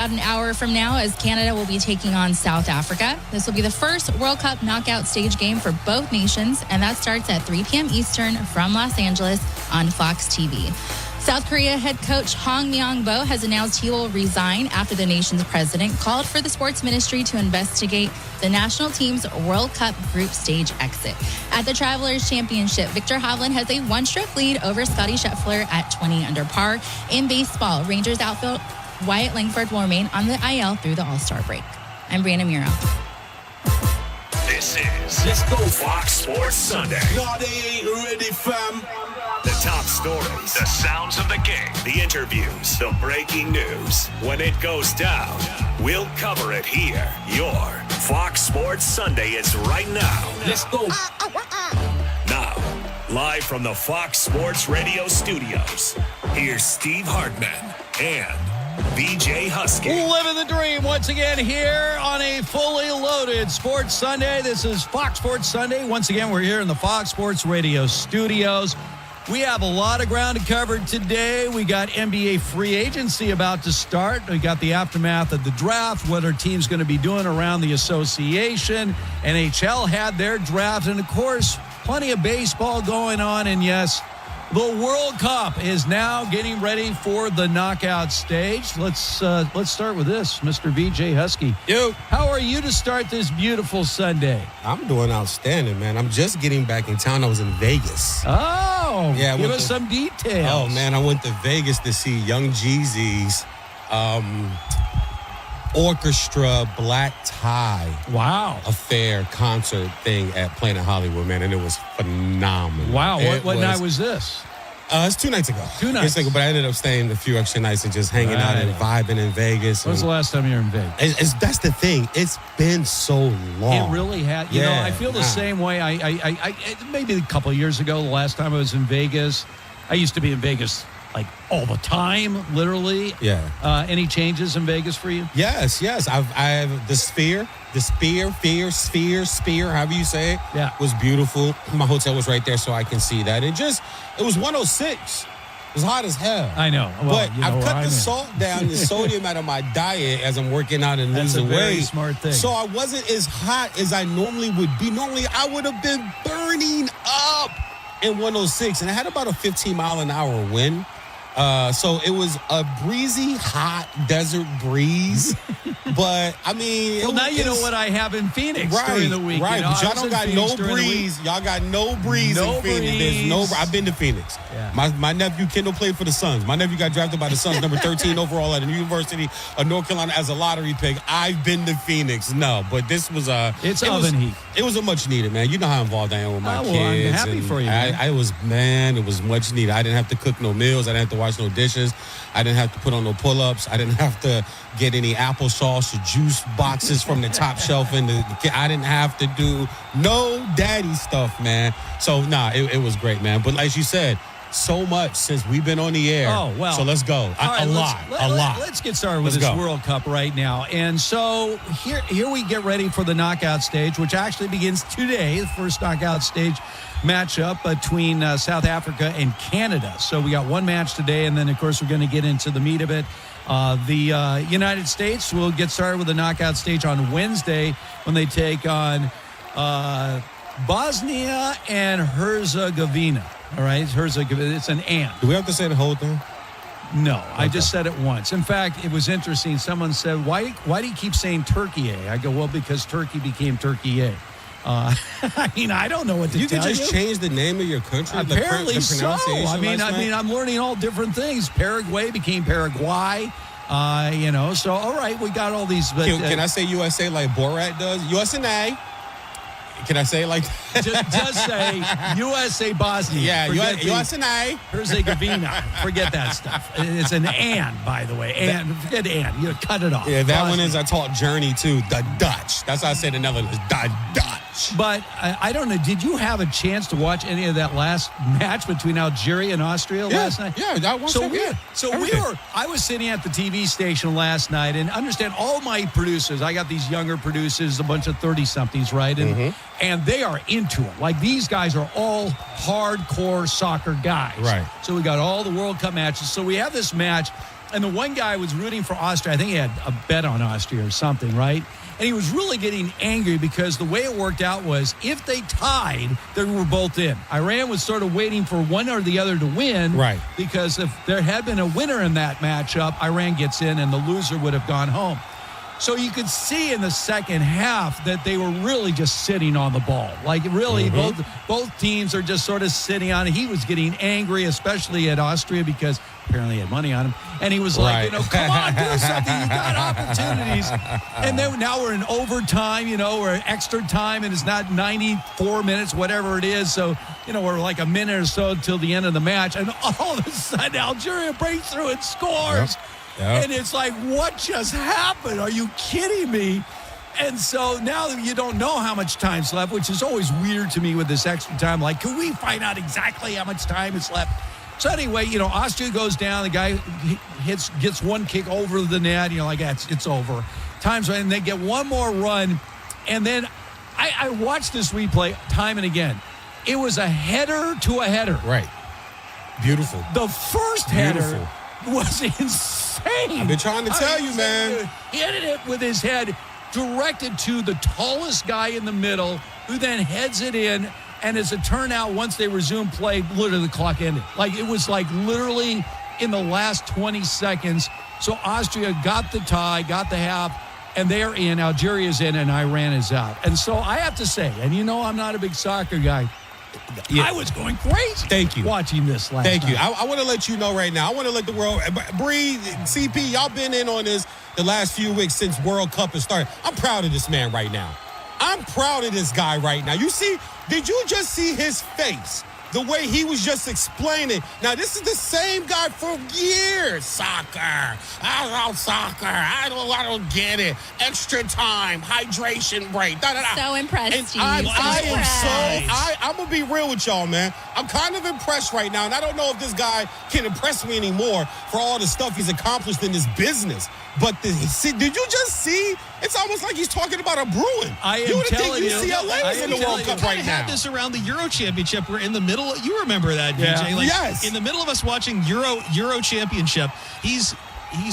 About an hour from now, as Canada will be taking on South Africa. This will be the first World Cup knockout stage game for both nations, and that starts at 3 p.m. Eastern from Los Angeles on Fox TV. South Korea head coach Hong Myung-bo has announced he will resign after the nation's president called for the sports ministry to investigate the national team's World Cup group stage exit. At the Travelers Championship, Victor Hovland has a one-stroke lead over Scottie Scheffler at 20 under par. In baseball, Rangers outfield Wyatt Langford will remain on the IL through the All-Star break. I'm Brianna Muro. This is Let's Go Fox Sports Sunday. No, they ain't ready, fam. The top stories, the sounds of the game, the interviews, the breaking news. When it goes down, we'll cover it here. Your Fox Sports Sunday is right now. Let's go. Now, live from the Fox Sports Radio studios, here's Steve Hartman and BJ Husky. Living the dream once again here on a fully loaded Sports Sunday. This is Fox Sports Sunday. Once again, we're here in the Fox Sports Radio studios. We have a lot of ground to cover today. We got NBA free agency about to start. We got the aftermath of the draft, what our team's going to be doing around the association. NHL had their draft, and of course, plenty of baseball going on. And yes, the World Cup is now getting ready for the knockout stage. Let's start with this, Mr. VJ Husky. Yo. How are you to start this beautiful Sunday? I'm doing outstanding, man. I'm just getting back in town. I was in Vegas. Oh, yeah. Give us some details. Oh, man, I went to Vegas to see Young Jeezy's orchestra black tie affair concert thing at Planet Hollywood, man, and it was phenomenal. Wow. What night was this? It's 2 nights ago. 2 nights ago, but I ended up staying a few extra nights and just hanging out and vibing in Vegas. When was the last time you were in Vegas? That's the thing. It's been so long. It really had. You know, I feel the same way. I maybe a couple of years ago, the last time I was in Vegas. I used to be in Vegas like all the time, literally. Yeah. Any changes in Vegas for you? Yes. I have the Sphere, however you say it. Yeah. Was beautiful. My hotel was right there, so I can see that. It was 106. It was hot as hell. I know. Well, but I've cut the salt down, the sodium out of my diet as I'm working out and losing weight. That's a very smart thing. So I wasn't as hot as I normally would be. Normally, I would have been burning up in 106, and I had about a 15-mile-an-hour wind. So it was a breezy, hot desert breeze. But, I mean... Well, now you know what I have in Phoenix during the week. Right, you know, but y'all don't got no breeze. Y'all got no breeze in Phoenix. There's I've been to Phoenix. Yeah. My nephew, Kendall, played for the Suns. My nephew got drafted by the Suns, number 13 overall at the University of North Carolina as a lottery pick. I've been to Phoenix. No, but this was It's oven heat. It was a much needed, man. You know how involved I am with my kids. I'm happy for you, man. It was much needed. I didn't have to cook no meals. I didn't have to wash no dishes. I didn't have to put on no pull-ups. I didn't have to get any applesauce or juice boxes from the top shelf. I didn't have to do no daddy stuff, man. So, it was great, man. But like you said, so much since we've been on the air. Oh, well. So let's go. A lot. Let's get started with this World Cup right now. And so here we get ready for the knockout stage, which actually begins today, the first knockout stage matchup between South Africa and Canada. So we got one match today, and then, of course, we're going to get into the meat of it. The United States will get started with the knockout stage on Wednesday when they take on Bosnia and Herzegovina. All right, Herzegovina. It's an and. Do we have to say the whole thing? No, okay. I just said it once. In fact, it was interesting. Someone said, why do you keep saying Turkey? I go, well, because Turkey became Turkey. I mean, I don't know what to tell you. You could just change the name of your country. Apparently so. I mean, I'm learning all different things. Paraguay became Paraguay. So all right, we got all these. But, can I say USA like Borat does? USA. Can I say it like that? Just say USA Bosnia. Yeah, USA. Herzegovina. Forget that stuff. It's an and, by the way. And forget and. You cut it off. Yeah, that Bosnia. One is I taught Journey too. The Dutch. That's how I say the Netherlands. The Dutch. But I don't know. Did you have a chance to watch any of that last match between Algeria and Austria last night? Yeah, that was I was sitting at the TV station last night, and understand all my producers. I got these younger producers, a bunch of 30-somethings, right? And they are into it. Like, these guys are all hardcore soccer guys. Right. So we got all the World Cup matches. So we have this match And the one guy was rooting for Austria. I think he had a bet on Austria or something, right? And he was really getting angry because the way it worked out was if they tied, they were both in. Iran was sort of waiting for one or the other to win. Right. Because if there had been a winner in that matchup, Iran gets in and the loser would have gone home. So you could see in the second half that they were really just sitting on the ball. Like really, both teams are just sort of sitting on it. He was getting angry, especially at Austria because apparently he had money on him. And he was like, come on, do something. You got opportunities. And then now we're in overtime, we're extra time, and it's not 94 minutes, whatever it is. So, we're like a minute or so till the end of the match. And all of a sudden, Algeria breaks through and scores. Yep. And it's like, what just happened? Are you kidding me? And so now you don't know how much time's left, which is always weird to me with this extra time. Like, can we find out exactly how much time is left? So anyway, Austria goes down. The guy gets one kick over the net. Like, it's over. Time's right, and they get one more run. And then I watched this replay time and again. It was a header to a header. Right. Beautiful. The first header was insane. I've been trying to tell you, man. He hit it with his head directed to the tallest guy in the middle, who then heads it in. And as it turned out, once they resumed play, literally the clock ended. Like, it was like literally in the last 20 seconds. So Austria got the tie, got the half, and they're in. Algeria's in, and Iran is out. And so I have to say, and I'm not a big soccer guy. Yeah. I was going crazy. Thank you. Watching this last Thank night. you. I want to let you know right now. I want to let the world, Bree, CP, y'all been in on this the last few weeks since World Cup has started. I'm proud of this man right now. I'm proud of this guy right now. Did you just see his face? The way he was just explaining. Now, this is the same guy for years. Soccer. I love soccer. I don't get it. Extra time. Hydration break. Da-da-da. So impressed, And Steve. I'm going to be real with y'all, man. I'm kind of impressed right now, and I don't know if this guy can impress me anymore for all the stuff he's accomplished in this business. But did you just see? It's almost like he's talking about a Bruin. You would think UCLA is in the World Cup right now. Had this around the Euro Championship. We're in the middle. You remember that, VJ? Yes. In the middle of us watching Euro Championship, he's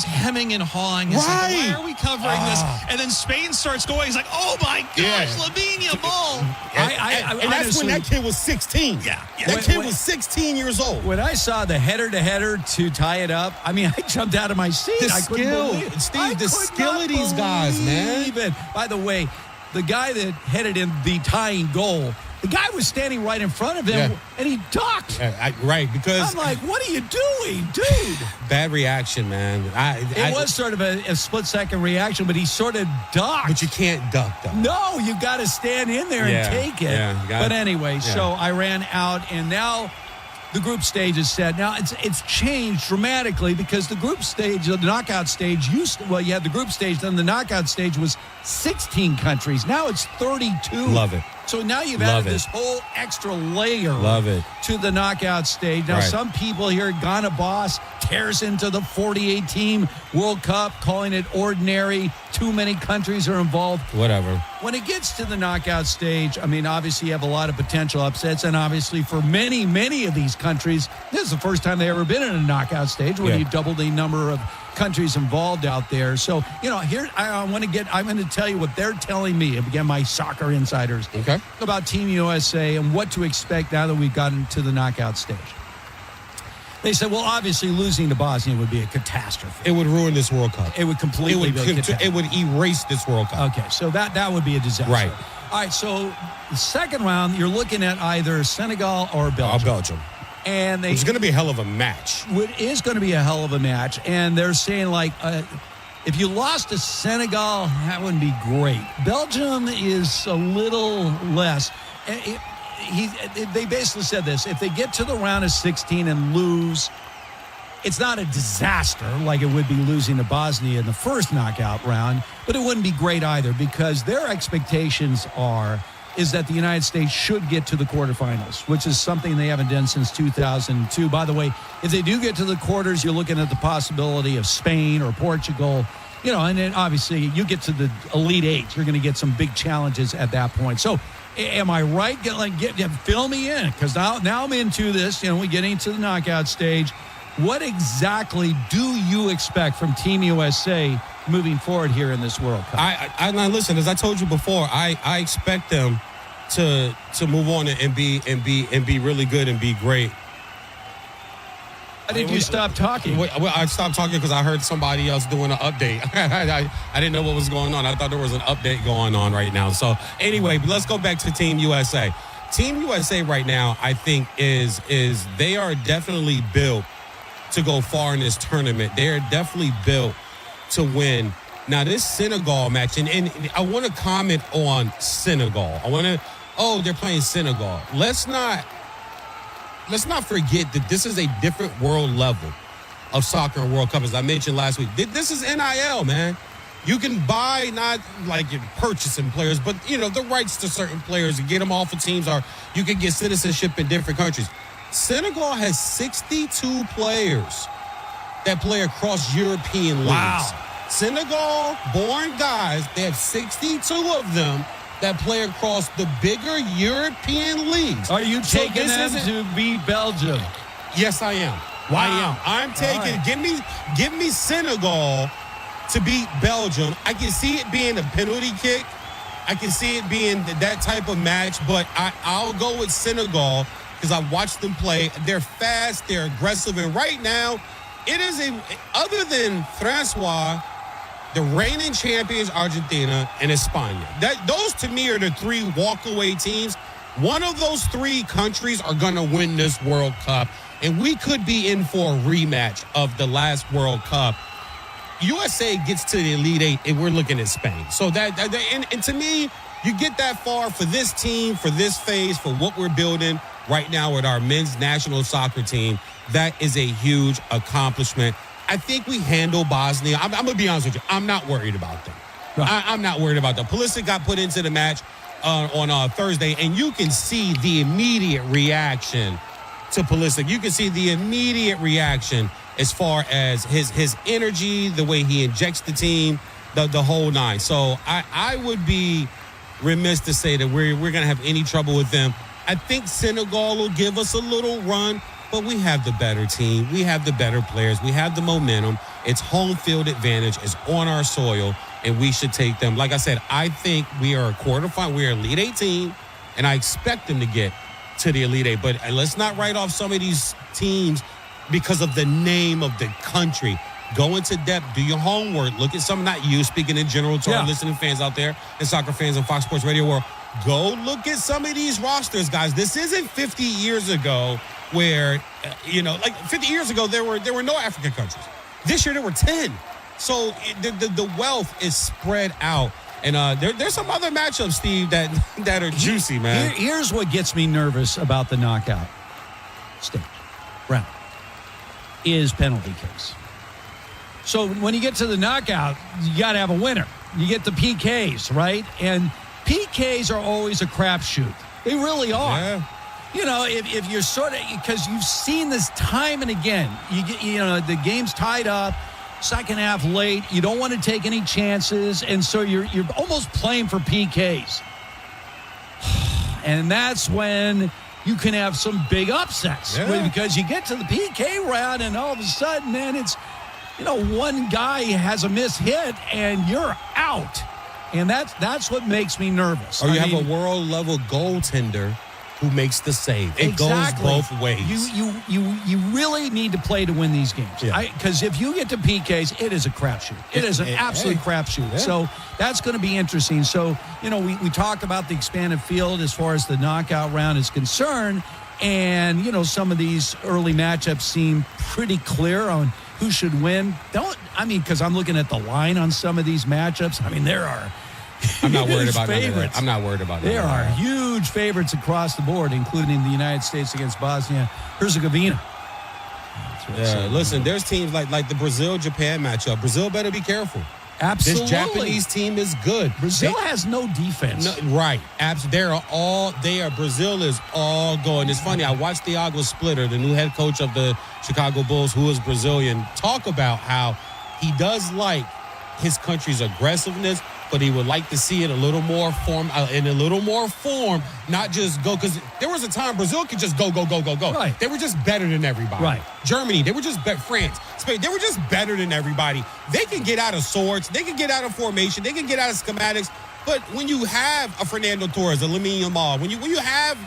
hemming and hawing. He's like, why are we covering this? And then Spain starts going. He's like, oh my gosh, Lavinia ball. And that's when that kid was 16. Yeah. That kid was 16 years old. When I saw the header to tie it up, I jumped out of my seat. The skill of these guys, man. By the way, the guy that headed in the tying goal, the guy was standing right in front of him, and he ducked. Right, because... I'm like, what are you doing, dude? Bad reaction, man. It was sort of a split-second reaction, but he sort of ducked. But you can't duck, though. No, you got to stand in there and take it. Yeah, but anyway, so Iran out, and now the group stage is set. Now, it's changed dramatically because the group stage, the knockout stage, you had the group stage, then the knockout stage was 16 countries. Now it's 32. Love it. So now you've added this whole extra layer to the knockout stage. Now, some people here, Ghana Boss tears into the 48-team World Cup, calling it ordinary. Too many countries are involved. Whatever. When it gets to the knockout stage, obviously you have a lot of potential upsets. And obviously for many, many of these countries, this is the first time they've ever been in a knockout stage when you double the number of countries involved out there. So, here I'm going to tell you what they're telling me, again, my soccer insiders, about Team USA and what to expect now that we've gotten to the knockout stage. They said, well, obviously losing to Bosnia would be a catastrophe. It would ruin this World Cup. It would completely be a catastrophe. It would erase this World Cup. Okay, so that would be a disaster. Right. All right, so the second round, you're looking at either Senegal or Belgium. And it's going to be a hell of a match. It is going to be a hell of a match. And they're saying, if you lost to Senegal, that wouldn't be great. Belgium is a little less. They basically said this. If they get to the round of 16 and lose, it's not a disaster like it would be losing to Bosnia in the first knockout round, but it wouldn't be great either because their expectations is that the United States should get to the quarterfinals, which is something they haven't done since 2002. By the way, if they do get to the quarters, you're looking at the possibility of Spain or Portugal, and then obviously you get to the Elite Eight. You're going to get some big challenges at that point. So am I right? Fill me in because now I'm into this. We're getting to the knockout stage. What exactly do you expect from Team USA moving forward here in this World Cup? I listen, as I told you before, I expect them to move on and be really good and be great. Why did you stop talking? Well, I stopped talking because I heard somebody else doing an update. I didn't know what was going on. I thought there was an update going on right now. So anyway, let's go back to Team USA. Team USA right now, I think, is they are definitely built to go far in this tournament. They are definitely built to win. Now, this Senegal match, and I want to comment on Senegal. They're playing Senegal. Let's not forget that this is a different world level of soccer and World Cup, as I mentioned last week. This is NIL, man. You can buy, not like you're purchasing players, but, the rights to certain players and get them off of teams, or you can get citizenship in different countries. Senegal has 62 players that play across European leagues. Wow. Senegal-born guys, they have 62 of them that play across the bigger European leagues. Are you taking them to beat Belgium? Yes, I am. Wow. I am. I'm taking. Right. Give me Senegal to beat Belgium. I can see it being a penalty kick. I can see it being that type of match, but I'll go with Senegal because I watched them play. They're fast, they're aggressive, and right now, it is other than Francois, the reigning champions, Argentina, and España. Those, to me, are the three walk-away teams. One of those three countries are going to win this World Cup, and we could be in for a rematch of the last World Cup. USA gets to the Elite Eight, and we're looking at Spain. So and to me, you get that far for this team, for this phase, for what we're building right now with our men's national soccer team. That is a huge accomplishment. I think we handle Bosnia. I'm going to be honest with you. I'm not worried about them. Right. I'm not worried about them. Pulisic got put into the match on Thursday, and you can see the immediate reaction to Pulisic. You can see the immediate reaction as far as his energy, the way he injects the team, the whole nine. So I would be remiss to say that we're going to have any trouble with them. I think Senegal will give us a little run, but we have the better team. We have the better players. We have the momentum. It's home field advantage. It's on our soil, and we should take them. Like I said, I think we are a quarterfinal. We are Elite Eight team, and I expect them to get to the Elite Eight. But let's not write off some of these teams because of the name of the country. Go into depth. Do your homework. Look at some, not you, speaking in general to our listening fans out there and soccer fans on Fox Sports Radio World. Go look at some of these rosters, guys. This isn't 50 years ago where, 50 years ago, there were no African countries. This year, there were 10. So the wealth is spread out. And there's some other matchups, Steve, that are juicy, man. Here's what gets me nervous about the knockout stage round is penalty kicks. So when you get to the knockout, you got to have a winner. You get the PKs, right? And PKs are always a crapshoot. They really are. Yeah. If you're sort of, because you've seen this time and again, the game's tied up, second half late, you don't want to take any chances, and so you're almost playing for PKs. And that's when you can have some big upsets because you get to the PK round and all of a sudden, man, it's, one guy has a missed hit and you're out. And that's what makes me nervous. Or you have a world-level goaltender who makes the save. It goes both ways. You really need to play to win these games. Because if you get to PKs, it is a crapshoot. It is an absolute crapshoot. Yeah. So that's going to be interesting. So, we talked about the expanded field as far as the knockout round is concerned. And, some of these early matchups seem pretty clear on who should win. Because I'm looking at the line on some of these matchups. There are I'm not worried about favorites. I'm not worried about it. There are huge favorites across the board, including the United States against Bosnia-Herzegovina. Listen, there's teams like the Brazil-Japan matchup. Brazil better be careful. Absolutely. This Japanese team is good. Brazil has no defense. Right. Brazil is all going. It's funny. I watched Thiago Splitter, the new head coach of the Chicago Bulls, who is Brazilian, talk about how he does like his country's aggressiveness, but he would like to see it in a little more form, not just go. Because there was a time Brazil could just go. Right. They were just better than everybody. Right. Germany, they were just better. France, Spain, they were just better than everybody. They can get out of sorts. They can get out of formation. They can get out of schematics. But when you have a Fernando Torres, a Lamine Yamal, when you have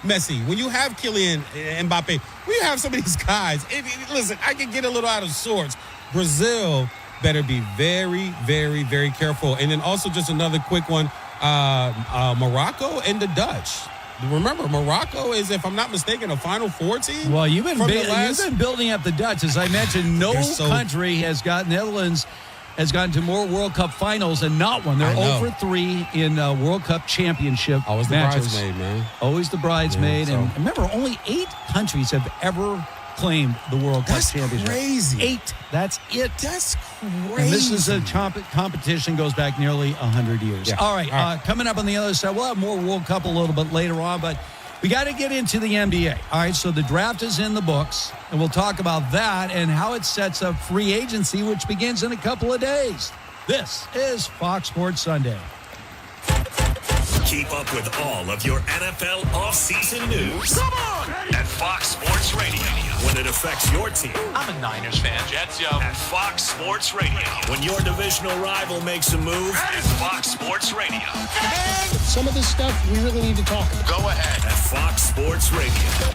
Messi, when you have Kylian Mbappe, when you have some of these guys, listen, I can get a little out of sorts. Brazil better be very, very, very careful. And then also just another quick one, Morocco and the Dutch. Remember, Morocco is, if I'm not mistaken, a Final Four team. Well, you've been building up the Dutch. As I mentioned, no country has gotten, Netherlands has gotten to more World Cup finals and not one. They're 0-3 in World Cup championship Always the matches. bridesmaid, man. Always the bridesmaid. Yeah, and remember, only 8 countries have ever claimed the World Cup championship. That's crazy. 8. That's it. That's crazy. And this is a competition goes back nearly 100 years. Yeah. All right. Coming up on the other side, we'll have more World Cup a little bit later on, but we got to get into the NBA. All right, so the draft is in the books, and we'll talk about that and how it sets up free agency, which begins in a couple of days. This is Fox Sports Sunday. Keep up with all of your NFL offseason news. Come on! At Fox Sports Radio. When it affects your team. I'm a Niners fan. Jets, yo. At Fox Sports Radio. When your divisional rival makes a move. At Fox Sports Radio. Some of this stuff we really need to talk about. Go ahead. At Fox Sports Radio.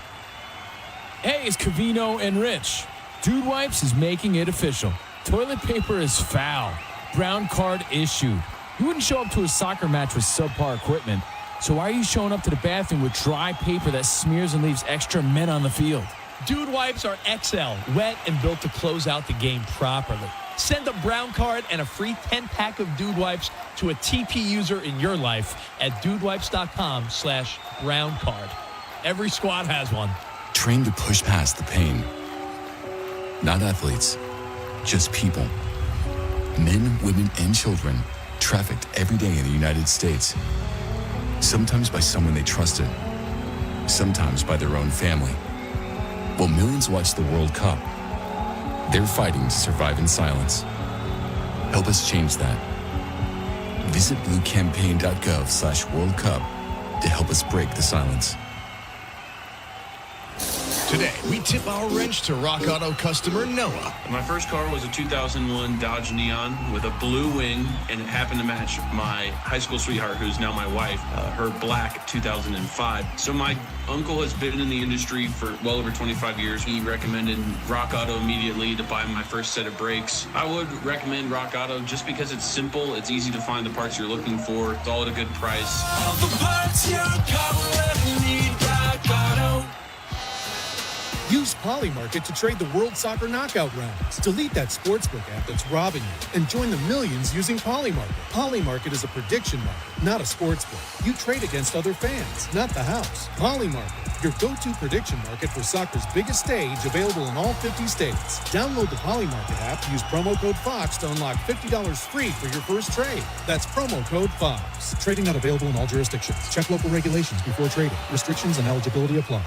Hey, it's Covino and Rich. Dude Wipes is making it official. Toilet paper is foul. Brown card issued. You wouldn't show up to a soccer match with subpar equipment. So why are you showing up to the bathroom with dry paper that smears and leaves extra men on the field? Dude Wipes are XL, wet and built to close out the game properly. Send a brown card and a free 10-pack of Dude Wipes to a TP user in your life at dudewipes.com/brown card. Every squad has one. Train to push past the pain. Not athletes, just people. Men, women, and children trafficked every day in the United States. Sometimes by someone they trusted, sometimes by their own family. While millions watch the World Cup, they're fighting to survive in silence. Help us change that. Visit bluecampaign.gov/World Cup to help us break the silence. Today, we tip our wrench to Rock Auto customer Noah. My first car was a 2001 Dodge Neon with a blue wing, and it happened to match my high school sweetheart, who's now my wife, her black 2005. So my uncle has been in the industry for well over 25 years. He recommended Rock Auto immediately to buy my first set of brakes. I would recommend Rock Auto just because it's simple, it's easy to find the parts you're looking for, it's all at a good price. All the parts your car will ever need, Rock Auto. Use Polymarket to trade the World Soccer Knockout rounds. Delete that sportsbook app that's robbing you and join the millions using Polymarket. Polymarket is a prediction market, not a sportsbook. You trade against other fans, not the house. Polymarket, your go-to prediction market for soccer's biggest stage, available in all 50 states. Download the Polymarket app, use promo code FOX to unlock $50 free for your first trade. That's promo code FOX. Trading not available in all jurisdictions. Check local regulations before trading. Restrictions and eligibility apply.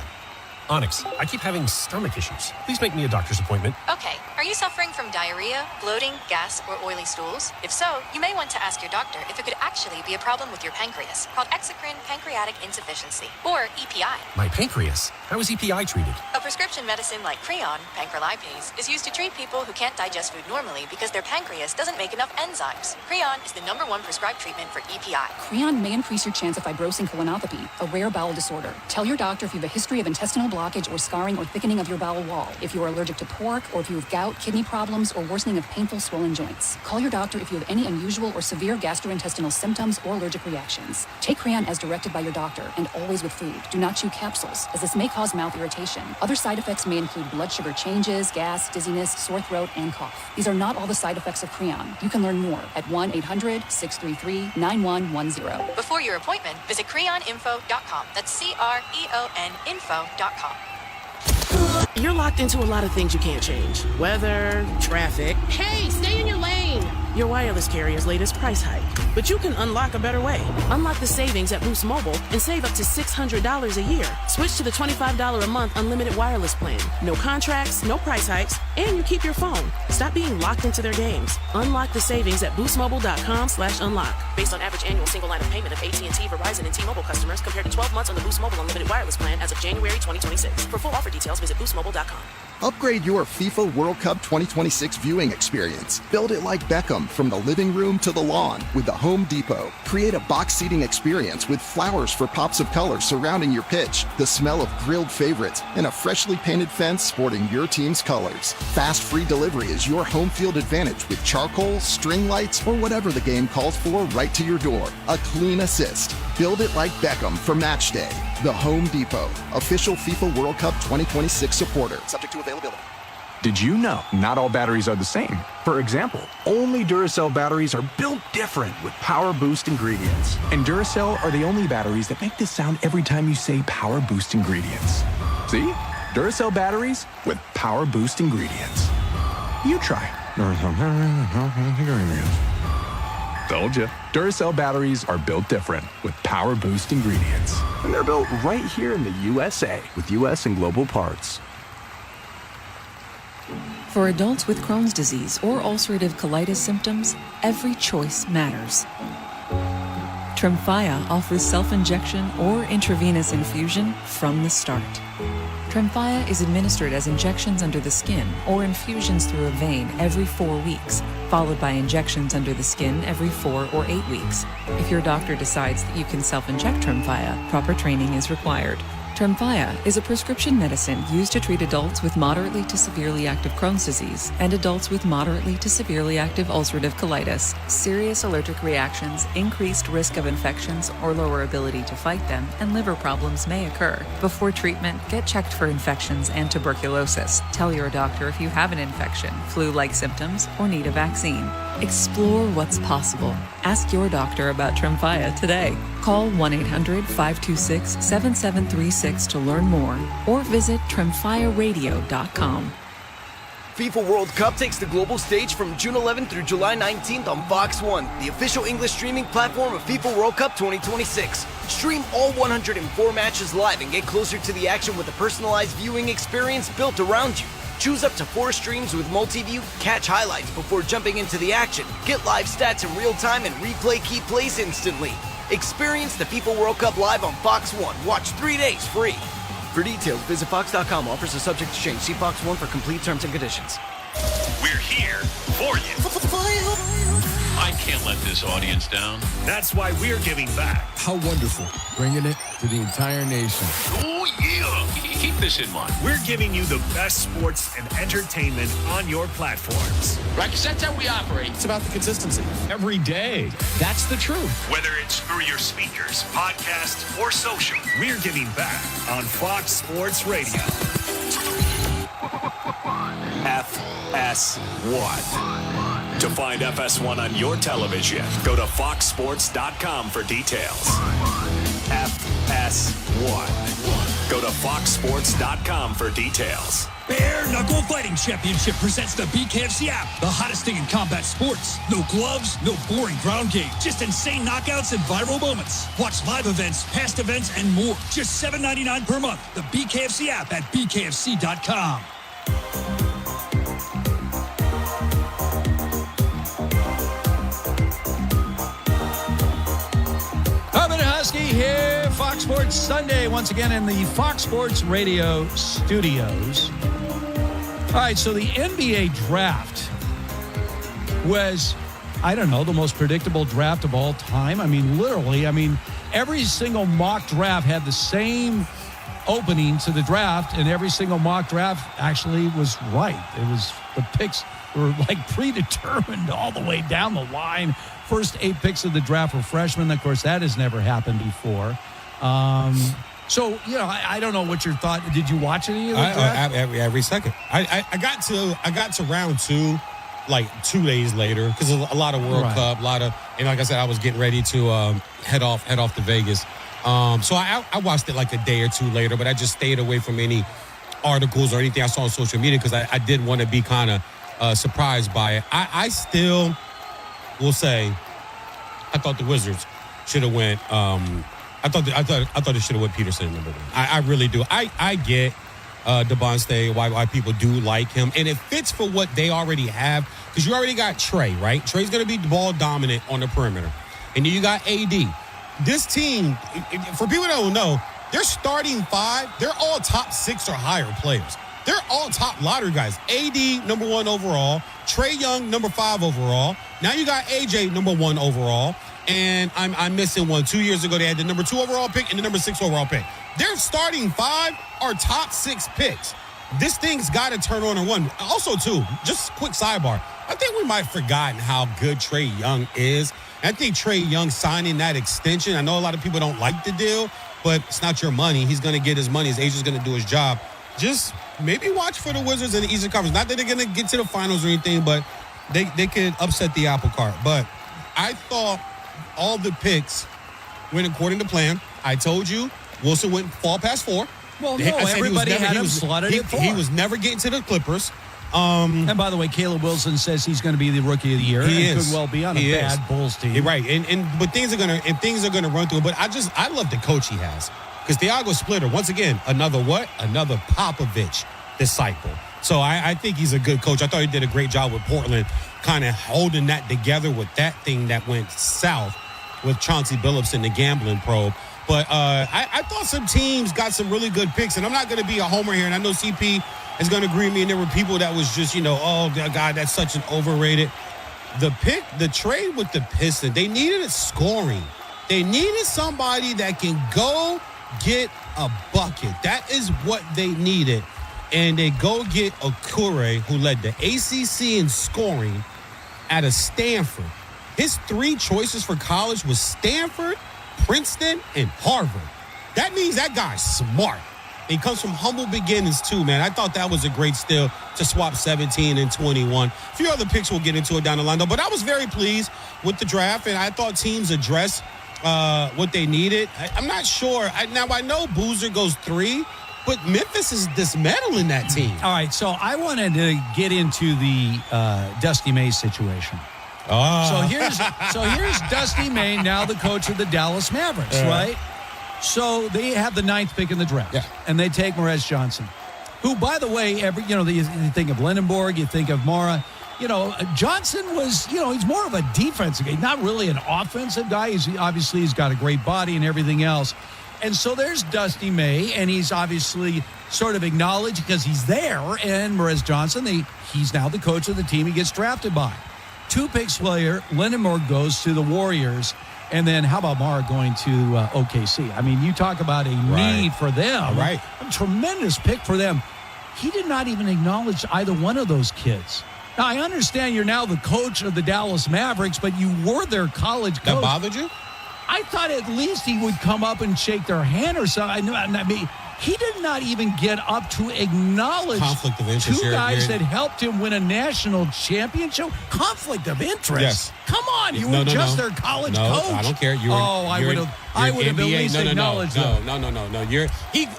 Onyx, I keep having stomach issues. Please make me a doctor's appointment. Okay, are you suffering from diarrhea, bloating, gas, or oily stools? If so, you may want to ask your doctor if it could actually be a problem with your pancreas, called exocrine pancreatic insufficiency, or EPI. My pancreas? How is EPI treated? A prescription medicine like Creon, pancrelipase, is used to treat people who can't digest food normally because their pancreas doesn't make enough enzymes. Creon is the #1 prescribed treatment for EPI. Creon may increase your chance of fibrosing colonopathy, a rare bowel disorder. Tell your doctor if you have a history of intestinal blockage or scarring or thickening of your bowel wall, if you are allergic to pork, or if you have gout, kidney problems, or worsening of painful swollen joints. Call your doctor if you have any unusual or severe gastrointestinal symptoms or allergic reactions. Take Creon as directed by your doctor and always with food. Do not chew capsules, as this may cause mouth irritation. Other side effects may include blood sugar changes, gas, dizziness, sore throat, and cough. These are not all the side effects of Creon. You can learn more at 1-800-633-9110. Before your appointment, visit creoninfo.com. That's CREON info.com. You're locked into a lot of things you can't change. Weather, traffic. Hey, stay in your lane. your wireless carrier's latest price hike. But you can unlock a better way. Unlock the savings at Boost Mobile and save up to $600 a year. Switch to the $25 a month unlimited wireless plan. No contracts, no price hikes, and you keep your phone. Stop being locked into their games. Unlock the savings at boostmobile.com/unlock. Based on average annual single line of payment of AT&T, Verizon, and T-Mobile customers compared to 12 months on the Boost Mobile unlimited wireless plan as of January 2026. For full offer details, visit boostmobile.com. Upgrade your FIFA World Cup 2026 viewing experience. Build it like Beckham from the living room to the lawn with the Home Depot. Create a box seating experience with flowers for pops of color surrounding your pitch, the smell of grilled favorites, and a freshly painted fence sporting your team's colors. Fast free delivery is your home field advantage with charcoal, string lights, or whatever the game calls for right to your door. A clean assist. Build it like Beckham for match day. The Home Depot, official FIFA World Cup 2026 supporter. Subject to availability. Did you know not all batteries are the same? For example, only Duracell batteries are built different with Power Boost ingredients. And Duracell are the only batteries that make this sound every time you say Power Boost ingredients. See? Duracell batteries with Power Boost ingredients. You try. Told you. Duracell batteries are built different with Power Boost ingredients. And they're built right here in the USA with US and global parts. For adults with Crohn's disease or ulcerative colitis symptoms, every choice matters. Tremfya offers self-injection or intravenous infusion from the start. Tremfya is administered as injections under the skin or infusions through a vein every 4 weeks, followed by injections under the skin every 4 or 8 weeks. If your doctor decides that you can self-inject Tremfya, proper training is required. Tremfya is a prescription medicine used to treat adults with moderately to severely active Crohn's disease and adults with moderately to severely active ulcerative colitis. Serious allergic reactions, increased risk of infections or lower ability to fight them, and liver problems may occur. Before treatment, get checked for infections and tuberculosis. Tell your doctor if you have an infection, flu-like symptoms, or need a vaccine. Explore what's possible. Ask your doctor about Tremfya today. Call 1-800-526-7736 to learn more or visit tremfyaradio.com. FIFA World Cup takes the global stage from June 11th through July 19th on Fox One, the official English streaming platform of FIFA World Cup 2026. Stream all 104 matches live and get closer to the action with a personalized viewing experience built around you. Choose up to 4 streams with multi-view, catch highlights before jumping into the action, get live stats in real time, and replay key plays instantly. Experience the FIFA World Cup live on Fox One. Watch 3 days free. For details, visit fox.com. Offers are subject to change. See Fox One for complete terms and conditions. We're here for you. I can't let this audience down. That's why we're giving back. How wonderful. Bringing it to the entire nation. Oh, yeah. Keep this in mind. We're giving you the best sports and entertainment on your platforms. Right, because that's how we operate. It's about the consistency. Every day. That's the truth. Whether it's through your speakers, podcast, or social, we're giving back on Fox Sports Radio. FS1. To find FS1 on your television, go to foxsports.com for details. FS1. Go to foxsports.com for details. Bare Knuckle Fighting Championship presents the BKFC app, the hottest thing in combat sports. No gloves, no boring ground game, just insane knockouts and viral moments. Watch live events, past events, and more. Just $7.99 per month. The BKFC app at bkfc.com. Husky here, Fox Sports Sunday, once again in the Fox Sports Radio studios. All right, so the NBA draft was, I don't know, the most predictable draft of all time. I mean, literally, every single mock draft had the same opening to the draft, and every single mock draft actually was right. It was, the picks were like predetermined all the way down the line. First 8 picks of the draft were freshmen. Of course, that has never happened before. So, I don't know what your thought. Did you watch any of the draft? Every second. I got to round 2 like 2 days later because a lot of World Cup, and like I said, I was getting ready to head off to Vegas. So I watched it like a day or 2 later, but I just stayed away from any articles or anything I saw on social media because I did want to be kind of surprised by it. I still will say, I thought the Wizards should have went. I thought they should have went Peterson at number 1. I really do. I get DeBonste, why people do like him, and it fits for what they already have because you already got Trey, right? Trey's going to be ball dominant on the perimeter, and then you got AD. This team, for people that don't know, their starting 5, they're all top 6 or higher players. They're all top lottery guys. AD, number 1 overall. Trae Young, number 5 overall. Now you got AJ, number 1 overall. And I'm missing one. 2 years ago, they had the number 2 overall pick and the number 6 overall pick. Their starting 5 are top 6 picks. This thing's got to turn on and run. Also, too, just quick sidebar. I think we might have forgotten how good Trae Young is. I think Trae Young signing that extension, I know a lot of people don't like the deal, but it's not your money. He's going to get his money. His agent's going to do his job. Just maybe watch for the Wizards in the Eastern Conference. Not that they're going to get to the finals or anything, but they could upset the apple cart. But I thought all the picks went according to plan. I told you Wilson wouldn't fall past 4. Well, no, everybody had him slotted at 4. He was never getting to the Clippers. And by the way, Caleb Wilson says he's going to be the rookie of the year. He could well be on a bad Bulls team. Right, but things are going to run through. But I love the coach he has because Thiago Splitter, once again, another Popovich disciple. So I think he's a good coach. I thought he did a great job with Portland, kind of holding that together with that thing that went south with Chauncey Billups and the gambling probe. But I thought some teams got some really good picks, and I'm not going to be a homer here, and I know CP is going to agree with me, and there were people that was just, oh, God, that's such an overrated. The trade with the Pistons, they needed a scoring. They needed somebody that can go get a bucket. That is what they needed. And they go get Okure, who led the ACC in scoring out of Stanford. His 3 choices for college was Stanford, Princeton, and Harvard. That means that guy's smart. He comes from humble beginnings, too, man. I thought that was a great steal to swap 17 and 21. A few other picks, we'll get into it down the line, though. But I was very pleased with the draft, and I thought teams addressed what they needed. I'm not sure. I know Boozer goes 3, but Memphis is dismantling that team. All right, so I wanted to get into the Dusty May situation. So here's Dusty May, now the coach of the Dallas Mavericks, right? So they have the 9th pick in the draft, and they take Morez Johnson, who, by the way, you think of Lindenborg, you think of Mora. Johnson was, he's more of a defensive guy, not really an offensive guy. He's got a great body and everything else. And so there's Dusty May, and he's obviously sort of acknowledged because he's there. And Morez Johnson, he's now the coach of the team he gets drafted by. 2 picks later, Lindenborg goes to the Warriors. And then how about Mara going to OKC? I mean, you talk about a need for them. Right. A tremendous pick for them. He did not even acknowledge either one of those kids. Now, I understand you're now the coach of the Dallas Mavericks, but you were their college coach. That bothered you? I thought at least he would come up and shake their hand or something. I mean, he did not even get up to acknowledge conflict of interest. 2 guys that helped him win a national championship. Conflict of interest. Yes. Come on, you were just their college coach. I don't care. I would have at least acknowledged that. No.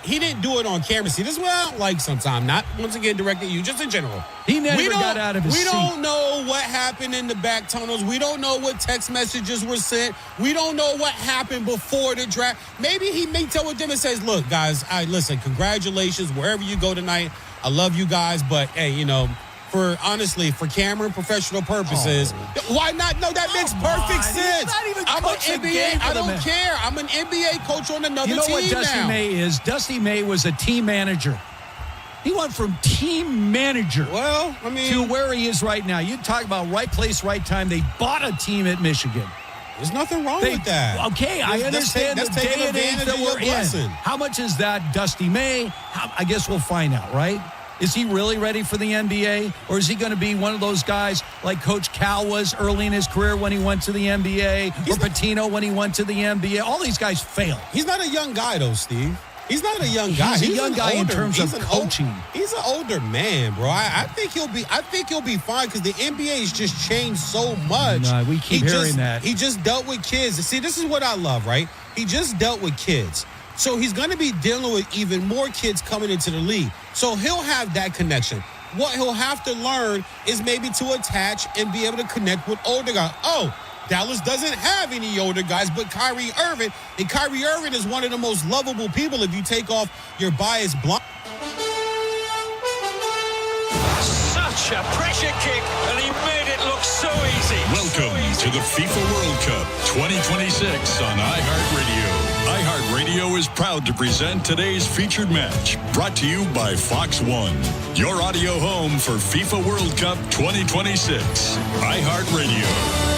He didn't do it on camera. See, this is what I don't like sometimes. Not once again directed at you, just in general. He never got out of his seat. We don't know what happened in the back tunnels. We don't know what text messages were sent. We don't know what happened before the draft. Maybe he may tell with them and says, look, guys, listen, congratulations wherever you go tonight. I love you guys, but, hey, for camera and professional purposes, why not? No, that makes perfect sense. He's not even I'm an NBA. I don't care. I'm an NBA coach on another team now. You know what Dusty May is? Dusty May was a team manager. He went from team manager to where he is right now. You talk about right place, right time. They bought a team at Michigan. There's nothing wrong with that. Okay, I understand the day and age that we're in. How much is that Dusty May? I guess we'll find out, right? Is he really ready for the NBA? Or is he going to be one of those guys like Coach Cal was early in his career when he went to the NBA, or Pitino when he went to the NBA? All these guys fail. He's not a young guy, though, Steve. He's not a young guy. He's a young guy in terms of coaching. He's an older man, bro. I think he'll be fine because the NBA has just changed so much. No, we keep hearing that. He just dealt with kids. See, this is what I love, right? He just dealt with kids. So he's going to be dealing with even more kids coming into the league. So he'll have that connection. what he'll have to learn is maybe to attach and be able to connect with older guys. Oh, Dallas doesn't have any older guys but Kyrie Irving. And Kyrie Irving is one of the most lovable people if you take off your bias block. Such a pressure kick, and he made it look so easy. Welcome to the FIFA World Cup 2026 on iHeartRadio. iHeartRadio is proud to present today's featured match, brought to you by Fox One, your audio home for FIFA World Cup 2026. iHeartRadio.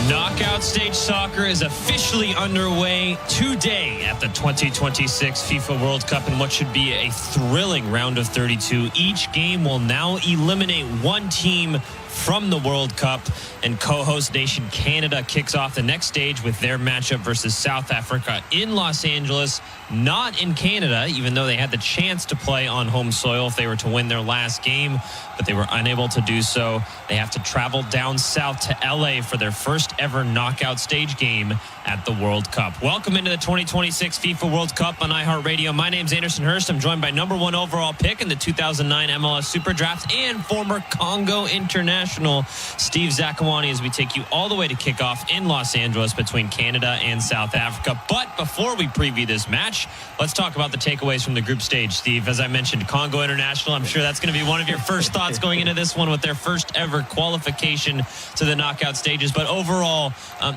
Knockout stage soccer is officially underway today at the 2026 FIFA World Cup in what should be a thrilling round of 32. Each game will now eliminate one team from the World Cup, and co-host nation Canada kicks off the next stage with their matchup versus South Africa in Los Angeles, not in Canada, even though they had the chance to play on home soil if they were to win their last game, but they were unable to do so. They have to travel down south to LA for their first ever knockout stage game at the World Cup. Welcome into the 2026 FIFA World Cup on iHeartRadio. My name's Anderson Hurst. I'm joined by number 1 overall pick in the 2009 MLS Super Draft and former Congo international Steve Zakuani as we take you all the way to kickoff in Los Angeles between Canada and South Africa. But before we preview this match, let's talk about the takeaways from the group stage. Steve, as I mentioned, Congo international, I'm sure that's going to be one of your first thoughts going into this one with their first ever qualification to the knockout stages. But overall,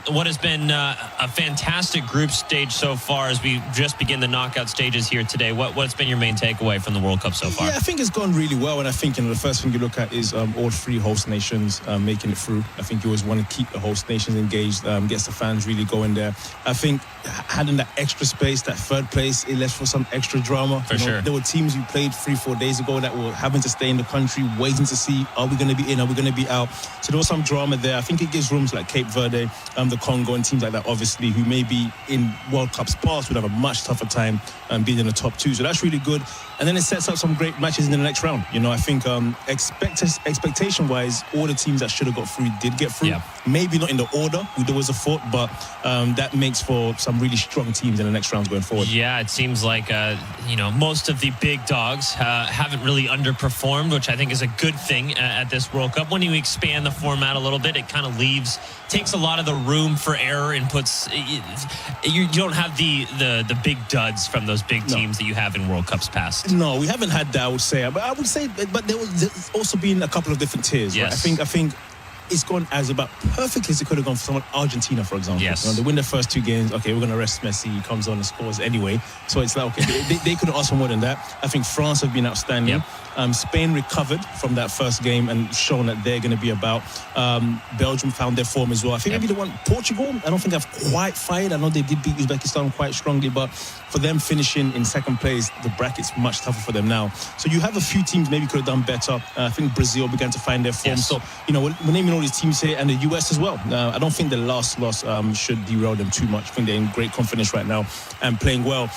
what has been a fantastic group stage so far as we just begin the knockout stages here today. What's been your main takeaway from the World Cup so far? Yeah, I think it's gone really well, and I think the first thing you look at is all three host nations making it through. I think you always want to keep the host nations engaged, gets the fans really going there. I think having that extra space, that third place, it left for some extra drama. For sure. There were teams who played 3-4 days ago that were having to stay in the country, waiting to see, are we going to be in, are we going to be out? So there was some drama there. I think it gives rooms like Cape Verde, the Congo, and teams like that, obviously, who maybe in World Cups past would have a much tougher time being in the top two. So that's really good. And then it sets up some great matches in the next round. I think expectation-wise, all the teams that should have got through did get through. Yep. Maybe not in the order we always have thought, but that makes for some really strong teams in the next rounds going forward. Yeah, it seems like, most of the big dogs haven't really underperformed, which I think is a good thing at this World Cup. When you expand the format a little bit, it kind of takes a lot of the room for error and you don't have the big duds from those big teams that you have in World Cups past. No, we haven't had that, I would say. But there's also been a couple of different tiers. Yes. Right? I think it's gone as about perfectly as it could have gone for someone Argentina, for example. Yes. They win their first two games. Okay, we're going to rest Messi. He comes on and scores anyway. So it's like, okay, they could have asked for more than that. I think France have been outstanding. Yep. Spain recovered from that first game and shown that they're going to be about. Belgium found their form as well. I think maybe the one, Portugal, I don't think I've quite fired. I know they did beat Uzbekistan quite strongly, but for them finishing in second place, the bracket's much tougher for them now. So you have a few teams maybe could have done better. I think Brazil began to find their form. Yes. So, we're naming all these teams here, and the US as well. I don't think the last loss should derail them too much. I think they're in great confidence right now and playing well.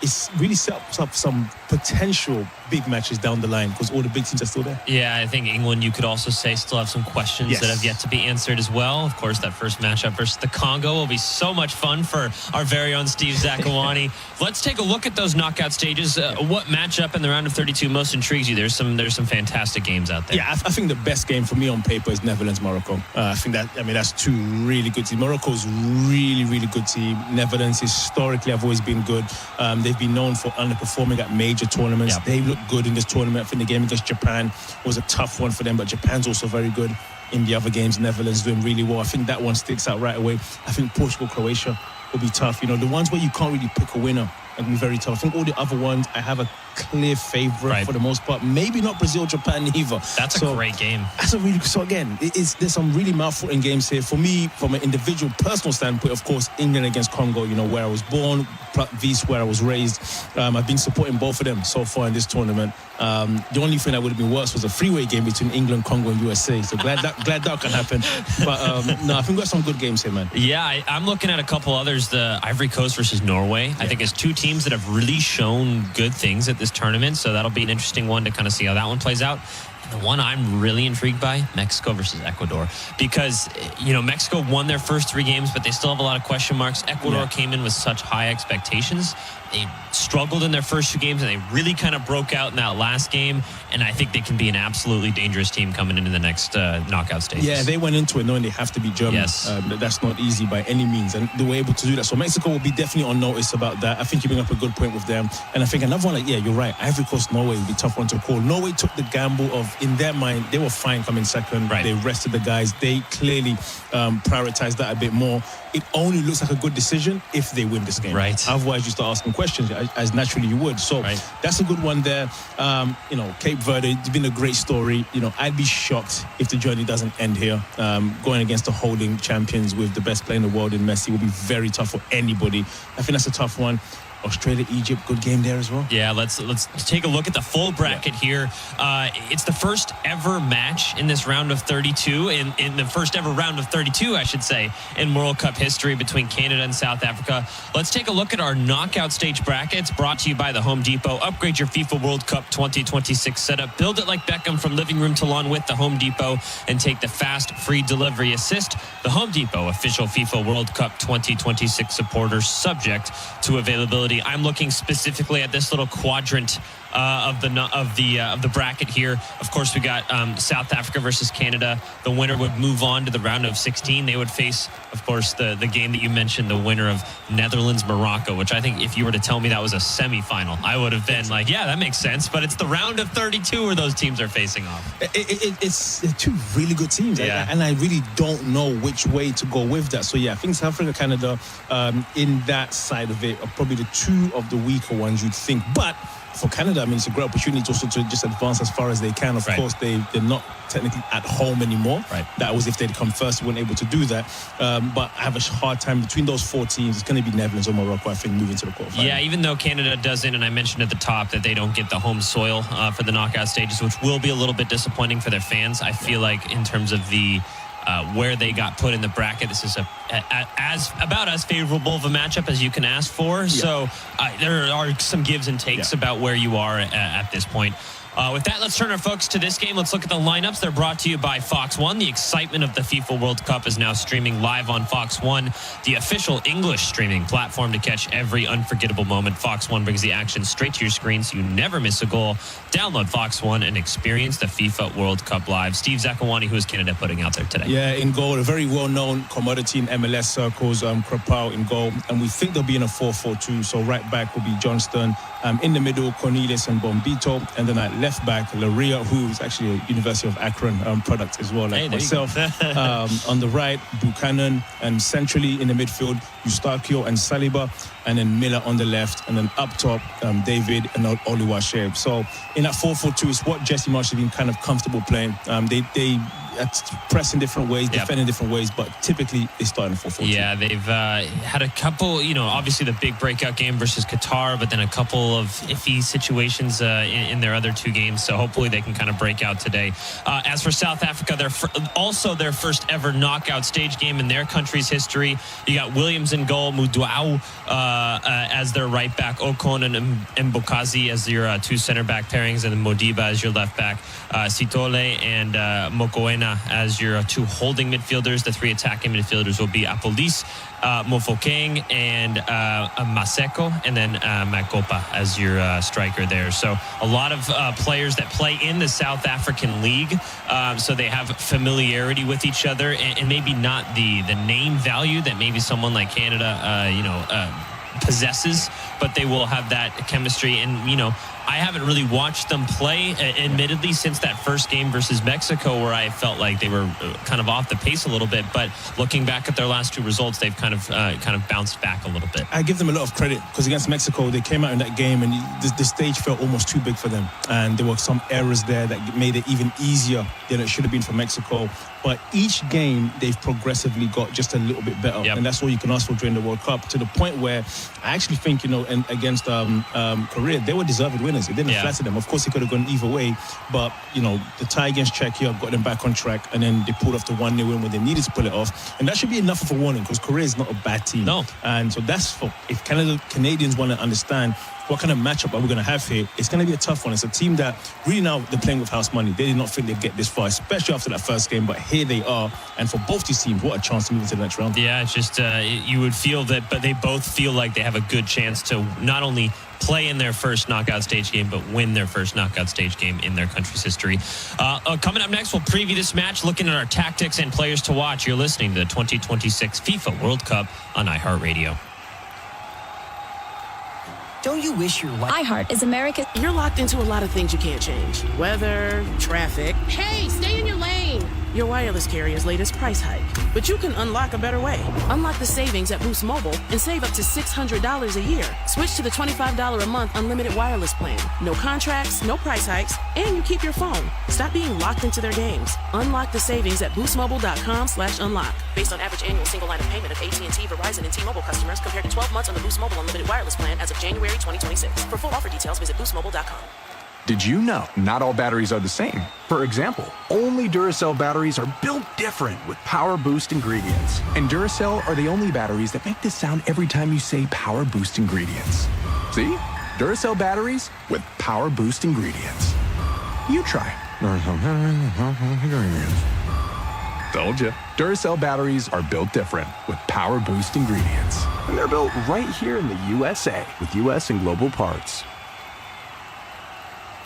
It's really set up some potential big matches down the line because all the big teams are still there. Yeah, I think England, you could also say, still have some questions that have yet to be answered as well. Of course, that first matchup versus the Congo will be so much fun for our very own Steve Zakuani. Let's take a look at those knockout stages. What matchup in the round of 32 most intrigues you? There's some fantastic games out there. Yeah, I think the best game for me on paper is Netherlands-Morocco. I think that's two really good teams. Morocco's really, really good team. Netherlands historically have always been good. They've been known for underperforming at major tournaments. They look good in this tournament. I think the game against Japan was a tough one for them, but Japan's also very good in the other games. Netherlands doing really well. I think that one sticks out right away. I think Portugal, Croatia will be tough. The ones where you can't really pick a winner and be very tough. I think all the other ones, I have a clear favorite for the most part. Maybe not Brazil, Japan either. That's a great game. So again, there's some really mouth-watering games here. For me, from an individual, personal standpoint, of course, England against Congo, where I was born, Vs where I was raised. I've been supporting both of them so far in this tournament. The only thing that would have been worse was a freeway game between England, Congo, and USA. So glad that can happen. But no, I think we've got some good games here, man. Yeah, I'm looking at a couple others. The Ivory Coast versus Norway. I think it's two teams that have really shown good things at this tournament. So that'll be an interesting one to kind of see how that one plays out. The one I'm really intrigued by, Mexico versus Ecuador, because, Mexico won their first three games, but they still have a lot of question marks. Ecuador came in with such high expectations. they struggled in their first 2 games, and they really kind of broke out in that last game. And I think they can be an absolutely dangerous team coming into the next knockout stage. Yeah, they went into it knowing they have to beat Germany. Yes. That's not easy by any means, and they were able to do that. So Mexico will be definitely on notice about that. I think you bring up a good point with them. And I think another one, you're right, Ivory Coast, Norway would be a tough one to call. Norway took the gamble of, in their mind, they were fine coming second. Right. They rested the guys. They clearly prioritized that a bit more. It only looks like a good decision if they win this game. Right. Otherwise, you start asking questions, as naturally you would. So that's a good one there. Cape Verde, it's been a great story. I'd be shocked if the journey doesn't end here. Going against the holding champions with the best player in the world in Messi will be very tough for anybody. I think that's a tough one. Australia, Egypt, good game there as well. Yeah, let's take a look at the full bracket here. It's the first ever match in this round of 32, in the first ever round of 32, I should say, in World Cup history between Canada and South Africa. Let's take a look at our knockout stage brackets, brought to you by the Home Depot. Upgrade your FIFA World Cup 2026 setup. Build it like Beckham from living room to lawn with the Home Depot, and take the fast, free delivery assist. The Home Depot, official FIFA World Cup 2026 supporter, subject to availability. I'm looking specifically at this little quadrant of the bracket here. Of course, we got South Africa versus Canada. The winner would move on to the round of 16. They would face, of course, the game that you mentioned, the winner of Netherlands-Morocco, which I think if you were to tell me that was a semifinal, I would have been like, yeah, that makes sense. But it's the round of 32 where those teams are facing off. It's 2 really good teams. Yeah. And I really don't know which way to go with that. So, I think South Africa, Canada, in that side of it, are probably the 2 of the weaker ones you'd think. But for Canada, it's a great opportunity also to just advance as far as they can. Of course, they're not technically at home anymore. Right. That was if they'd come first, weren't able to do that. But I have a hard time between those 4 teams. It's going to be Netherlands or Morocco, I think, moving to the quarterfinal. Yeah, even though Canada doesn't, and I mentioned at the top that they don't get the home soil for the knockout stages, which will be a little bit disappointing for their fans. I feel like in terms of the where they got put in the bracket, this is about as favorable of a matchup as you can ask for. Yeah. So there are some gives and takes about where you are at this point. With that, let's turn our focus to this game. Let's look at the lineups. They're brought to you by Fox One. The excitement of the FIFA World Cup is now streaming live on Fox One, the official English streaming platform to catch every unforgettable moment. Fox One brings the action straight to your screen so you never miss a goal. Download Fox One and experience the FIFA World Cup live. Steve Zakawani, who is Canada putting out there today? Yeah, in goal, a very well-known commodity in MLS circles, Krapau in goal. And we think they'll be in a 4-4-2. So right back will be Johnston. In the middle, Cornelius and Bombito. And then at left back, Laria, who is actually a University of Akron product as well, like myself. On the right, Buchanan. And centrally in the midfield, Eustachio and Saliba. And then Miller on the left. And then up top, David and Oluwaseun. So in that 4-4-2, it's what Jesse Marsh has been kind of comfortable playing. They press in different ways, defend in different ways, but typically they start in a 4-4-2. Yeah, they've had a couple, obviously the big breakout game versus Qatar, but then a couple of iffy situations in their other 2 games. So hopefully they can kind of break out today. As for South Africa, they're also their first ever knockout stage game in their country's history. You got Williams in goal, Muduau as their right back, Ocon and Mbokazi as your 2 center back pairings, and then Modiba as your left back, Sitole and Mokoena as your 2 holding midfielders. The 3 attacking midfielders will be Apolis, Mofokeng, and Maseko, and then Makopa as your striker there. So a lot of players that play in the South African League, so they have familiarity with each other, and maybe not the name value that maybe someone like Canada, possesses, but they will have that chemistry. And I haven't really watched them play, admittedly, since that first game versus Mexico, where I felt like they were kind of off the pace a little bit. But looking back at their last 2 results, they've kind of bounced back a little bit. I give them a lot of credit, because against Mexico, they came out in that game and the stage felt almost too big for them. And there were some errors there that made it even easier than it should have been for Mexico. But each game, they've progressively got just a little bit better. Yep. And that's all you can ask for during the World Cup, to the point where I actually think, and against Korea, they were deserving winners. It didn't flatter them. Of course, it could have gone either way. But, the tie against Czechia got them back on track. And then they pulled off the 1-0 win when they needed to pull it off. And that should be enough of a warning, because Korea is not a bad team. No. And so that's if Canadians want to understand, what kind of matchup are we going to have here? It's going to be a tough one. It's a team that really now they're playing with house money. They did not think they'd get this far, especially after that first game, but here they are. And for both these teams, what a chance to move into the next round. Yeah, it's just you would feel that, but they both feel like they have a good chance to not only play in their first knockout stage game, but win their first knockout stage game in their country's history. Coming up next, we'll preview this match, looking at our tactics and players to watch. You're listening to the 2026 FIFA World Cup on iHeartRadio. Don't you wish your life... iHeart is America. You're locked into a lot of things you can't change. Weather, traffic. Hey, stay in your lane. Your wireless carrier's latest price hike. But you can unlock a better way. Unlock the savings at Boost Mobile and save up to $600 a year. Switch to the $25 a month unlimited wireless plan. No contracts, no price hikes, and you keep your phone. Stop being locked into their games. Unlock the savings at boostmobile.com/unlock. Based on average annual single line of payment of AT&T, Verizon, and T-Mobile customers compared to 12 months on the Boost Mobile unlimited wireless plan as of January 2026. For full offer details, visit boostmobile.com. Did you know not all batteries are the same? For example, only Duracell batteries are built different with Power Boost ingredients. And Duracell are the only batteries that make this sound every time you say Power Boost ingredients. See? Duracell batteries with Power Boost ingredients. You try. Told you. Duracell batteries are built different with Power Boost ingredients. And they're built right here in the USA with US and global parts.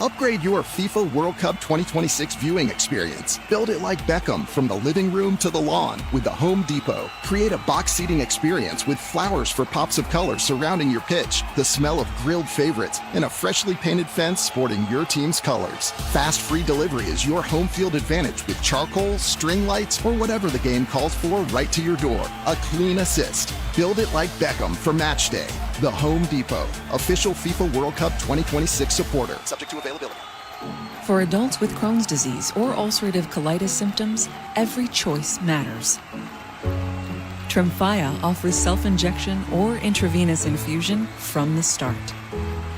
Upgrade your FIFA World Cup 2026 viewing experience. Build it like Beckham from the living room to the lawn with the Home Depot. Create a box seating experience with flowers for pops of color surrounding your pitch, the smell of grilled favorites, and a freshly painted fence sporting your team's colors. Fast free delivery is your home field advantage with charcoal, string lights, or whatever the game calls for right to your door. A clean assist. Build it like Beckham for match day. The Home Depot, official FIFA World Cup 2026 supporter. Subject to availability. For adults with Crohn's disease or ulcerative colitis symptoms, every choice matters. Tremfya offers self-injection or intravenous infusion from the start.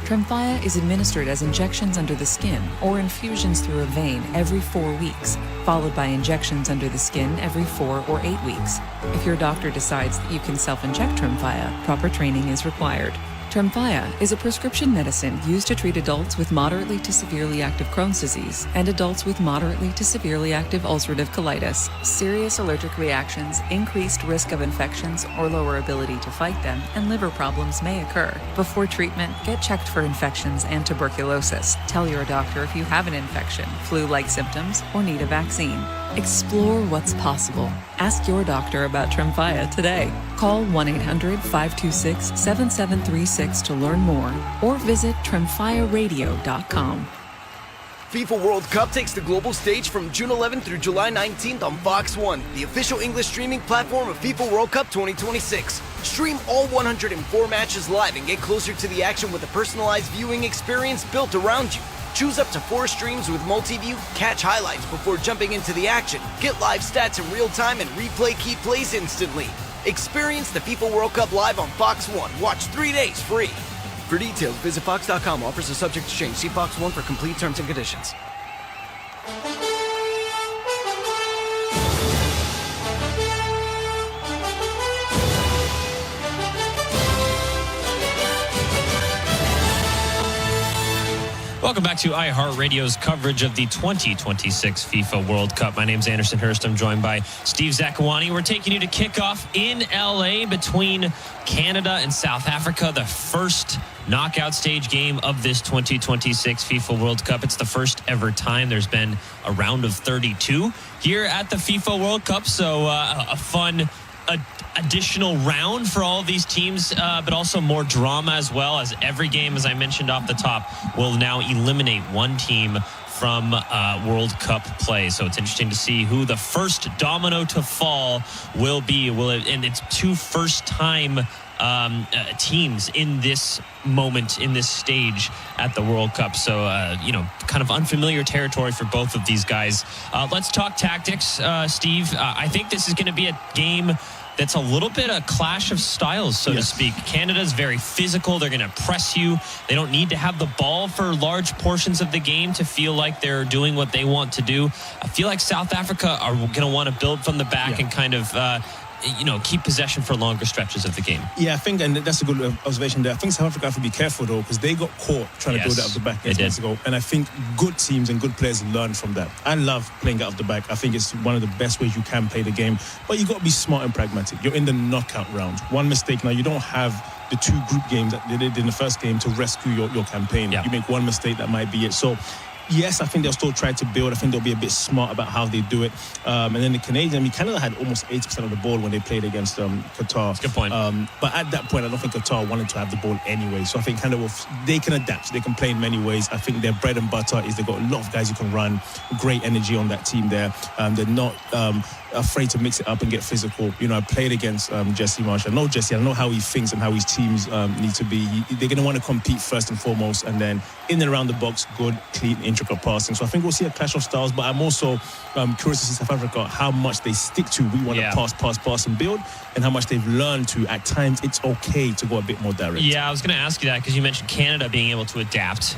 Tremfya is administered as injections under the skin or infusions through a vein every 4 weeks, followed by injections under the skin every 4 or 8 weeks. If your doctor decides that you can self-inject Tremfya, proper training is required. Tremfya is a prescription medicine used to treat adults with moderately to severely active Crohn's disease and adults with moderately to severely active ulcerative colitis. Serious allergic reactions, increased risk of infections or lower ability to fight them, and liver problems may occur. Before treatment, get checked for infections and tuberculosis. Tell your doctor if you have an infection, flu-like symptoms, or need a vaccine. Explore what's possible. Ask your doctor about Tremfya today. Call 1-800-526-7736 to learn more or visit tremfyaradio.com. FIFA World Cup takes the global stage from June 11th through July 19th on Fox 1, the official English streaming platform of FIFA World Cup 2026. Stream all 104 matches live and get closer to the action with a personalized viewing experience built around you. Choose up to 4 streams with multi-view, catch highlights before jumping into the action, get live stats in real time, and replay key plays instantly. Experience the FIFA World Cup live on Fox 1. Watch 3 days free. For details, visit Fox.com. Offers are subject to change. See Fox 1 for complete terms and conditions. Welcome back to iHeartRadio's coverage of the 2026 FIFA World Cup. My name's Anderson Hurst. I'm joined by Steve Zakuani. We're taking you to kickoff in LA between Canada and South Africa, the first knockout stage game of this 2026 FIFA World Cup. It's the first ever time there's been a round of 32 here at the FIFA World Cup. So a fun additional round for all of these teams, but also more drama as well, as every game, as I mentioned off the top, will now eliminate one team from World Cup play. So it's interesting to see who the first domino to fall will be. And it's 2 first-time teams in this moment, in this stage at the World Cup. So, kind of unfamiliar territory for both of these guys. Let's talk tactics, Steve. I think this is going to be a game that's a little bit a clash of styles, so to speak. Canada's very physical. They're going to press you. They don't need to have the ball for large portions of the game to feel like they're doing what they want to do. I feel like South Africa are going to want to build from the back and kind of keep possession for longer stretches of the game. Yeah, I think, and that's a good observation there. I think South Africa have to be careful, though, because they got caught trying to build it out of the back against Mexico. And I think good teams and good players learn from that. I love playing out of the back. I think it's one of the best ways you can play the game. But you got to be smart and pragmatic. You're in the knockout round. One mistake now, you don't have the 2 group games that they did in the first game to rescue your campaign. You make one mistake, that might be it. So, yes, I think they'll still try to build. I think they'll be a bit smart about how they do it. And then the Canadians, Canada had almost 80% of the ball when they played against Qatar. That's a good point. But at that point, I don't think Qatar wanted to have the ball anyway. So I think Canada, they can adapt. They can play in many ways. I think their bread and butter is they've got a lot of guys who can run. Great energy on that team there. They're not afraid to mix it up and get physical. I played against Jesse Marsh. I know Jesse. I know how he thinks and how his teams need to be. They're going to want to compete first and foremost, and then in and around the box, good, clean, intricate passing. So I think we'll see a clash of styles, but I'm also curious to see South Africa, how much they stick to we want to pass and build, and how much they've learned to, at times, it's okay to go a bit more direct. Yeah, I was going to ask you that because you mentioned Canada being able to adapt.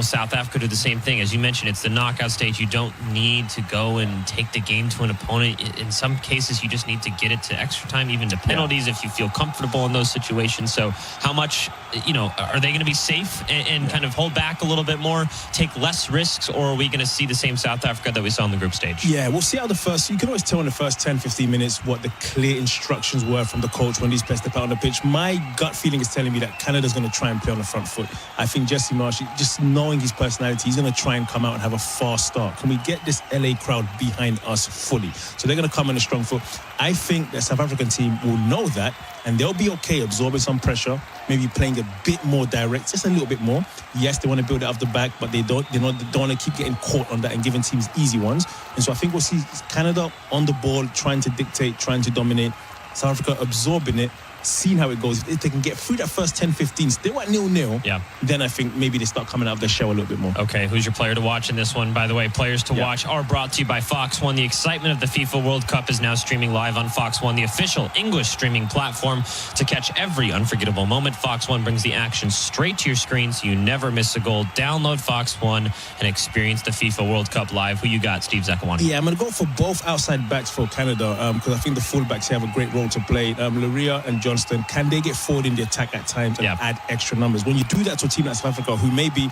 South Africa do the same thing. As you mentioned, it's the knockout stage. You don't need to go and take the game to an opponent. In some cases, you just need to get it to extra time, even to penalties, if you feel comfortable in those situations. So how much, are they going to be safe and kind of hold back a little bit more, take less risks, or are we going to see the same South Africa that we saw in the group stage? Yeah, we'll see how you can always tell in the first 10, 15 minutes what the clear instructions were from the coach when these players step out on the pitch. My gut feeling is telling me that Canada's going to try and play on the front foot. I think Jesse Marsh, just knowing his personality, he's going to try and come out and have a fast start. Can we get this LA crowd behind us fully? So they're going to come on a strong foot. I think the South African team will know that, and they'll be okay absorbing some pressure, maybe playing a bit more direct, just a little bit more. Yes, they want to build it off the back, but they don't want to keep getting caught on that and giving teams easy ones. And so I think we'll see Canada on the ball, trying to dictate, trying to dominate. South Africa absorbing it, seeing how it goes. If they can get through that first 10-15, still at 0-0, then I think maybe they start coming out of their shell a little bit more. Okay, who's your player to watch in this one? By the way, players to watch are brought to you by Fox One. The excitement of the FIFA World Cup is now streaming live on Fox One, the official English streaming platform. To catch every unforgettable moment, Fox One brings the action straight to your screen so you never miss a goal. Download Fox One and experience the FIFA World Cup live. Who you got, Steve Zakawani? Yeah, I'm going to go for both outside backs for Canada because I think the fullbacks have a great role to play. Luria and Johnston, can they get forward in the attack at times and add extra numbers? When you do that to a team like South Africa, who maybe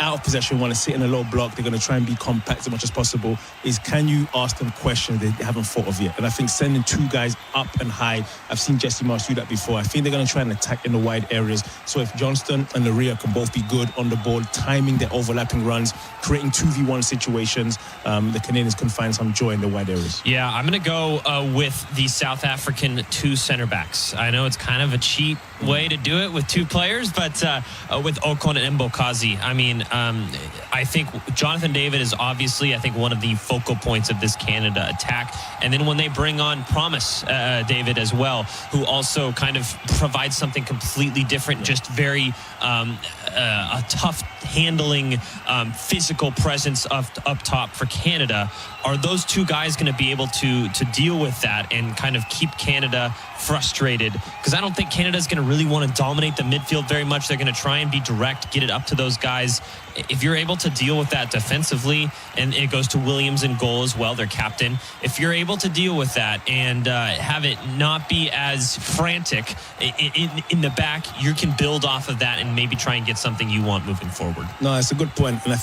out of possession, want to sit in a low block, they're going to try and be compact as much as possible, is can you ask them questions they haven't thought of yet? And I think sending 2 guys up and high, I've seen Jesse Marsh do that before. I think they're going to try and attack in the wide areas. So if Johnston and Luria can both be good on the ball, timing their overlapping runs, creating 2v1 situations, the Canadians can find some joy in the wide areas. Yeah, I'm going to go with the South African 2 center backs. I know it's kind of a cheap way to do it with 2 players, but with Ocon and Mbokazi, I think Jonathan David is obviously, one of the focal points of this Canada attack. And then when they bring on Promise David as well, who also kind of provides something completely different, just very a tough handling, physical presence up top for Canada. Are those 2 guys going to be able to deal with that and kind of keep Canada frustrated? Because I don't think Canada's going to really want to dominate the midfield very much. They're going to try and be direct, get it up to those guys. If you're able to deal with that defensively, and it goes to Williams in goal as well, their captain, if you're able to deal with that and have it not be as frantic in the back, you can build off of that and maybe try and get something you want moving forward. No, it's a good point. And I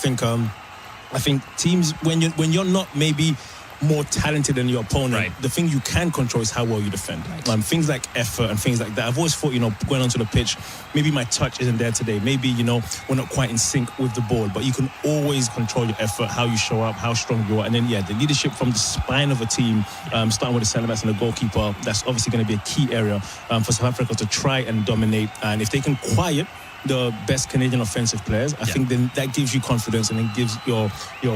think teams, when you're not maybe more talented than your opponent, the thing you can control is how well you defend. Things like effort and things like that. I've always thought, going onto the pitch, maybe my touch isn't there today. Maybe, we're not quite in sync with the ball, but you can always control your effort, how you show up, how strong you are. And then, the leadership from the spine of a team, starting with the centre-backs and the goalkeeper, that's obviously going to be a key area for South Africa to try and dominate. And if they can quiet the best Canadian offensive players, I think then that gives you confidence and then gives your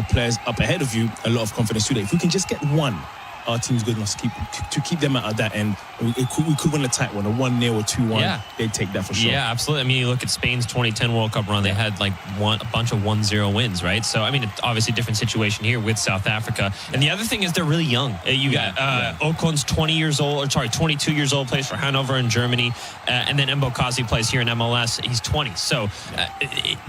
players up ahead of you a lot of confidence today. If we can just get one, our team's good enough to keep them out of that end. we could win a tight one, a 1-0 or 2-1. Yeah. They'd take that for sure. Yeah, absolutely. I mean, you look at Spain's 2010 World Cup run, they had like a bunch of 1-0 wins, right? So, I mean, it's obviously a different situation here with South Africa. And the other thing is they're really young. You got Okon's 22 years old, plays for Hanover in Germany. And then Mbokazi plays here in MLS. He's 20. So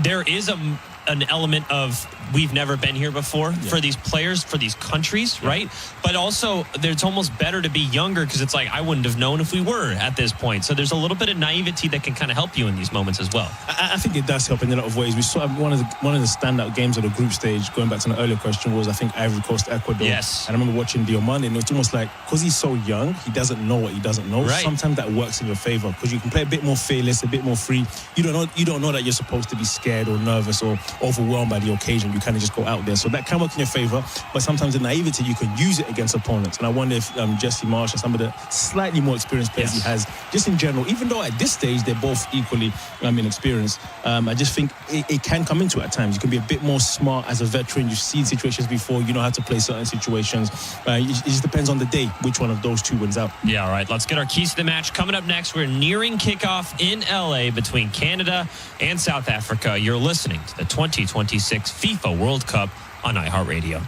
there is an element of we've never been here before for these players, for these countries, right? But also, it's almost better to be younger because it's like, I wouldn't have known if we were at this point. So there's a little bit of naivety that can kind of help you in these moments as well. I think it does help in a lot of ways. We saw one of the standout games of the group stage, going back to an earlier question, was I think Ivory Coast, Ecuador. Yes. And I remember watching Diomande, and it's almost like, because he's so young, he doesn't know what he doesn't know. Right. Sometimes that works in your favor because you can play a bit more fearless, a bit more free. You don't know that you're supposed to be scared or nervous or overwhelmed by the occasion. You kind of just go out there. So that can work in your favor, but sometimes in naivety, you can use it against opponents. And I wonder if Jesse Marsh and some of the slightly more experienced players he has, just in general, even though at this stage they're both equally inexperienced, I just think it can come into it at times. You can be a bit more smart as a veteran. You've seen situations before. You know how to play certain situations. It just depends on the day which one of those two wins out. Yeah, all right. Let's get our keys to the match. Coming up next, we're nearing kickoff in LA between Canada and South Africa. You're listening to the 2026 FIFA World Cup on iHeartRadio.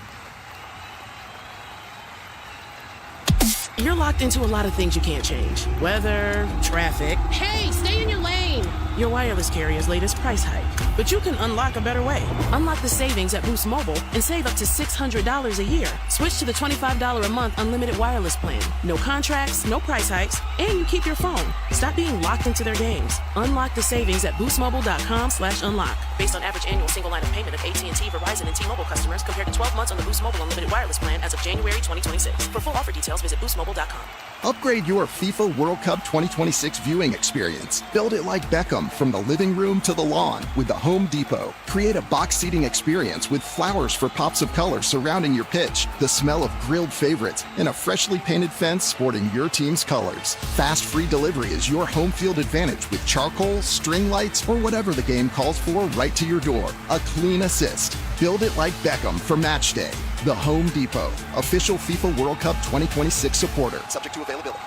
You're locked into a lot of things you can't change. Weather, traffic. Hey, stay in your lane. Your wireless carrier's latest price hike. But you can unlock a better way. Unlock the savings at Boost Mobile and save up to $600 a year. Switch to the $25 a month unlimited wireless plan. No contracts, no price hikes, and you keep your phone. Stop being locked into their games. Unlock the savings at boostmobile.com/unlock. Based on average annual single line of payment of AT&T, Verizon, and T-Mobile customers compared to 12 months on the Boost Mobile unlimited wireless plan as of January 2026. For full offer details, visit boostmobile.com. Upgrade your FIFA World Cup 2026 viewing experience. Build it like Beckham from the living room to the lawn with the Home Depot. Create a box seating experience with flowers for pops of color surrounding your pitch, the smell of grilled favorites, and a freshly painted fence sporting your team's colors. Fast free delivery is your home field advantage with charcoal, string lights, or whatever the game calls for right to your door. A clean assist. Build it like Beckham for match day. The Home Depot, official FIFA World Cup 2026 supporter. Subject to availability.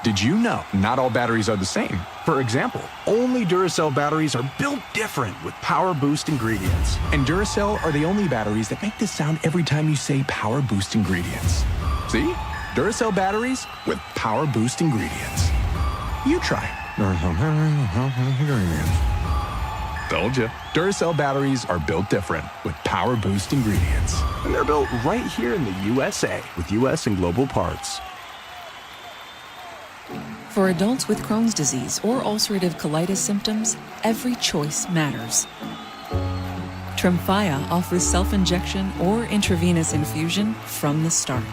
Did you know not all batteries are the same? For example, only Duracell batteries are built different with power boost ingredients. And Duracell are the only batteries that make this sound every time you say power boost ingredients. See? Duracell batteries with power boost ingredients. You try. Duracell ingredients. Told you. Duracell batteries are built different with power boost ingredients. And they're built right here in the USA with US and global parts. For adults with Crohn's disease or ulcerative colitis symptoms, every choice matters. Tremfya offers self-injection or intravenous infusion from the start.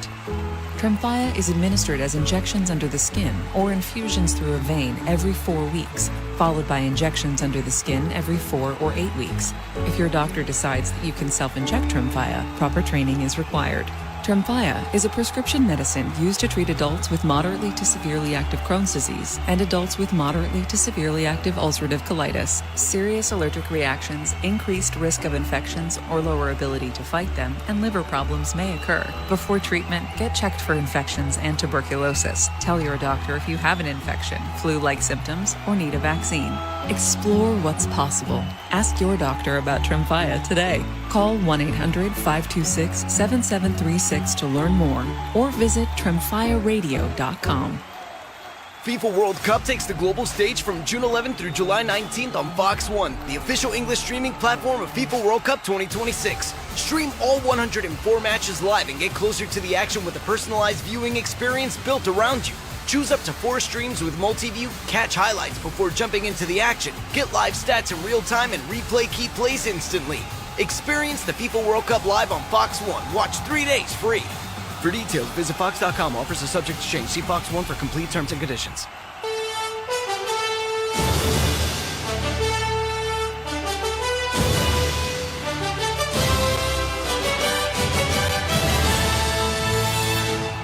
Tremfya is administered as injections under the skin or infusions through a vein every 4 weeks, followed by injections under the skin every 4 or 8 weeks. If your doctor decides that you can self-inject Tremfya, proper training is required. Tremfya is a prescription medicine used to treat adults with moderately to severely active Crohn's disease and adults with moderately to severely active ulcerative colitis. Serious allergic reactions, increased risk of infections or lower ability to fight them, and liver problems may occur. Before treatment, get checked for infections and tuberculosis. Tell your doctor if you have an infection, flu-like symptoms, or need a vaccine. Explore what's possible. Ask your doctor about Tremfya today. Call 1-800-526-7736 to learn more or visit tremfyaradio.com. FIFA World Cup takes the global stage from June 11th through July 19th on Fox 1, the official English streaming platform of FIFA World Cup 2026. Stream all 104 matches live and get closer to the action with a personalized viewing experience built around you. Choose up to 4 streams with multi-view, catch highlights before jumping into the action, get live stats in real time, and replay key plays instantly. Experience the FIFA World Cup live on Fox 1. Watch 3 days free. For details, visit Fox.com. Offers are subject to change. See Fox 1 for complete terms and conditions.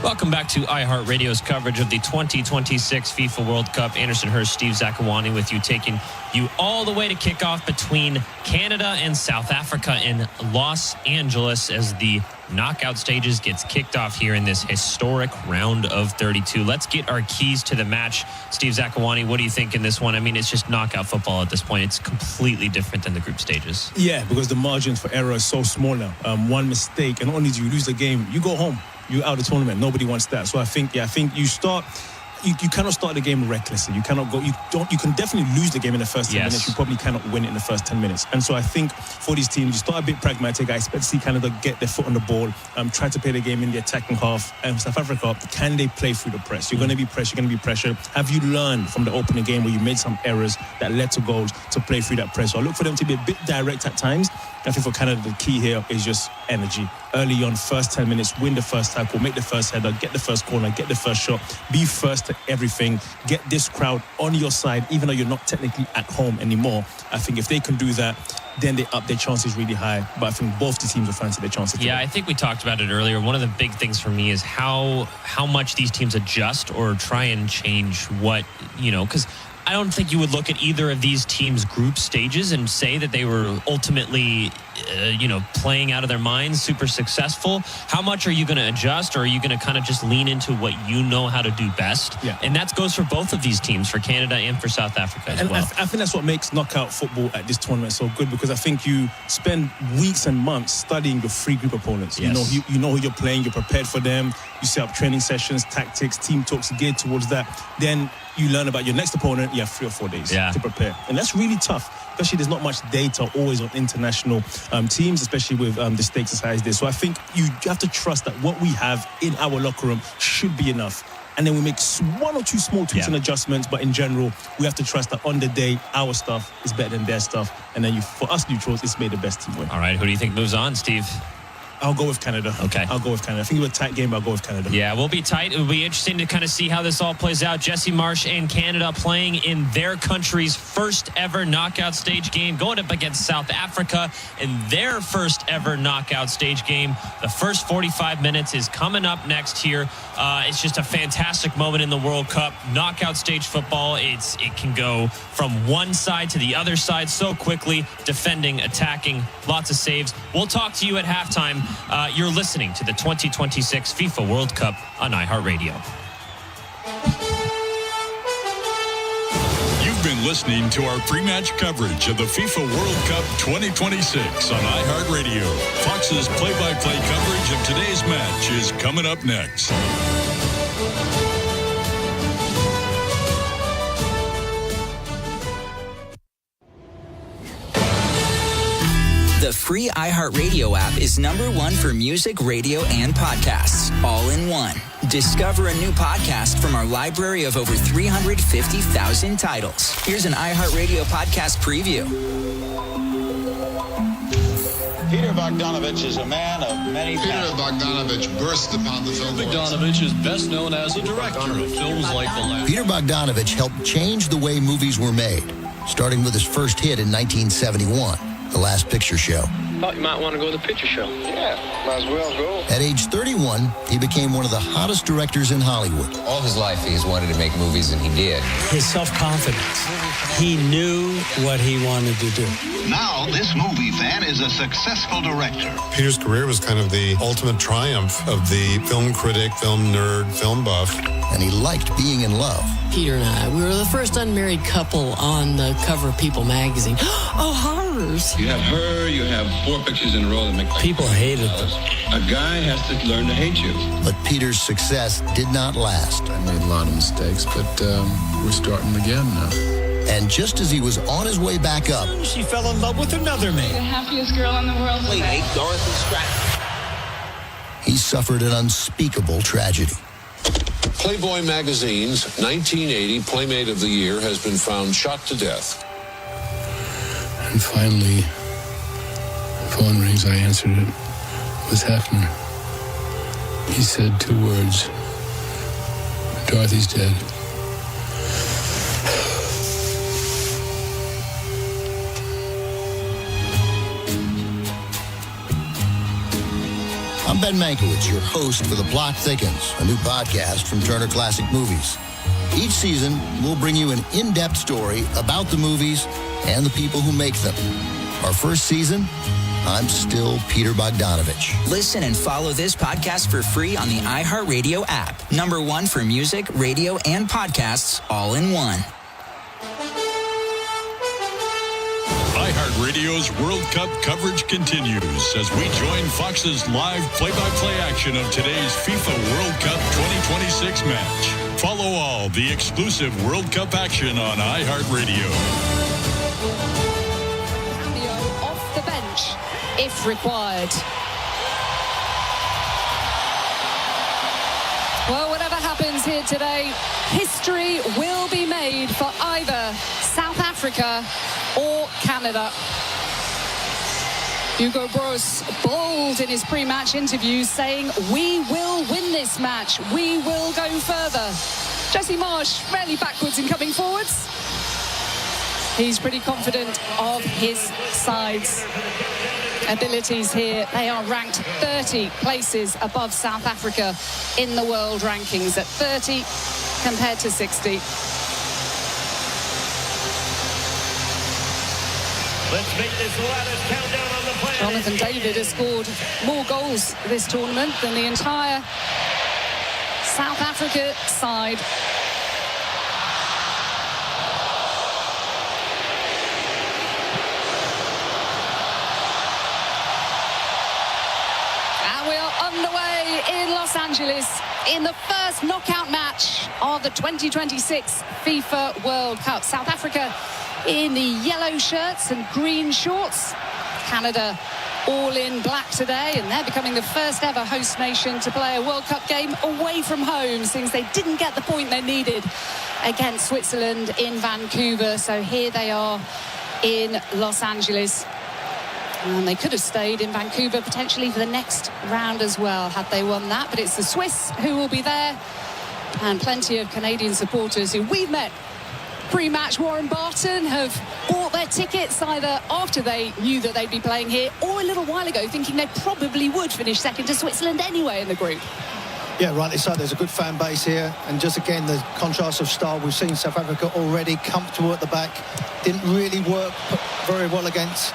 Welcome back to iHeartRadio's coverage of the 2026 FIFA World Cup. Anderson Hurst, Steve Zakawani with you, taking you all the way to kickoff between Canada and South Africa in Los Angeles as the knockout stages gets kicked off here in this historic round of 32. Let's get our keys to the match. Steve Zakawani, what do you think in this one? I mean, it's just knockout football at this point. It's completely different than the group stages. Yeah, because the margins for error is so small now. One mistake, and not only do you lose the game, you go home. You're out of the tournament. Nobody wants that. So I think you start. You cannot start the game recklessly. You cannot go. You can definitely lose the game in the first 10 minutes. You probably cannot win it in the first 10 minutes. And so I think for these teams, you start a bit pragmatic. I expect to see Canada get their foot on the ball, try to play the game in the attacking half. And South Africa, can they play through the press? You're going to be pressed. You're going to be pressured. Have you learned from the opening game where you made some errors that led to goals to play through that press? So I look for them to be a bit direct at times. I think for Canada, the key here is just energy. Early on, first 10 minutes, win the first tackle, make the first header, get the first corner, get the first shot, be first to everything, get this crowd on your side, even though you're not technically at home anymore. I think if they can do that, then they up their chances really high. But I think both the teams will fancy their chances. Yeah, I think we talked about it earlier. One of the big things for me is how much these teams adjust or try and change what, because I don't think you would look at either of these teams' group stages and say that they were ultimately, playing out of their minds, super successful. How much are you going to adjust, or are you going to kind of just lean into what you know how to do best? Yeah. And that goes for both of these teams, for Canada and for South Africa as well. I think that's what makes knockout football at this tournament so good, because I think you spend weeks and months studying your free group opponents. Yes. You know who you're playing, you're prepared for them, you set up training sessions, tactics, team talks geared towards that. Then you learn about your next opponent, you have 3 or 4 days to prepare. And that's really tough, especially there's not much data always on international teams, especially with the stakes as high as this. So I think you have to trust that what we have in our locker room should be enough. And then we make 1 or 2 small tweaks and adjustments, but in general, we have to trust that on the day, our stuff is better than their stuff. And then for us neutrals, it's made the best team win. All right, who do you think moves on, Steve? I'll go with Canada. Okay. I'll go with Canada. I think it was a tight game, but I'll go with Canada. Yeah, we'll be tight. It'll be interesting to kind of see how this all plays out. Jesse Marsh and Canada playing in their country's first ever knockout stage game, going up against South Africa in their first ever knockout stage game. The first 45 minutes is coming up next here. It's just a fantastic moment in the World Cup. Knockout stage football, it can go from one side to the other side so quickly, defending, attacking, lots of saves. We'll talk to you at halftime. You're listening to the 2026 FIFA World Cup on iHeartRadio. You've been listening to our pre-match coverage of the FIFA World Cup 2026 on iHeartRadio. Fox's play-by-play coverage of today's match is coming up next. The free iHeartRadio app is #1 for music, radio, and podcasts, all in one. Discover a new podcast from our library of over 350,000 titles. Here's an iHeartRadio podcast preview. Peter Bogdanovich is a man of many passions. Peter Bogdanovich burst upon the film. Bogdanovich is best known as a director of films like The Last. Peter Bogdanovich helped change the way movies were made, starting with his first hit in 1971, The Last Picture Show. Thought you might want to go to the picture show. Yeah, might as well go. At age 31, he became one of the hottest directors in Hollywood. All his life, he's wanted to make movies, and he did. His self-confidence. He knew what he wanted to do. Now, this movie fan is a successful director. Peter's career was kind of the ultimate triumph of the film critic, film nerd, film buff. And he liked being in love. Peter and I, we were the first unmarried couple on the cover of People magazine. Oh, horrors. You have her, you have 4 pictures in a row that make people hated them. A guy has to learn to hate you. But Peter's success did not last. I made a lot of mistakes, but we're starting again now. And just as he was on his way back up, she fell in love with another man. The happiest girl in the world. Wait, Dorothy Stratton. He suffered an unspeakable tragedy. Playboy magazine's 1980 Playmate of the Year has been found shot to death. And finally, the phone rings. I answered it. It was Hefner. He said 2 words. Dorothy's dead. I'm I'm Ben Mankiewicz, your host for The Plot Thickens, a new podcast from Turner Classic Movies. Each season, we'll bring you an in-depth story about the movies and the people who make them. Our first season, I'm still Peter Bogdanovich. Listen and follow this podcast for free on the iHeartRadio app. #1 for music, radio, and podcasts all in one. iHeartRadio's World Cup coverage continues as we join Fox's live play-by-play action of today's FIFA World Cup 2026 match. Follow all the exclusive World Cup action on iHeartRadio. Cameo off the bench, if required. Well, whatever happens here today, history will be made for either South Africa or Canada. Hugo Broos bold in his pre-match interview, saying, "We will win this match. We will go further." Jesse Marsch fairly backwards in coming forwards. He's pretty confident of his side's abilities here. They are ranked 30 places above South Africa in the world rankings, at 30 compared to 60. Let's make this the loudest countdown on the planet. Jonathan David has scored more goals this tournament than the entire South Africa side. And we are underway in Los Angeles in the first knockout match of the 2026 FIFA World Cup. South Africa in the yellow shirts and green shorts. Canada all in black today, and they're becoming the first ever host nation to play a World Cup game away from home, since they didn't get the point they needed against Switzerland in Vancouver. So here they are in Los Angeles, and they could have stayed in Vancouver potentially for the next round as well had they won that. But it's the Swiss who will be there, and plenty of Canadian supporters who we've met pre-match. Warren Barton have bought their tickets either after they knew that they'd be playing here or a little while ago, thinking they probably would finish second to Switzerland anyway in the group. Yeah, rightly so. There's a good fan base here, and just again the contrast of style. We've seen South Africa already comfortable at the back, didn't really work very well against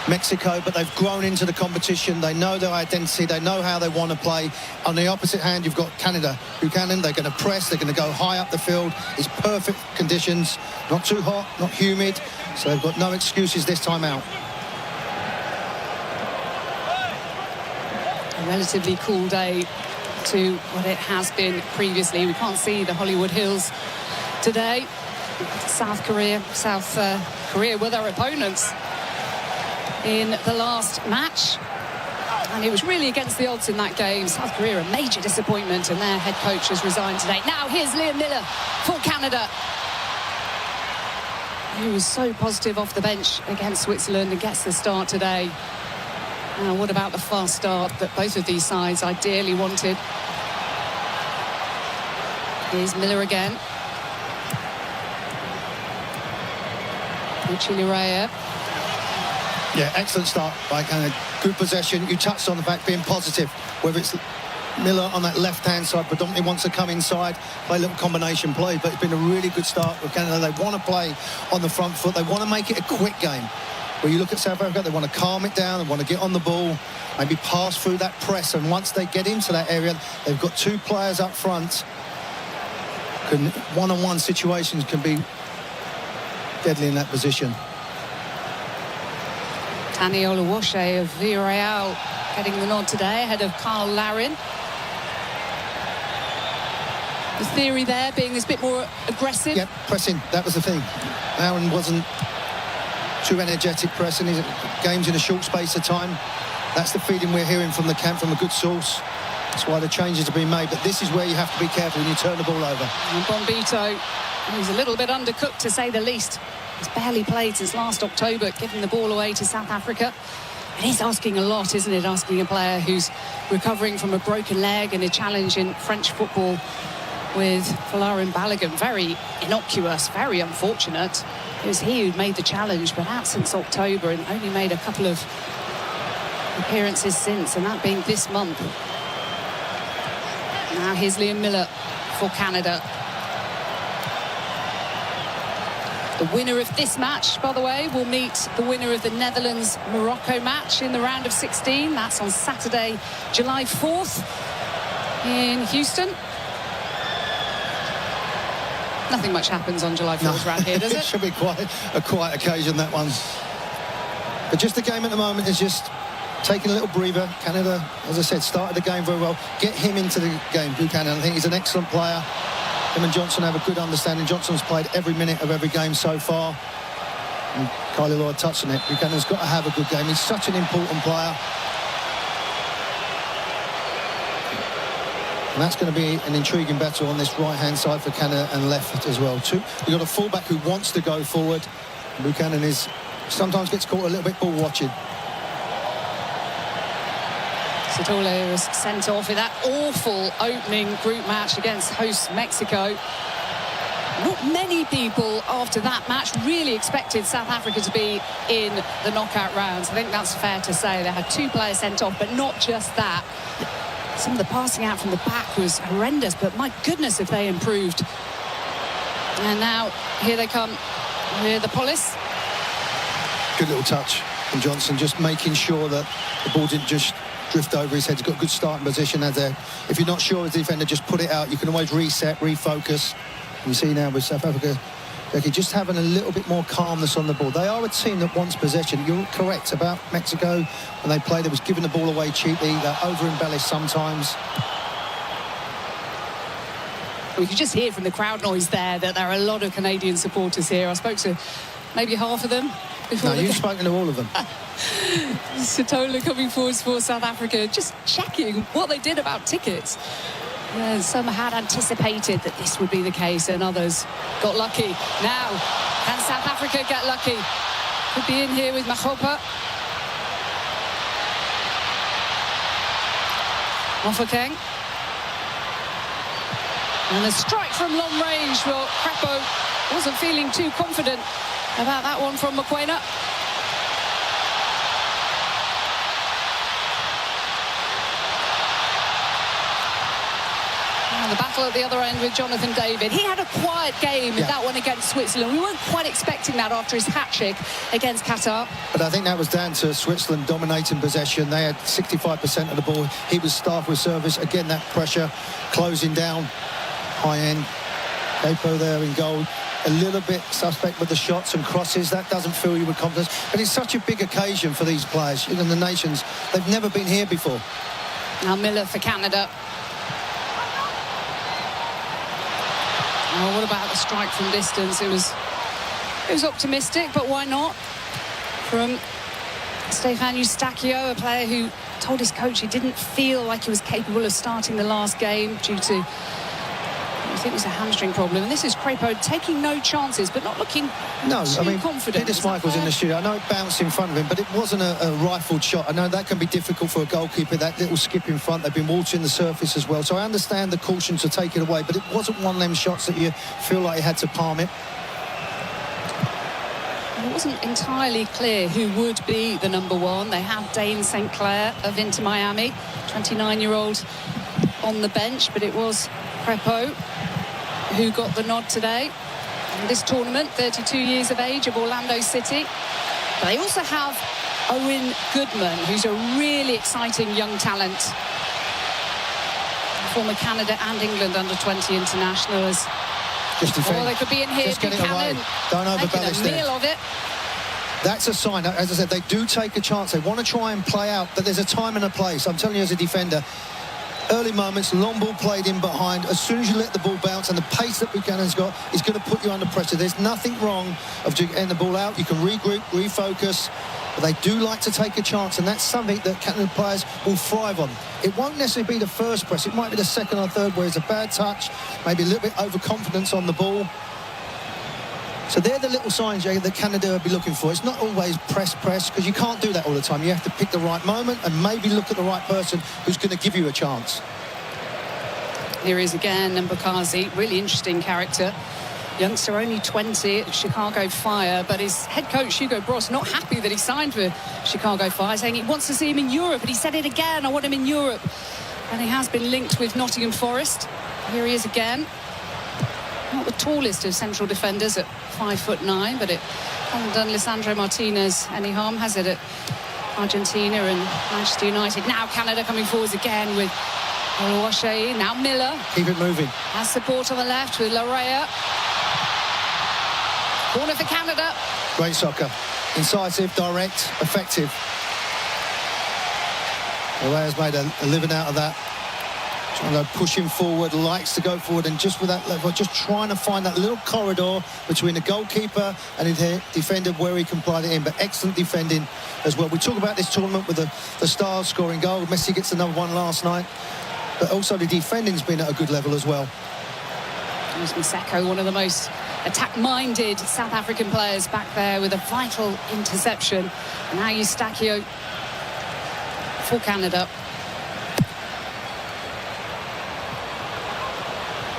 Mexico, but they've grown into the competition. They know their identity, they know how they want to play. On the opposite hand, you've got Canada. Buchanan, they're going to press, they're going to go high up the field. It's perfect conditions, not too hot, not humid, so they've got no excuses this time out. A relatively cool day to what it has been previously. We can't see the Hollywood Hills today. South Korea were their opponents in the last match, and it was really against the odds in that game. South Korea, a major disappointment, and their head coach has resigned today. Now here's Liam Miller for Canada. He was so positive off the bench against Switzerland and gets the start today. Now, what about the fast start that both of these sides ideally wanted? Here's Miller again. Chile. Yeah, excellent start by Canada. Good possession. You touched on the fact being positive, whether it's Miller on that left-hand side predominantly wants to come inside, play a little combination play, but it's been a really good start with Canada. They want to play on the front foot. They want to make it a quick game. Where you look at South Africa, they want to calm it down, they want to get on the ball, maybe pass through that press, and once they get into that area, they've got two players up front. One-on-one situations can be deadly in that position. Tani Oluwase of Villarreal getting the nod today ahead of Carl Larin. The theory there being this bit more aggressive. Yep, pressing, that was the thing. Larin wasn't too energetic pressing. His games in a short space of time. That's the feeling we're hearing from the camp, from a good source. That's why the changes have been made. But this is where you have to be careful when you turn the ball over. And Bombito, he's a little bit undercooked to say the least. He's barely played since last October, giving the ball away to South Africa. It is asking a lot, isn't it? Asking a player who's recovering from a broken leg in a challenge in French football with Folarin Balogun. Very innocuous, very unfortunate. It was he who'd made the challenge, but out since October and only made a couple of appearances since, and that being this month Now here's Liam Miller for Canada. The winner of this match, by the way, will meet the winner of the Netherlands-Morocco match in the round of 16. That's on Saturday, July 4th in Houston. Nothing much happens on July 4th around here, does it? It should be quite a quiet occasion, that one. But just the game at the moment is just taking a little breather. Canada, as I said, started the game very well. Get him into the game, Buchanan. I think he's an excellent player. Him and Johnson have a good understanding. Johnson's played every minute of every game so far. And Kylie Lloyd touched on it. Buchanan's got to have a good game. He's such an important player. And that's going to be an intriguing battle on this right-hand side for Canada and left as well, too. We've got a fullback who wants to go forward. Buchanan sometimes gets caught a little bit ball watching. Sotole was sent off in that awful opening group match against host Mexico. Not many people after that match really expected South Africa to be in the knockout rounds. I think that's fair to say. They had 2 players sent off, but not just that. Some of the passing out from the back was horrendous, but my goodness if they improved. And now here they come. Here the police. Good little touch from Johnson, just making sure that the ball didn't just drift over his head. He's got a good starting position as there. If you're not sure as a defender, just put it out. You can always reset, refocus. And you see now with South Africa, Becky, just having a little bit more calmness on the ball. They are a team that wants possession. You're correct about Mexico. When they played, they was giving the ball away cheaply. They're over-embellished sometimes. We could just hear from the crowd noise there that there are a lot of Canadian supporters here. I spoke to maybe half of them before. No, you've spoken to all of them. Sotole coming forwards for South Africa, just checking what they did about tickets. Yeah, some had anticipated that this would be the case, and others got lucky. Now, can South Africa get lucky? Could be in here with Machopa. Mofokeng. And the strike from long range. Well, Crepo wasn't feeling too confident about that one from Mokoena. And the battle at the other end with Jonathan David. He had a quiet game in that one against Switzerland. We weren't quite expecting that after his hat-trick against Qatar. But I think that was down to Switzerland dominating possession. They had 65% of the ball. He was staffed with service. Again, that pressure closing down high end. Capo there in goal. A little bit suspect with the shots and crosses. That doesn't fill you with confidence. But it's such a big occasion for these players. In the nations, they've never been here before. Now Miller for Canada. Oh, what about the strike from distance? It was optimistic, but why not? From Stefan Eustachio, a player who told his coach he didn't feel like he was capable of starting the last game due to, I think it was a hamstring problem. And this is Crepo taking no chances, but not looking too confident. Peter Schmeichel's in the studio. I know it bounced in front of him, but it wasn't a rifled shot. I know that can be difficult for a goalkeeper, that little skip in front. They've been watering the surface as well. So I understand the caution to take it away, but it wasn't one of them shots that you feel like you had to palm it. It wasn't entirely clear who would be the number one. They have Dane St. Clair of Inter Miami, 29-year-old on the bench, but it was Crepo who got the nod today in this tournament, 32 years of age, of Orlando City. But they also have Owen Goodman, who's a really exciting young talent. Former Canada and England under-20 internationals. They could be in here. Just get it away. Don't overbalance there. Meal of it. That's a sign. As I said, they do take a chance. They want to try and play out, but there's a time and a place. I'm telling you as a defender, early moments, long ball played in behind. As soon as you let the ball bounce and the pace that Buchanan's got is going to put you under pressure. There's nothing wrong of getting the ball out. You can regroup, refocus. But they do like to take a chance, and that's something that Canada players will thrive on. It won't necessarily be the first press. It might be the second or third where it's a bad touch, maybe a little bit overconfidence on the ball. So they're the little signs that Canada will be looking for. It's not always press, because you can't do that all the time. You have to pick the right moment and maybe look at the right person who's going to give you a chance. Here he is again, Mbakazi, really interesting character. Youngster, only 20 at Chicago Fire, but his head coach, Hugo Bross, not happy that he signed for Chicago Fire, saying he wants to see him in Europe, and he said it again, I want him in Europe. and he has been linked with Nottingham Forest. Here he is again. Not the tallest of central defenders at 5'9", but it hasn't done Lisandro Martinez any harm, has it, at Argentina and Manchester United. Now Canada coming forwards again with Oluwaseyi. Now Miller. Keep it moving. Has support on the left with Larrea. Corner for Canada. Great soccer. Incisive, direct, effective. Larrea's made a living out of that. Trying to push him forward, likes to go forward, and just with that level, just trying to find that little corridor between the goalkeeper and the defender where he can play it in. But excellent defending as well. We talk about this tournament with the stars scoring goal. Messi gets another one last night, but also the defending's been at a good level as well. There's Maseko, one of the most attack-minded South African players, back there with a vital interception. And now Eustachio for Canada.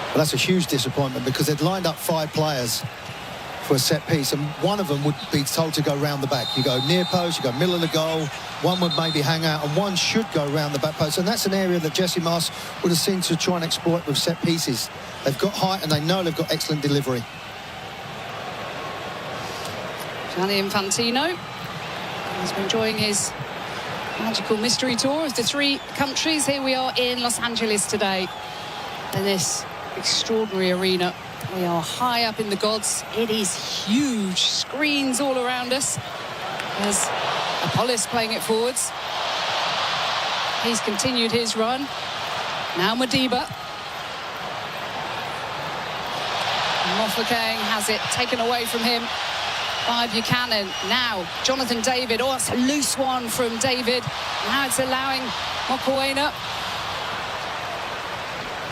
Well, that's a huge disappointment because they'd lined up 5 players for a set piece, and one of them would be told to go round the back. You go near post, you go middle of the goal, one would maybe hang out, and one should go round the back post. And that's an area that Jesse Marsch would have seen to try and exploit with set pieces. They've got height and they know they've got excellent delivery. Gianni Infantino has been enjoying his magical mystery tour of the 3 countries. Here we are in Los Angeles today in this extraordinary arena. We are high up in the gods. It is huge. Screens all around us. There's Apollos playing it forwards. He's continued his run. Now Modiba. Mofokeng has it taken away from him by Buchanan. Now Jonathan David. Oh, it's a loose one from David. Now it's allowing Mokoena.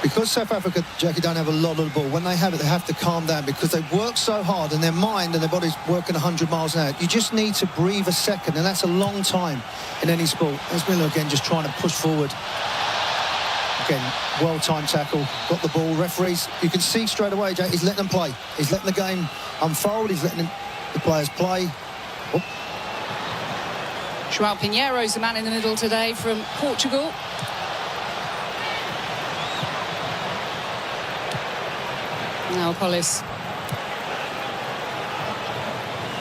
Because South Africa, Jackie, don't have a lot of the ball, when they have it, they have to calm down because they work so hard and their mind and their body's working 100 miles an hour. You just need to breathe a second, and that's a long time in any sport. There's Miller again, just trying to push forward. Again, well-timed tackle, got the ball. Referees, you can see straight away, Jack, he's letting them play. He's letting the game unfold. He's letting the players play. Oh. João Pinheiro's the man in the middle today from Portugal. Now Apollos.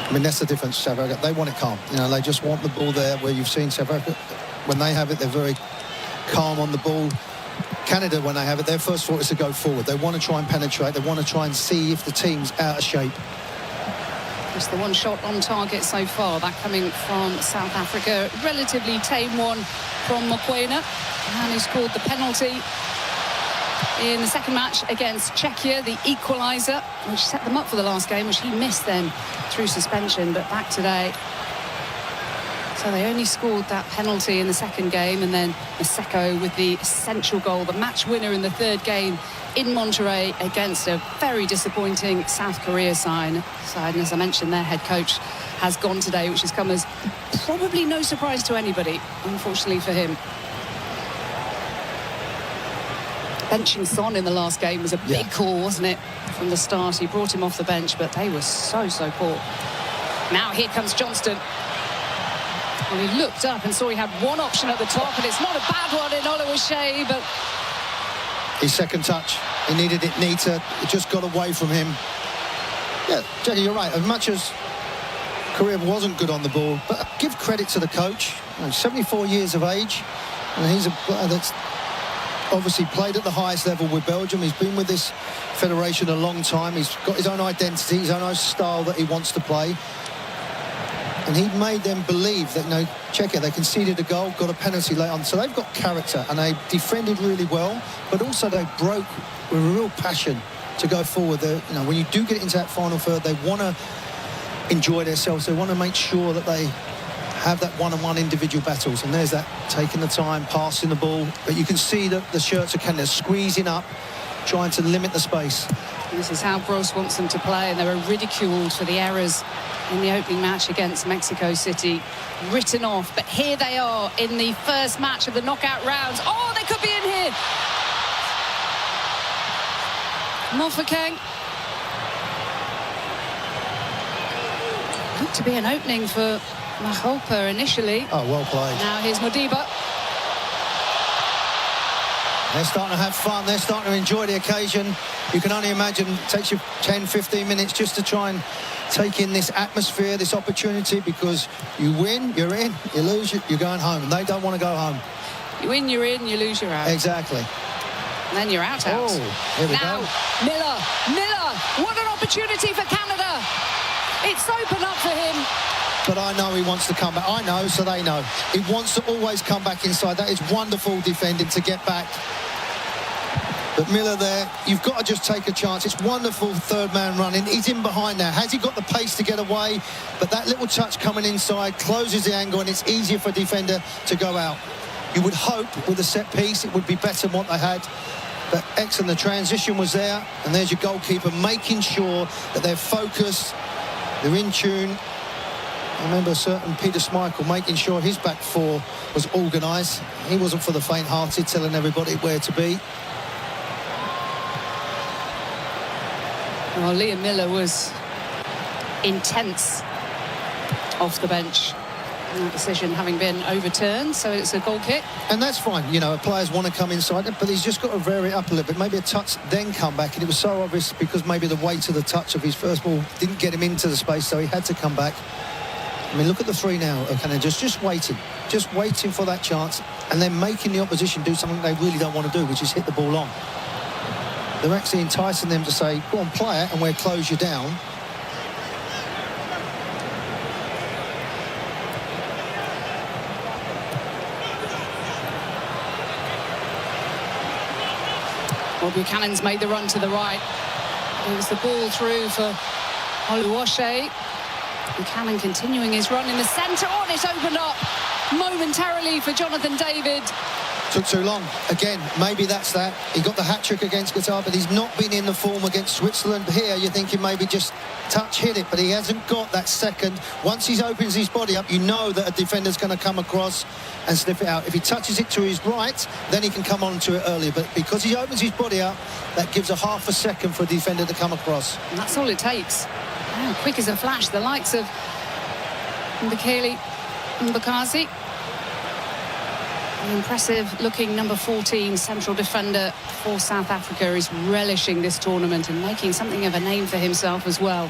I mean, that's the difference, South Africa. They want it calm. You know, they just want the ball there, where you've seen South Africa, when they have it, they're very calm on the ball. Canada, when they have it, their first thought is to go forward. They want to try and penetrate. They want to try and see if the team's out of shape. Just the one shot on target so far, that coming from South Africa. Relatively tame one from Mokoena. And he scored the penalty in the second match against Czechia, the equaliser, which set them up for the last game, which he missed then through suspension, but back today. So they only scored that penalty in the second game, and then Maseko with the essential goal, the match winner in the third game in Monterrey against a very disappointing South Korea side. And as I mentioned, their head coach has gone today, which has come as probably no surprise to anybody, unfortunately for him. Benching Son in the last game was a big call, wasn't it, from the start? He brought him off the bench, but they were so poor. Now here comes Johnston. Well, he looked up and saw he had one option at the top, and it's not a bad one in Oluwaseyi, but... His second touch, he needed it neater. It just got away from him. Yeah, Jackie, you're right. As much as Korea wasn't good on the ball, but give credit to the coach. You know, 74 years of age, and he's a player that's obviously played at the highest level with Belgium. He's been with this federation a long time. He's got his own identity, his own style that he wants to play. And he made them believe that, you know, Czechia, they conceded a goal, got a penalty late on. So they've got character, and they defended really well, but also they broke with a real passion to go forward. You know, when you do get into that final third, they want to enjoy themselves. They want to make sure that they have that one-on-one individual battles, and there's that taking the time, passing the ball, but you can see that the shirts are kind of squeezing up, trying to limit the space. This is how Bros wants them to play, and they were ridiculed for the errors in the opening match against Mexico City, written off. But here they are in the first match of the knockout rounds. Oh, they could be in here. Mofokeng. Looked to be an opening for Mahopa initially. Oh, well played. Now here's Modiba. They're starting to have fun. They're starting to enjoy the occasion. You can only imagine it takes you 10, 15 minutes just to try and take in this atmosphere, this opportunity, because you win, you're in. You lose, you're going home. And they don't want to go home. You win, you're in. You lose, you're out. Exactly. And then you're out. Oh, here we now, go. Miller. What an opportunity for Canada. It's open up for him. But I know he wants to come back. I know, so they know. He wants to always come back inside. That is wonderful defending to get back. But Miller there, you've got to just take a chance. It's wonderful third man running. He's in behind now. Has he got the pace to get away? But that little touch coming inside closes the angle, and it's easier for a defender to go out. You would hope with a set piece it would be better than what they had. But excellent, the transition was there. And there's your goalkeeper making sure that they're focused, they're in tune. I remember a certain Peter Schmeichel making sure his back four was organised. He wasn't for the faint-hearted, telling everybody where to be. Well, Liam Miller was intense off the bench. That decision having been overturned, so it's a goal kick. And that's fine. You know, players want to come inside it, but he's just got to vary it up a little bit. Maybe a touch, then come back. And it was so obvious because maybe the weight of the touch of his first ball didn't get him into the space, so he had to come back. I mean, look at the three now. Okay, just waiting for that chance, and then making the opposition do something they really don't want to do, which is hit the ball on. They're actually enticing them to say, go on, play it, and we'll close you down. Well, Buchanan's made the run to the right. It was the ball through for Oluwaseyi. Buchanan continuing his run in the centre. Oh, and it's opened up momentarily for Jonathan David. Took too long. Again, maybe that's that. He got the hat-trick against Qatar, but he's not been in the form against Switzerland. Here, you're thinking maybe just touch, hit it, but he hasn't got that second. Once he opens his body up, you know that a defender's going to come across and sniff it out. If he touches it to his right, then he can come on to it earlier. But because he opens his body up, that gives a half a second for a defender to come across. And that's all it takes. Oh, quick as a flash, the likes of Mbekele Mbakazi. The impressive-looking number 14 central defender for South Africa is relishing this tournament and making something of a name for himself as well.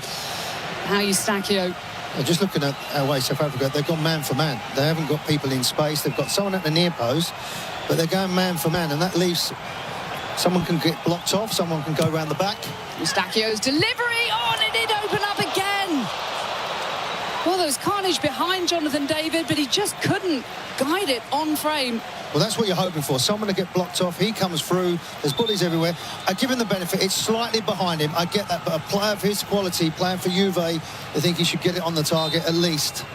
How Eustachio. Just looking at our way South Africa, they've gone man for man. They haven't got people in space. They've got someone at the near post, but they're going man for man, and that leaves someone can get blocked off, someone can go around the back. Eustachio's delivery. Oh, and it did open up again. Well, there was carnage behind Jonathan David, but he just couldn't guide it on frame. Well, that's what you're hoping for. Someone to get blocked off. He comes through. There's bodies everywhere. I give him the benefit. It's slightly behind him. I get that. But a player of his quality, playing for Juve, I think he should get it on the target at least.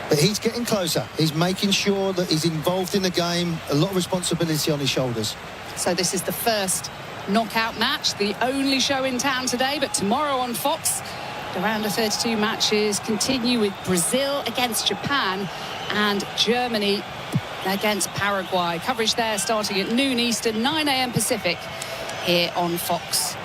But he's getting closer. He's making sure that he's involved in the game. A lot of responsibility on his shoulders. So this is the first knockout match, the only show in town today, but tomorrow on Fox, the round of 32 matches continue with Brazil against Japan and Germany against Paraguay. Coverage there starting at noon Eastern, 9 a.m. Pacific here on Fox.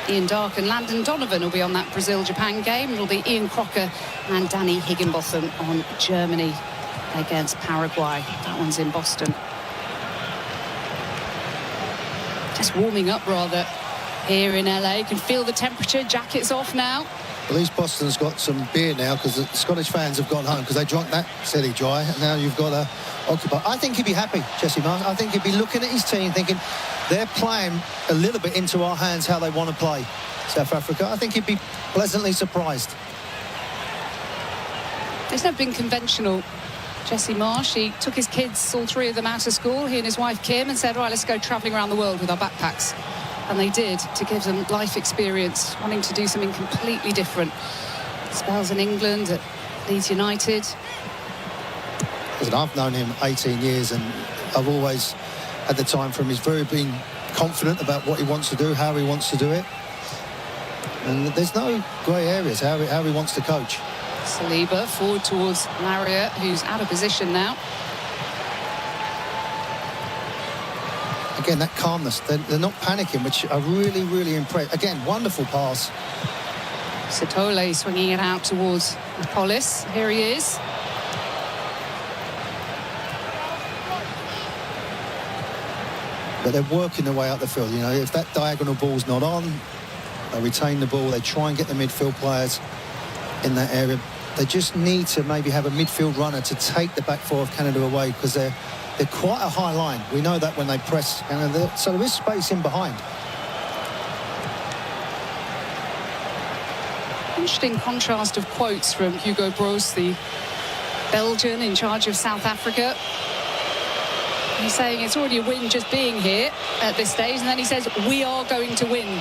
Ian Dark and Landon Donovan will be on that Brazil-Japan game. It'll be Ian Crocker and Danny Higginbotham on Germany against Paraguay. That one's in Boston. Just warming up rather here in LA. You can feel the temperature, jackets off now. At least Boston's got some beer now because the Scottish fans have gone home because they drank that silly dry, and now you've got to occupy. I think he'd be happy, Jesse Marsh. I think he'd be looking at his team thinking they're playing a little bit into our hands how they want to play, South Africa. I think he'd be pleasantly surprised. It's never been conventional. Jesse Marsh, he took his kids, all three of them, out of school, he and his wife Kim, and said, right, let's go travelling around the world with our backpacks. And they did, to give them life experience, wanting to do something completely different. Spells in England at Leeds United. Listen, I've known him 18 years and I've always had the time for him. He's very been confident about what he wants to do, how he wants to do it. And there's no grey areas how he wants to coach. Saliba forward towards Lariat, who's out of position now. Again, that calmness, they're not panicking, which are really, really impressed. Again, wonderful pass. Sitole swinging it out towards Polis. Here he is. But they're working their way up the field. You know, if that diagonal ball's not on, they retain the ball. They try and get the midfield players in that area. They just need to maybe have a midfield runner to take the back four of Canada away, because they're quite a high line. We know that when they press, and so there is space in behind. Interesting contrast of quotes from Hugo Broos, the Belgian in charge of South Africa. He's saying it's already a win just being here at this stage, and then he says, we are going to win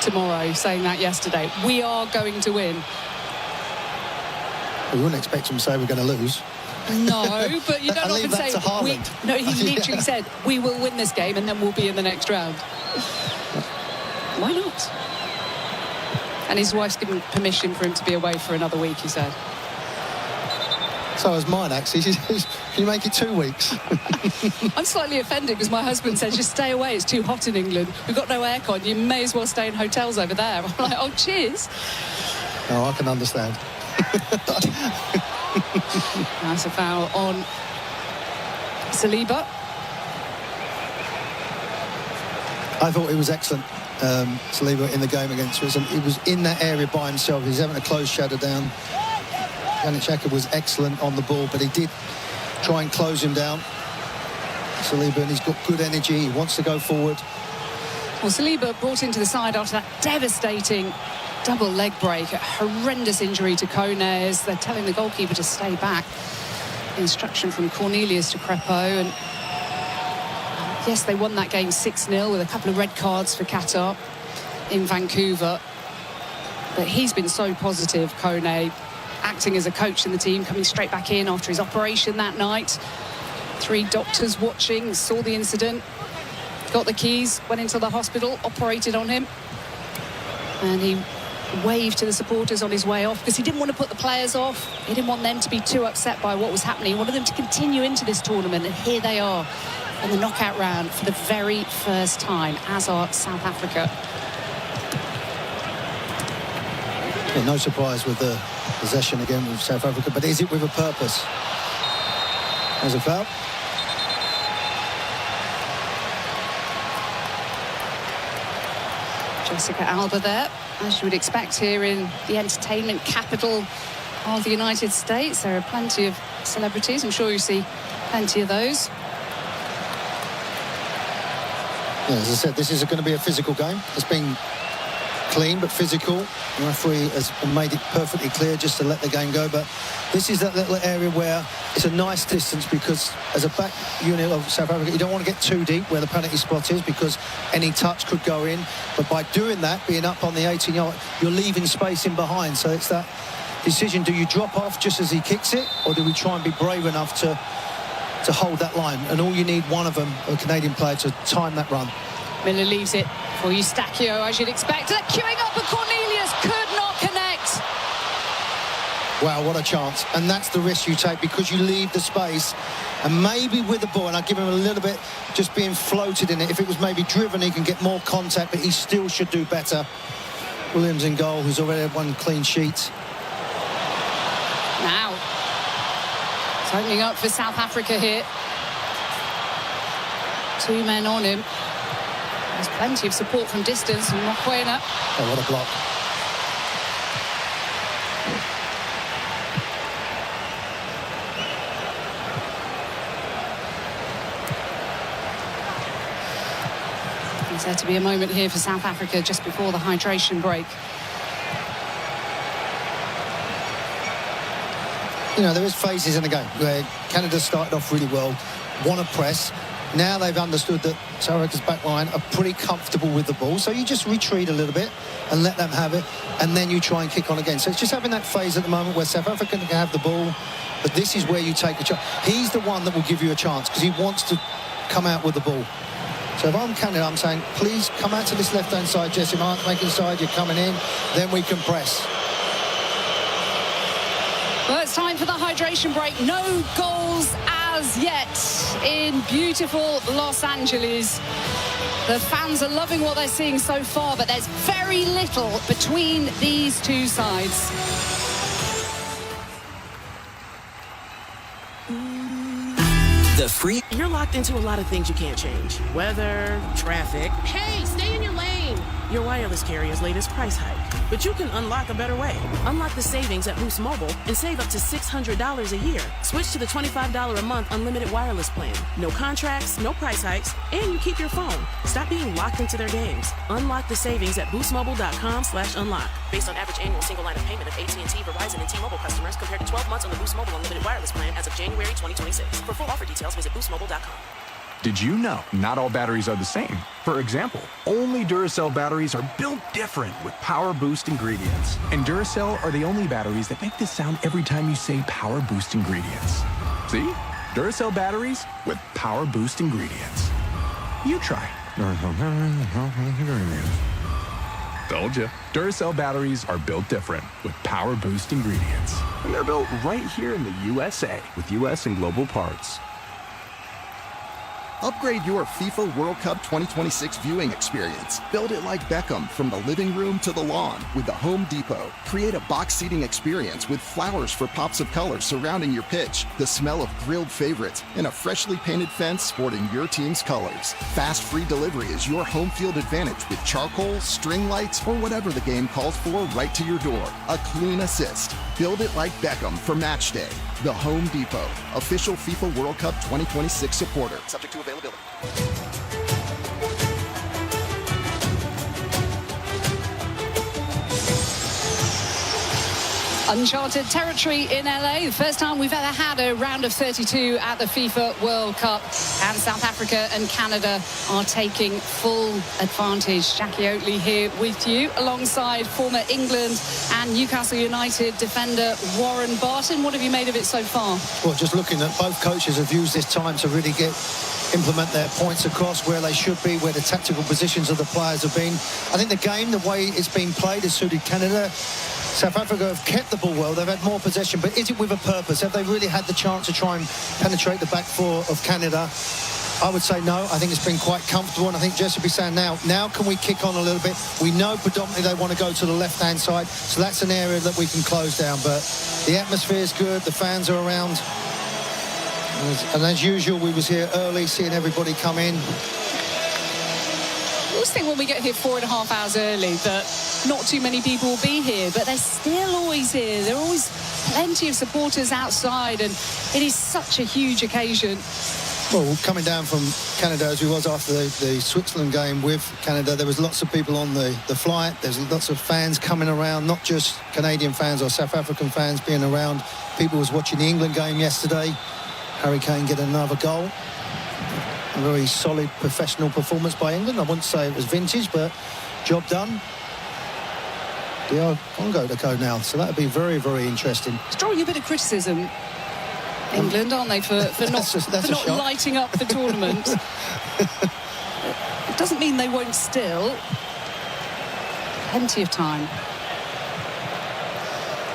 tomorrow, saying that yesterday. We are going to win. We wouldn't expect him to say we're going to lose. No, but you don't often say... No, he literally said, we will win this game and then we'll be in the next round. Why not? And his wife's given permission for him to be away for another week, he said. So has mine, actually. Can you make it 2 weeks? I'm slightly offended because my husband says, just stay away, it's too hot in England. We've got no aircon, you may as well stay in hotels over there. I'm like, oh, cheers. No, I can understand. That's a foul on Saliba. I thought it was excellent, Saliba, in the game against Switzerland. He was in that area by himself. He's having a close shadow down. Granit Xhaka was excellent on the ball, but he did try and close him down. Saliba, and he's got good energy. He wants to go forward. Well, Saliba brought into the side after that devastating double leg break, a horrendous injury to Kone, as they're telling the goalkeeper to stay back. Instruction from Cornelius to Crepeau, and yes, they won that game 6-0 with a couple of red cards for Qatar in Vancouver. But he's been so positive, Kone, acting as a coach in the team, coming straight back in after his operation that night. 3 doctors watching, saw the incident, got the keys, went into the hospital, operated on him, and he waved to the supporters on his way off because he didn't want to put the players off. He didn't want them to be too upset by what was happening. He wanted them to continue into this tournament, and here they are in the knockout round for the very first time, as are South Africa. Yeah, no surprise with the possession again with South Africa, but is it with a purpose? There's a foul. Jessica Alba there, as you would expect here in the entertainment capital of the United States. There are plenty of celebrities. I'm sure you see plenty of those. Yeah, as I said, this is going to be a physical game. It's been clean but physical. The referee has made it perfectly clear just to let the game go, but this is that little area where it's a nice distance, because as a back unit of South Africa, you don't want to get too deep where the penalty spot is, because any touch could go in. But by doing that, being up on the 18-yard, you're leaving space in behind. So it's that decision: do you drop off just as he kicks it, or do we try and be brave enough to hold that line? And all you need, one of them, a Canadian player, to time that run. Miller leaves it for Eustachio, as you'd expect. Queuing up, but Cornelius could not connect. Wow, what a chance. And that's the risk you take, because you leave the space. And maybe with the ball, and I'll give him a little bit just being floated in it. If it was maybe driven, he can get more contact, but he still should do better. Williams in goal, who's already had 1 clean sheet. Now, it's opening up for South Africa here. 2 men on him. There's plenty of support from distance from Mokoena. Oh, what a block. There's there to be a moment here for South Africa just before the hydration break. You know, there is phases in the game where Canada started off really well, want to press. Now they've understood that South Africa's back line are pretty comfortable with the ball, so you just retreat a little bit and let them have it, and then you try and kick on again. So it's just having that phase at the moment where South Africa can have the ball, but this is where you take a chance. He's the one that will give you a chance, because he wants to come out with the ball. So if I'm Canada, I'm saying, please come out to this left-hand side, Jesse Mark, making side, you're coming in, then we can press. Well, it's time for the hydration break. No goals as yet in beautiful Los Angeles. The fans are loving what they're seeing so far, but there's very little between these two sides. The free... You're locked into a lot of things you can't change. Weather, traffic. Hey, stay in your lane. Your wireless carrier's latest price hike. But you can unlock a better way. Unlock the savings at Boost Mobile and save up to $600 a year. Switch to the $25 a month unlimited wireless plan. No contracts, no price hikes, and you keep your phone. Stop being locked into their games. Unlock the savings at boostmobile.com/unlock. Based on average annual single line of payment of AT&T, Verizon, and T-Mobile customers compared to 12 months on the Boost Mobile unlimited wireless plan as of January 2026. For full offer details, visit boostmobile.com. Did you know not all batteries are the same? For example, only Duracell batteries are built different with Power Boost ingredients. And Duracell are the only batteries that make this sound every time you say Power Boost ingredients. See? Duracell batteries with Power Boost ingredients. You try. Told you. Duracell batteries are built different with Power Boost ingredients. And they're built right here in the USA with US and global parts. Upgrade your FIFA World Cup 2026 viewing experience. Build it like Beckham from the living room to the lawn with the Home Depot. Create a box seating experience with flowers for pops of color surrounding your pitch, the smell of grilled favorites, and a freshly painted fence sporting your team's colors. Fast free delivery is your home field advantage with charcoal, string lights, or whatever the game calls for right to your door. A clean assist. Build it like Beckham for match day. The Home Depot, official FIFA World Cup 2026 supporter. Subject to availability. Uncharted territory in LA. The first time we've ever had a round of 32 at the FIFA World Cup. And South Africa and Canada are taking full advantage. Jackie Oatley here with you, alongside former England and Newcastle United defender Warren Barton. What have you made of it so far? Well, just looking at both coaches have used this time to really implement their points across where they should be, where the tactical positions of the players have been. I think the game, the way it's been played, has suited Canada. South Africa have kept the ball well. They've had more possession, but is it with a purpose? Have they really had the chance to try and penetrate the back four of Canada? I would say no. I think it's been quite comfortable, and I think Jess would be saying now can we kick on a little bit? We know predominantly they want to go to the left-hand side, so that's an area that we can close down. But the atmosphere is good. The fans are around. And as usual, we was here early, seeing everybody come in. I always think when we get here 4.5 hours early that not too many people will be here, but they're still always here. There are always plenty of supporters outside, and it is such a huge occasion. Well, coming down from Canada as we was after the Switzerland game with Canada, there was lots of people on the flight. There's lots of fans coming around, not just Canadian fans or South African fans being around. People was watching the England game yesterday. Harry Kane get another goal. A very solid professional performance by England. I wouldn't say it was vintage, but job done. DR Congo to go now, so that would be very, very interesting. It's drawing a bit of criticism, England, aren't they, for not lighting up the tournament. It doesn't mean they won't still. Plenty of time.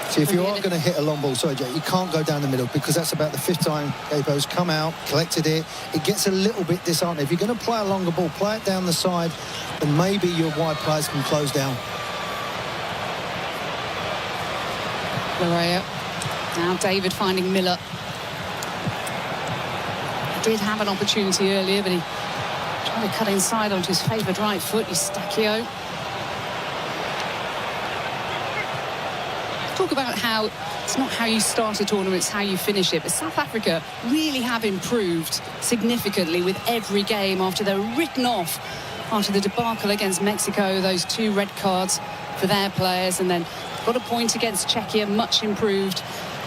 See, if you are going to hit a long ball, sorry, Jay, you can't go down the middle, because that's about the 5th time Capo's come out, collected it. It gets a little bit disheartening. If you're going to play a longer ball, play it down the side, and maybe your wide players can close down. Larrea. Now David finding Miller. He did have an opportunity earlier, but he tried to cut inside onto his favoured right foot. Eustachio. Talk about how it's not how you start a tournament, it's how you finish it. But South Africa really have improved significantly with every game after they're written off after the debacle against Mexico, those 2 red cards for their players, and then got a point against Czechia, much improved,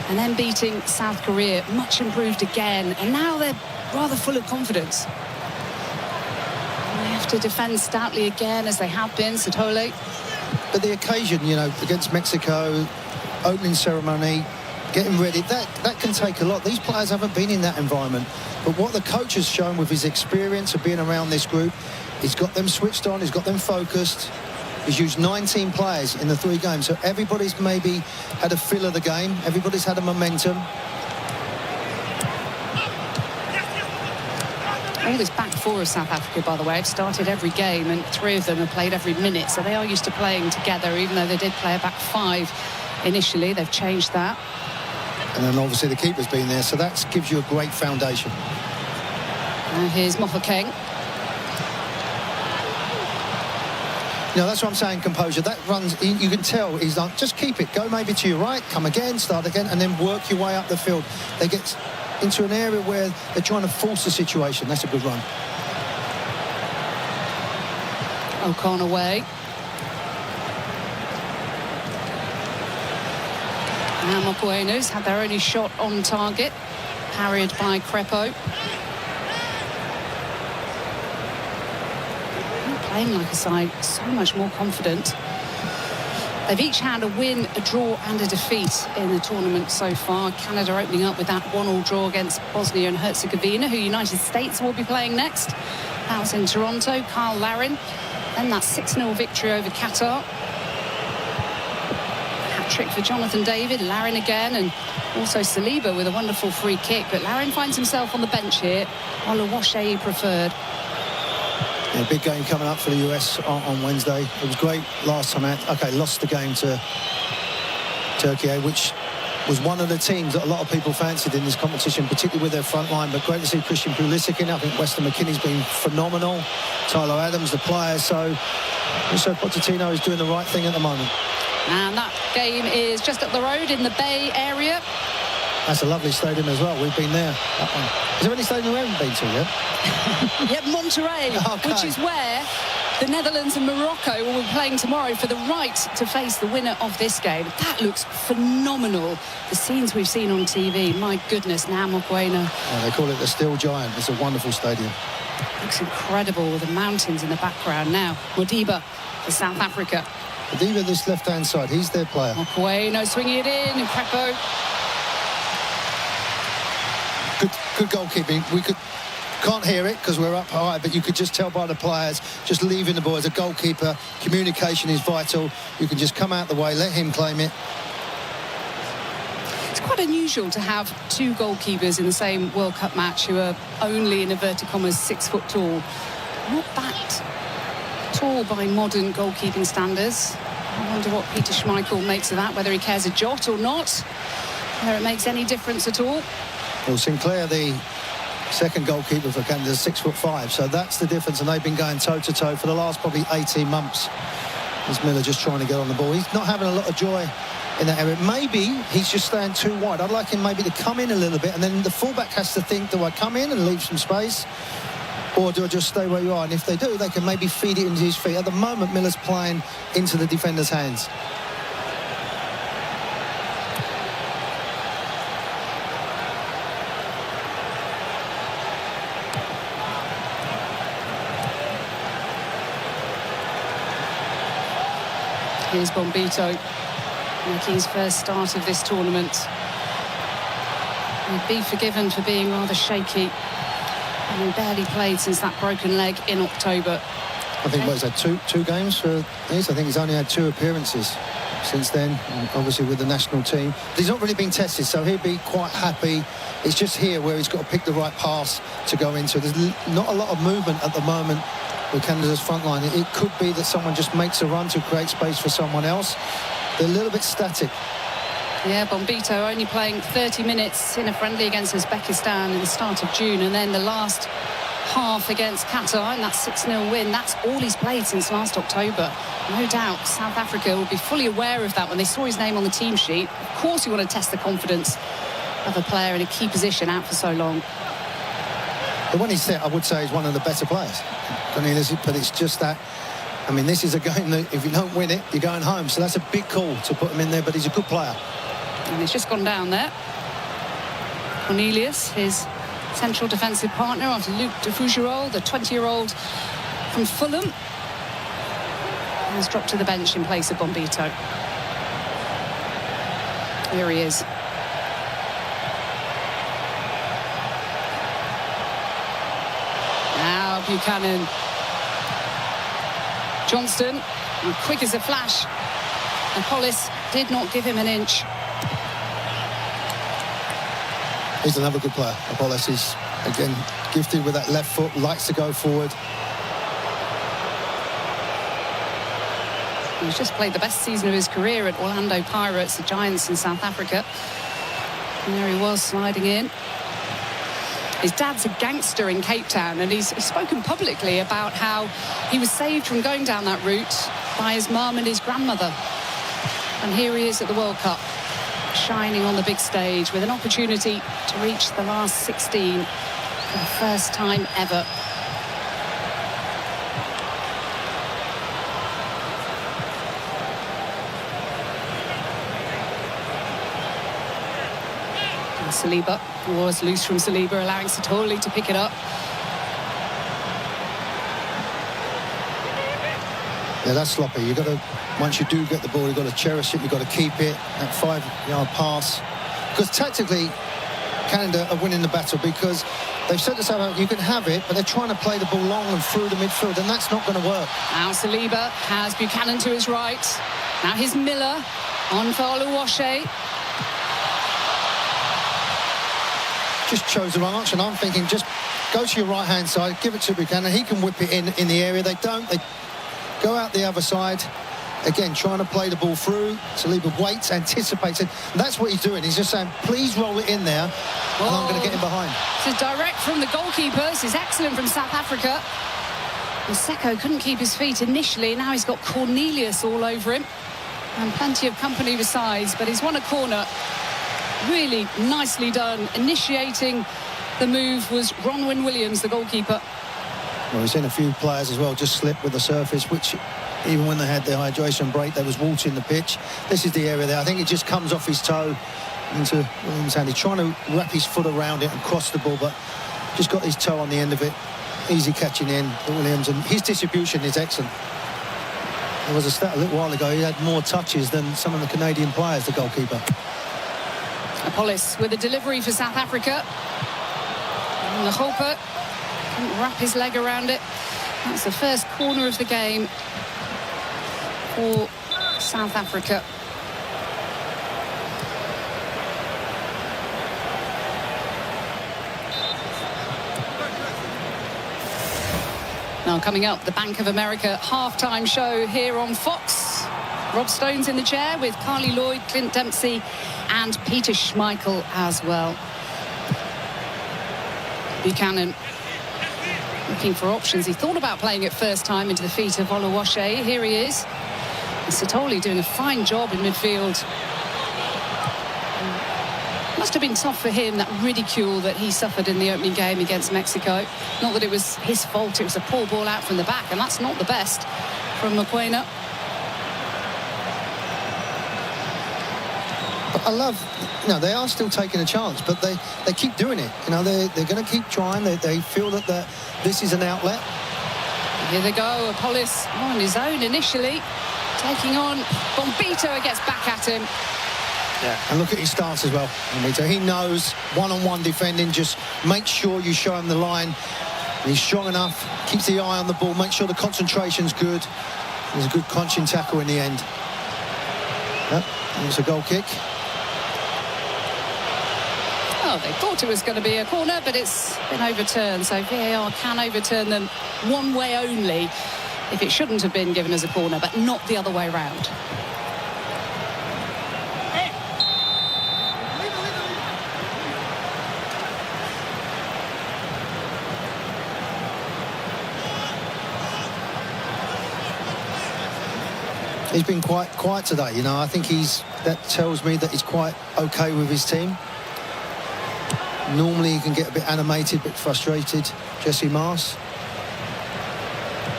and then beating South Korea, much improved again, and now they're rather full of confidence. And they have to defend stoutly again, as they have been. Satole. But the occasion, you know, against Mexico, opening ceremony, getting ready, that can take a lot. These players haven't been in that environment, but what the coach has shown with his experience of being around this group, he's got them switched on, he's got them focused. He's used 19 players in the 3 games, so everybody's maybe had a feel of the game, everybody's had a momentum. All this back four of South Africa, by the way, have started every game, and 3 of them have played every minute, so they are used to playing together, even though they did play a back 5 initially. They've changed that. And then obviously the keeper's been there, so that gives you a great foundation. And here's Mofokeng. No, that's what I'm saying, composure. That runs, you can tell he's like, just keep it. Go maybe to your right, come again, start again, and then work your way up the field. They get into an area where they're trying to force the situation. That's a good run. Ocon away. Now Mokoenu's had their only shot on target, parried by Crepo. Playing like a side, so much more confident. They've each had a win, a draw and a defeat in the tournament so far. Canada opening up with that 1-1 draw against Bosnia and Herzegovina, who United States will be playing next. That was in Toronto. Kyle Larin. Then that 6-0 victory over Qatar. Hat-trick for Jonathan David. Larin again, and also Saliba with a wonderful free kick. But Larin finds himself on the bench here. Oluwaseyi preferred. Yeah, big game coming up for the US on Wednesday. It was great last time out. Okay, lost the game to Turkey, which was one of the teams that a lot of people fancied in this competition, particularly with their front line. But great to see Christian Pulisic in. I think Weston McKennie's been phenomenal. Tyler Adams, the player. So Pochettino is doing the right thing at the moment. And that game is just up the road in the Bay Area. That's a lovely stadium as well. We've been there. That one. Is there any stadium we haven't been to yet? Yep, Monterrey, okay. Which is where the Netherlands and Morocco will be playing tomorrow for the right to face the winner of this game. That looks phenomenal. The scenes we've seen on TV, my goodness, now Mokoena. Oh, they call it the Steel Giant. It's a wonderful stadium. Looks incredible with the mountains in the background now. Modiba for South Africa. Modiba, this left-hand side, he's their player. Mokoena swinging it in, and Crepo. Good goalkeeping. Can't hear it because we're up high, but you could just tell by the players just leaving the ball. As a goalkeeper, communication is vital. You can just come out the way, let him claim it. It's quite unusual to have two goalkeepers in the same World Cup match who are only, in inverted commas, 6 foot tall. Not that tall by modern goalkeeping standards. I wonder what Peter Schmeichel makes of that, whether he cares a jot or not, whether it makes any difference at all. Well, Sinclair, the second goalkeeper for Canada, is 6'5", so that's the difference, and they've been going toe-to-toe for the last probably 18 months. As Miller just trying to get on the ball. He's not having a lot of joy in that area. Maybe he's just staying too wide. I'd like him maybe to come in a little bit, and then the fullback has to think, do I come in and leave some space, or do I just stay where you are? And if they do, they can maybe feed it into his feet. At the moment, Miller's playing into the defender's hands. Here's Bombito making his first start of this tournament. He'd be forgiven for being rather shaky. And he barely played since that broken leg in October. I think he's had two games for this. I think he's only had 2 appearances since then, obviously with the national team. But he's not really been tested, so he'll be quite happy. It's just here where he's got to pick the right pass to go into. There's not a lot of movement at the moment with Canada's front line. It could be that someone just makes a run to create space for someone else. They're a little bit static. Yeah, Bombito only playing 30 minutes in a friendly against Uzbekistan in the start of June, and then the last half against Qatar in that 6-0 win. That's all he's played since last October. No doubt South Africa will be fully aware of that when they saw his name on the team sheet. Of course you want to test the confidence of a player in a key position out for so long. But when he's fit, I would say he's one of the better players. But it's just that, I mean, this is a game that if you don't win it, you're going home. So that's a big call to put him in there, but he's a good player. And he's just gone down there. Cornelius, his central defensive partner after Luc de Fougerolles, the 20-year-old from Fulham, has dropped to the bench in place of Bombito. Here he is. Now Buchanan. Johnston, quick as a flash. And Hollis did not give him an inch. He's another good player. Apollos is, again, gifted with that left foot, likes to go forward. He's just played the best season of his career at Orlando Pirates, the Giants in South Africa. And there he was sliding in. His dad's a gangster in Cape Town, and he's spoken publicly about how he was saved from going down that route by his mum and his grandmother. And here he is at the World Cup, shining on the big stage with an opportunity to reach the last 16 for the first time ever. Saliba was loose from Saliba, allowing Satoli to pick it up. Yeah, that's sloppy. You've got to, once you do get the ball, you've got to cherish it, you've got to keep it, that 5-yard pass. Because tactically, Canada are winning the battle because they've set this up, you can have it, but they're trying to play the ball long and through the midfield, and that's not going to work. Now Saliba has Buchanan to his right. Now here's Miller on for Oluwaseyi. Just chose the wrong option. I'm thinking just go to your right-hand side, give it to Buchanan. He can whip it in the area. They don't. They go out the other side. Again, trying to play the ball through. Saliba waits, anticipates it. And that's what he's doing. He's just saying, please roll it in there, and I'm going to get him behind. This is direct from the goalkeeper. This is excellent from South Africa. Seko couldn't keep his feet initially. Now he's got Cornelius all over him. And plenty of company besides, but he's won a corner. Really nicely done. Initiating the move was Ronwyn Williams, the goalkeeper. Well, we've seen a few players as well just slip with the surface, which even when they had their hydration break, they was waltzing the pitch. This is the area there. I think it just comes off his toe into Williams' hand. He's trying to wrap his foot around it and cross the ball, but just got his toe on the end of it. Easy catching in for Williams, and his distribution is excellent. There was a stat a little while ago, he had more touches than some of the Canadian players, the goalkeeper. Apollis with a delivery for South Africa. And the Hopper couldn't wrap his leg around it. That's the first corner of the game for South Africa. Now coming up, the Bank of America halftime show here on Fox. Rob Stone's in the chair with Carly Lloyd, Clint Dempsey and Peter Schmeichel as well. Buchanan looking for options. He thought about playing it first time into the feet of Oluwaseyi. Here he is. And Satoli doing a fine job in midfield. Must have been tough for him, that ridicule that he suffered in the opening game against Mexico. Not that it was his fault, it was a poor ball out from the back, and that's not the best from Mokoena. I love, they are still taking a chance, but they keep doing it. They're going to keep trying. They feel that this is an outlet. Here they go. Apollis on his own initially, taking on Bombito. Gets back at him. Yeah. And look at his stance as well. Bombito. He knows one-on-one defending. Just make sure you show him the line. He's strong enough. Keeps the eye on the ball. Make sure the concentration's good. There's a good crunching tackle in the end. Yep. It's a goal kick. Oh, they thought it was going to be a corner, but it's been overturned. So VAR can overturn them one way only if it shouldn't have been given as a corner, but not the other way round. He's been quite quiet today. I think that tells me that he's quite okay with his team. Normally he can get a bit animated, a bit frustrated, Jesse Marsh.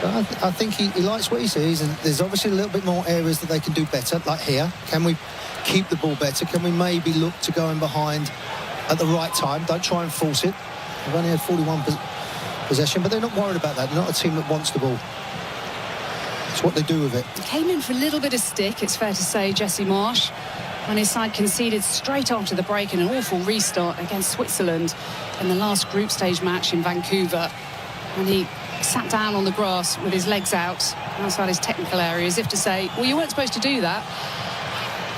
But I think he likes what he sees, and there's obviously a little bit more areas that they can do better, like here. Can we keep the ball better? Can we maybe look to go in behind at the right time? Don't try and force it. They've only had 41 possession, but they're not worried about that. They're not a team that wants the ball. It's what they do with it. Came in for a little bit of stick, it's fair to say, Jesse Marsh, when his side conceded straight after the break in an awful restart against Switzerland in the last group stage match in Vancouver. And he sat down on the grass with his legs out outside his technical area, as if to say, well, you weren't supposed to do that.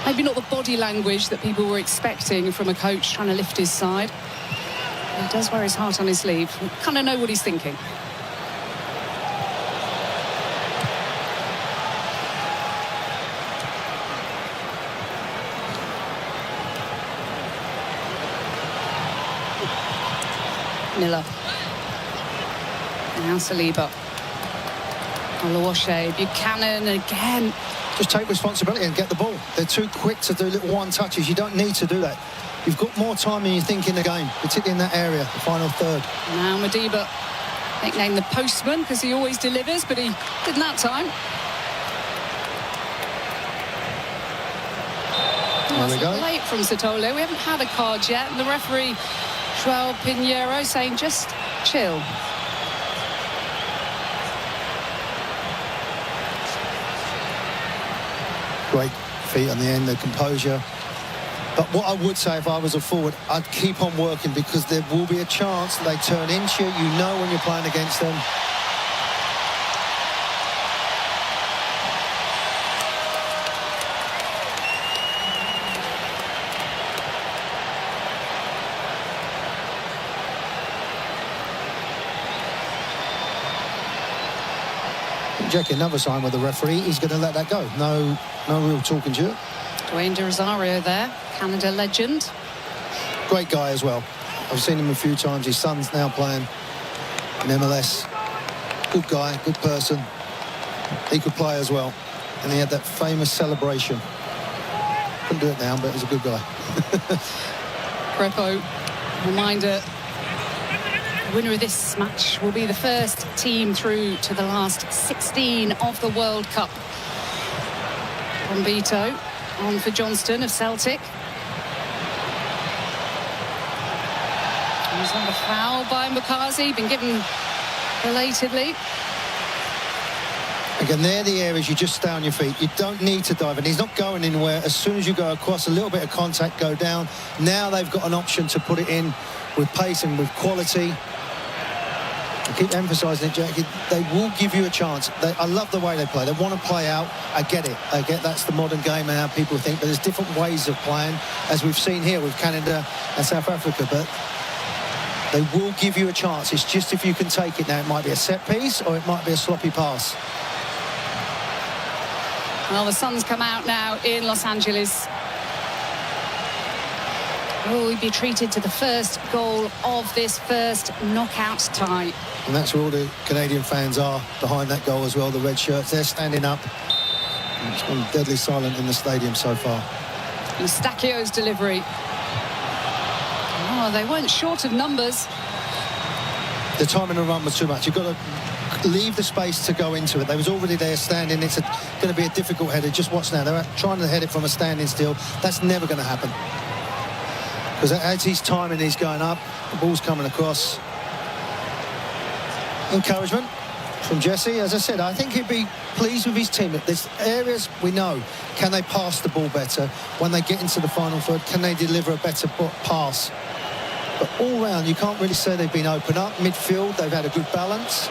Maybe not the body language that people were expecting from a coach trying to lift his side. He does wear his heart on his sleeve. We kind of know what he's thinking. Miller. Now Saliba. Oluwaseyi, Buchanan again. Just take responsibility and get the ball. They're too quick to do little one-touches. You don't need to do that. You've got more time than you think in the game, particularly in that area, the final third. Now Madiba, nicknamed the postman because he always delivers, but he didn't that time. There we go. Late from Sotole. We haven't had a card yet, and the referee, João Pinheiro, saying just chill. Great feet on the end, the composure. But what I would say if I was a forward, I'd keep on working, because there will be a chance that they turn into you. You know when you're playing against them. Jackie, another sign with the referee. He's going to let that go. No real talking to it. Dwayne De Rosario there, Canada legend. Great guy as well. I've seen him a few times. His son's now playing in MLS. Good guy, good person. He could play as well. And he had that famous celebration. Couldn't do it now, but he's a good guy. Crepo, reminder, the winner of this match will be the first team through to the last 16 of the World Cup. Bombito on for Johnston of Celtic. He's on a foul by Mukazi, been given belatedly. Again, they're the areas you just stay on your feet. You don't need to dive, and he's not going anywhere. As soon as you go across, a little bit of contact, go down. Now they've got an option to put it in with pace and with quality. I keep emphasising it, Jackie. They will give you a chance. I love the way they play. They want to play out. I get it. I get that's the modern game and how people think. But there's different ways of playing, as we've seen here with Canada and South Africa. But they will give you a chance. It's just if you can take it now. It might be a set piece or it might be a sloppy pass. Well, the sun's come out now in Los Angeles. Will we be treated to the first goal of this first knockout tie? And that's where all the Canadian fans are behind that goal as well, the red shirts. They're standing up. It's gone deadly silent in the stadium so far. Eustachio's delivery. Oh, they weren't short of numbers. The time in the run was too much. You've got to leave the space to go into it. They was already there standing. It's going to be a difficult header. Just watch now. They're trying to head it from a standing still. That's never going to happen. Because as he's timing, he's going up. The ball's coming across. Encouragement from Jesse. As I said, I think he'd be pleased with his team. There's areas we know. Can they pass the ball better? When they get into the final third, can they deliver a better pass? But all round, you can't really say they've been open up. Midfield, they've had a good balance.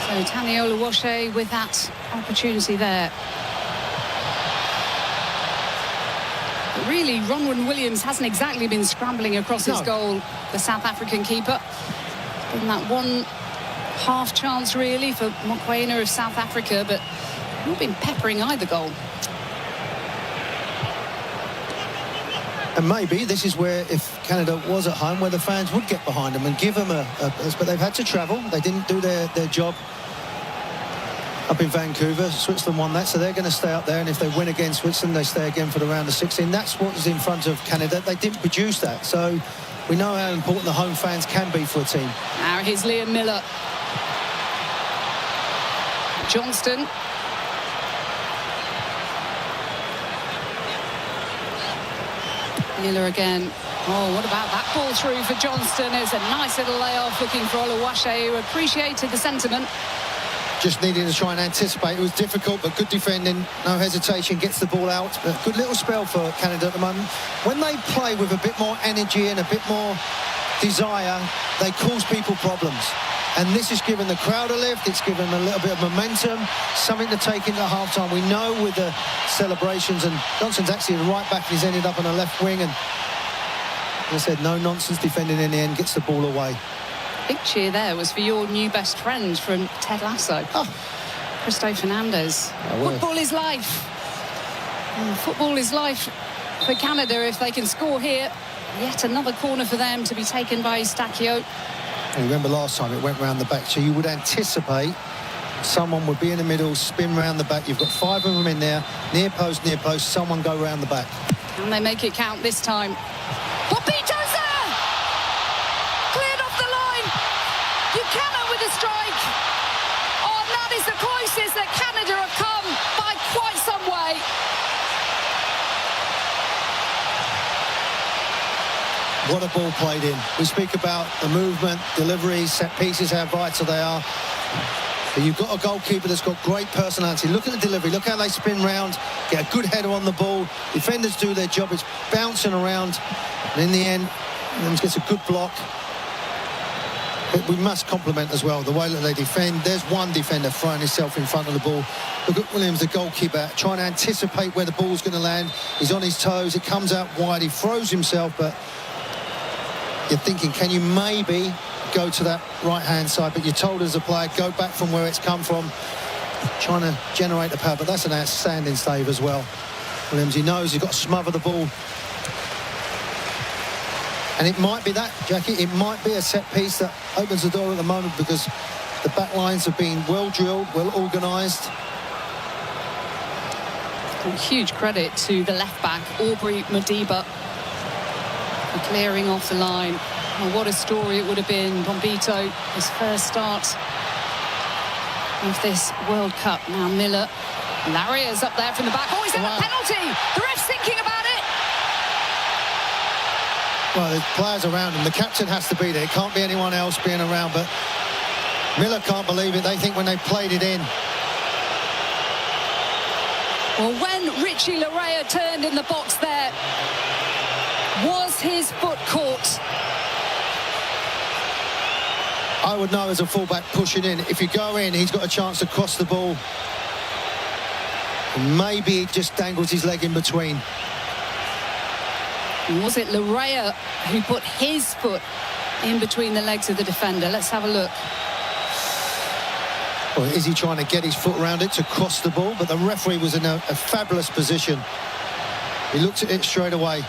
So Tani Oluwaseyi with that opportunity there. But really, Ronwen Williams hasn't exactly been scrambling across his goal, the South African keeper. In that one half chance, really, for Mokoena of South Africa, but not been peppering either goal. And maybe this is where, if Canada was at home, where the fans would get behind them and give them but they've had to travel. They didn't do their job up in Vancouver. Switzerland won that, so they're going to stay up there. And if they win against Switzerland, they stay again for the round of 16. That's what was in front of Canada. They didn't produce that. So we know how important the home fans can be for a team. Now here's Liam Miller. Johnston. Miller again. Oh, what about that ball through for Johnston? It's a nice little layoff looking for Oluwaseyi, who appreciated the sentiment. Just needing to try and anticipate. It was difficult, but good defending. No hesitation, gets the ball out. A good little spell for Canada at the moment. When they play with a bit more energy and a bit more desire, they cause people problems. And this has given the crowd a lift. It's given them a little bit of momentum, something to take into half-time. We know with the celebrations, and Johnson's actually the right back. He's ended up on the left wing, and as I said, no nonsense defending in the end, gets the ball away. Big cheer there was for your new best friend from Ted Lasso. Oh, Cristo Fernandez. Football is life. Football is life for Canada if they can score here. Yet another corner for them to be taken by Eustachio. You remember last time it went round the back, so you would anticipate someone would be in the middle, spin round the back. You've got 5 of them in there, near post, someone go round the back. Can they make it count this time? Bombito's there! Cleared off the line. Buchanan with a strike. Oh, that is the closest that Canada have come by quite some way. What a ball played in. We speak about the movement, deliveries, set pieces, how vital they are. But you've got a goalkeeper that's got great personality. Look at the delivery. Look how they spin round, get a good header on the ball. Defenders do their job. It's bouncing around. And in the end, Williams gets a good block. But we must compliment as well the way that they defend. There's one defender throwing himself in front of the ball. Look at Williams, the goalkeeper, trying to anticipate where the ball's going to land. He's on his toes. It comes out wide. He throws himself, but you're thinking, can you maybe go to that right-hand side? But you're told as a player, go back from where it's come from, trying to generate the power. But that's an outstanding save as well. Williams, he knows he's got to smother the ball. And it might be that, Jackie, it might be a set piece that opens the door at the moment because the back lines have been well drilled, well organised. Huge credit to the left-back, Aubrey Madiba, clearing off the line. Oh, what a story it would have been. Bombito, his first start of this World Cup. Now Miller. Laria's up there from the back. Oh, he's had a penalty. The ref's thinking about it. Well, there's players around him. The captain has to be there. It can't be anyone else being around. But Miller can't believe it. They think when they played it in. Well, when Richie Larea turned in the box there, was his foot caught? I would know as a fullback pushing in. If you go in, he's got a chance to cross the ball. And maybe he just dangles his leg in between. Was it Larea who put his foot in between the legs of the defender? Let's have a look. Well, is he trying to get his foot around it to cross the ball? But the referee was in a fabulous position. He looked at it straight away.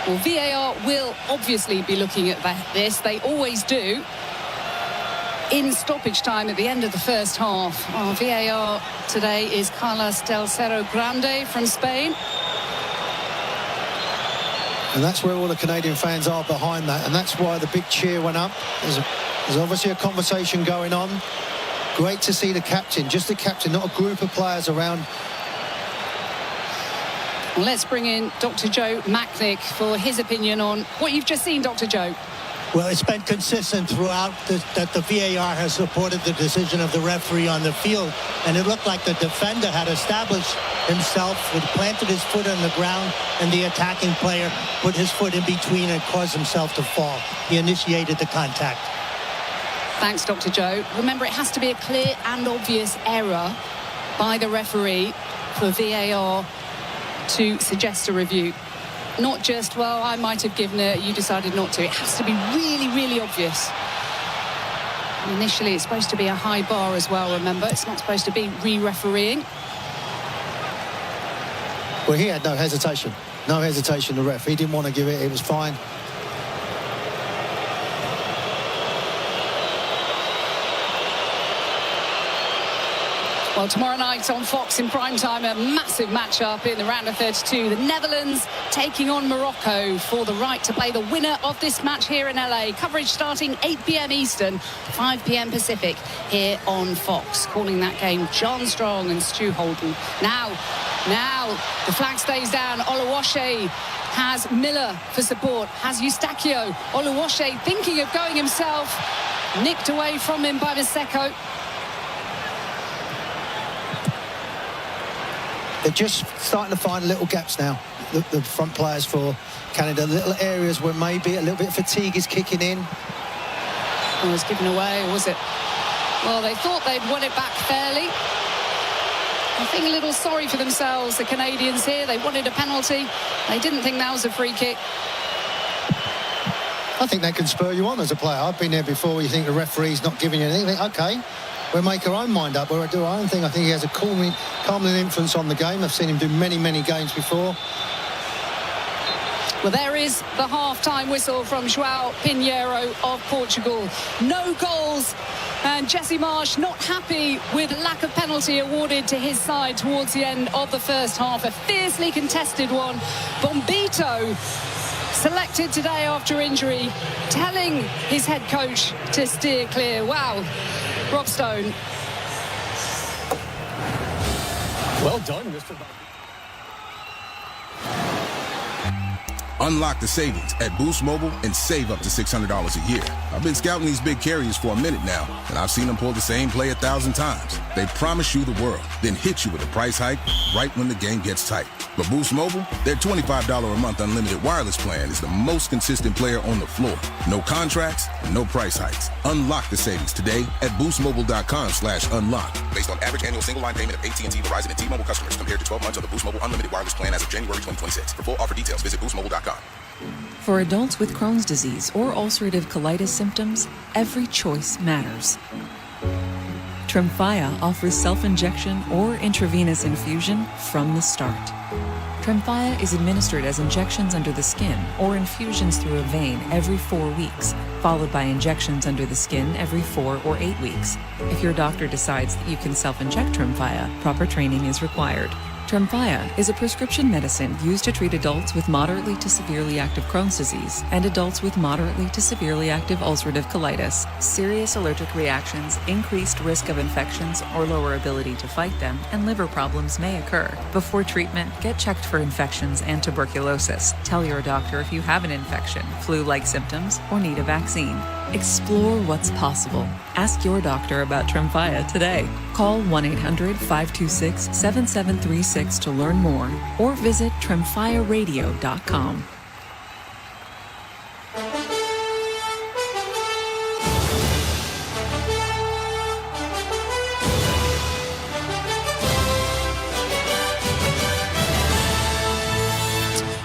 Well, VAR will obviously be looking at this. They always do. In stoppage time at the end of the first half. Oh, VAR today is Carlos del Cerro Grande from Spain. And that's where all the Canadian fans are behind that. And that's why the big cheer went up. There's obviously a conversation going on. Great to see the captain, just the captain, not a group of players around. Well, let's bring in Dr. Joe Macknick for his opinion on what you've just seen, Dr. Joe. Well, it's been consistent throughout that the VAR has supported the decision of the referee on the field. And it looked like the defender had established himself, had planted his foot on the ground, and the attacking player put his foot in between and caused himself to fall. He initiated the contact. Thanks, Dr. Joe. Remember, it has to be a clear and obvious error by the referee for VAR to suggest a review. Not just, well, I might have given it, you decided not to. It has to be really, really obvious. And initially, it's supposed to be a high bar as well, remember. It's not supposed to be re-refereeing. Well, he had no hesitation. No hesitation, the ref. He didn't want to give it. It was fine. Well, tomorrow night on Fox in prime time, a massive match-up in the round of 32. The Netherlands taking on Morocco for the right to play the winner of this match here in LA. Coverage starting 8 p.m. Eastern, 5 p.m. Pacific here on Fox. Calling that game, John Strong and Stu Holden. Now, the flag stays down. Oluwaseyi has Miller for support, has Eustachio. Oluwaseyi thinking of going himself, nicked away from him by Maseko. They're just starting to find little gaps now, the front players for Canada. Little areas where maybe a little bit of fatigue is kicking in. It was given away, was it? Well, they thought they'd won it back fairly. I think a little sorry for themselves, the Canadians here. They wanted a penalty. They didn't think that was a free kick. I think that can spur you on as a player. I've been there before. You think the referee's not giving you anything. You think, OK, we'll make our own mind up. We'll do our own thing. I think he has a calming influence on the game. I've seen him do many, many games before. Well, there is the half-time whistle from João Pinheiro of Portugal. No goals, and Jesse Marsh not happy with lack of penalty awarded to his side towards the end of the first half. A fiercely contested one. Bombito selected today after injury, telling his head coach to steer clear. Wow, Rob Stone. Well done, Mr. Unlock the savings at Boost Mobile and save up to $600 a year. I've been scouting these big carriers for a minute now, and I've seen them pull the same play 1,000 times. They promise you the world, then hit you with a price hike right when the game gets tight. But Boost Mobile, their $25 a month unlimited wireless plan is the most consistent player on the floor. No contracts, no price hikes. Unlock the savings today at boostmobile.com/unlock. Based on average annual single line payment of AT&T, Verizon, and T-Mobile customers compared to 12 months of the Boost Mobile unlimited wireless plan as of January 2026. For full offer details, visit boostmobile.com. For adults with Crohn's disease or ulcerative colitis symptoms, every choice matters. Tremfya offers self-injection or intravenous infusion from the start. Tremfya is administered as injections under the skin or infusions through a vein every 4 weeks, followed by injections under the skin every 4 or 8 weeks. If your doctor decides that you can self-inject Tremfya, proper training is required. Tremfya is a prescription medicine used to treat adults with moderately to severely active Crohn's disease and adults with moderately to severely active ulcerative colitis. Serious allergic reactions, increased risk of infections or lower ability to fight them, and liver problems may occur. Before treatment, get checked for infections and tuberculosis. Tell your doctor if you have an infection, flu-like symptoms, or need a vaccine. Explore what's possible. Ask your doctor about Tremfya today. Call 1-800-526-7736 to learn more or visit tremfyaradio.com.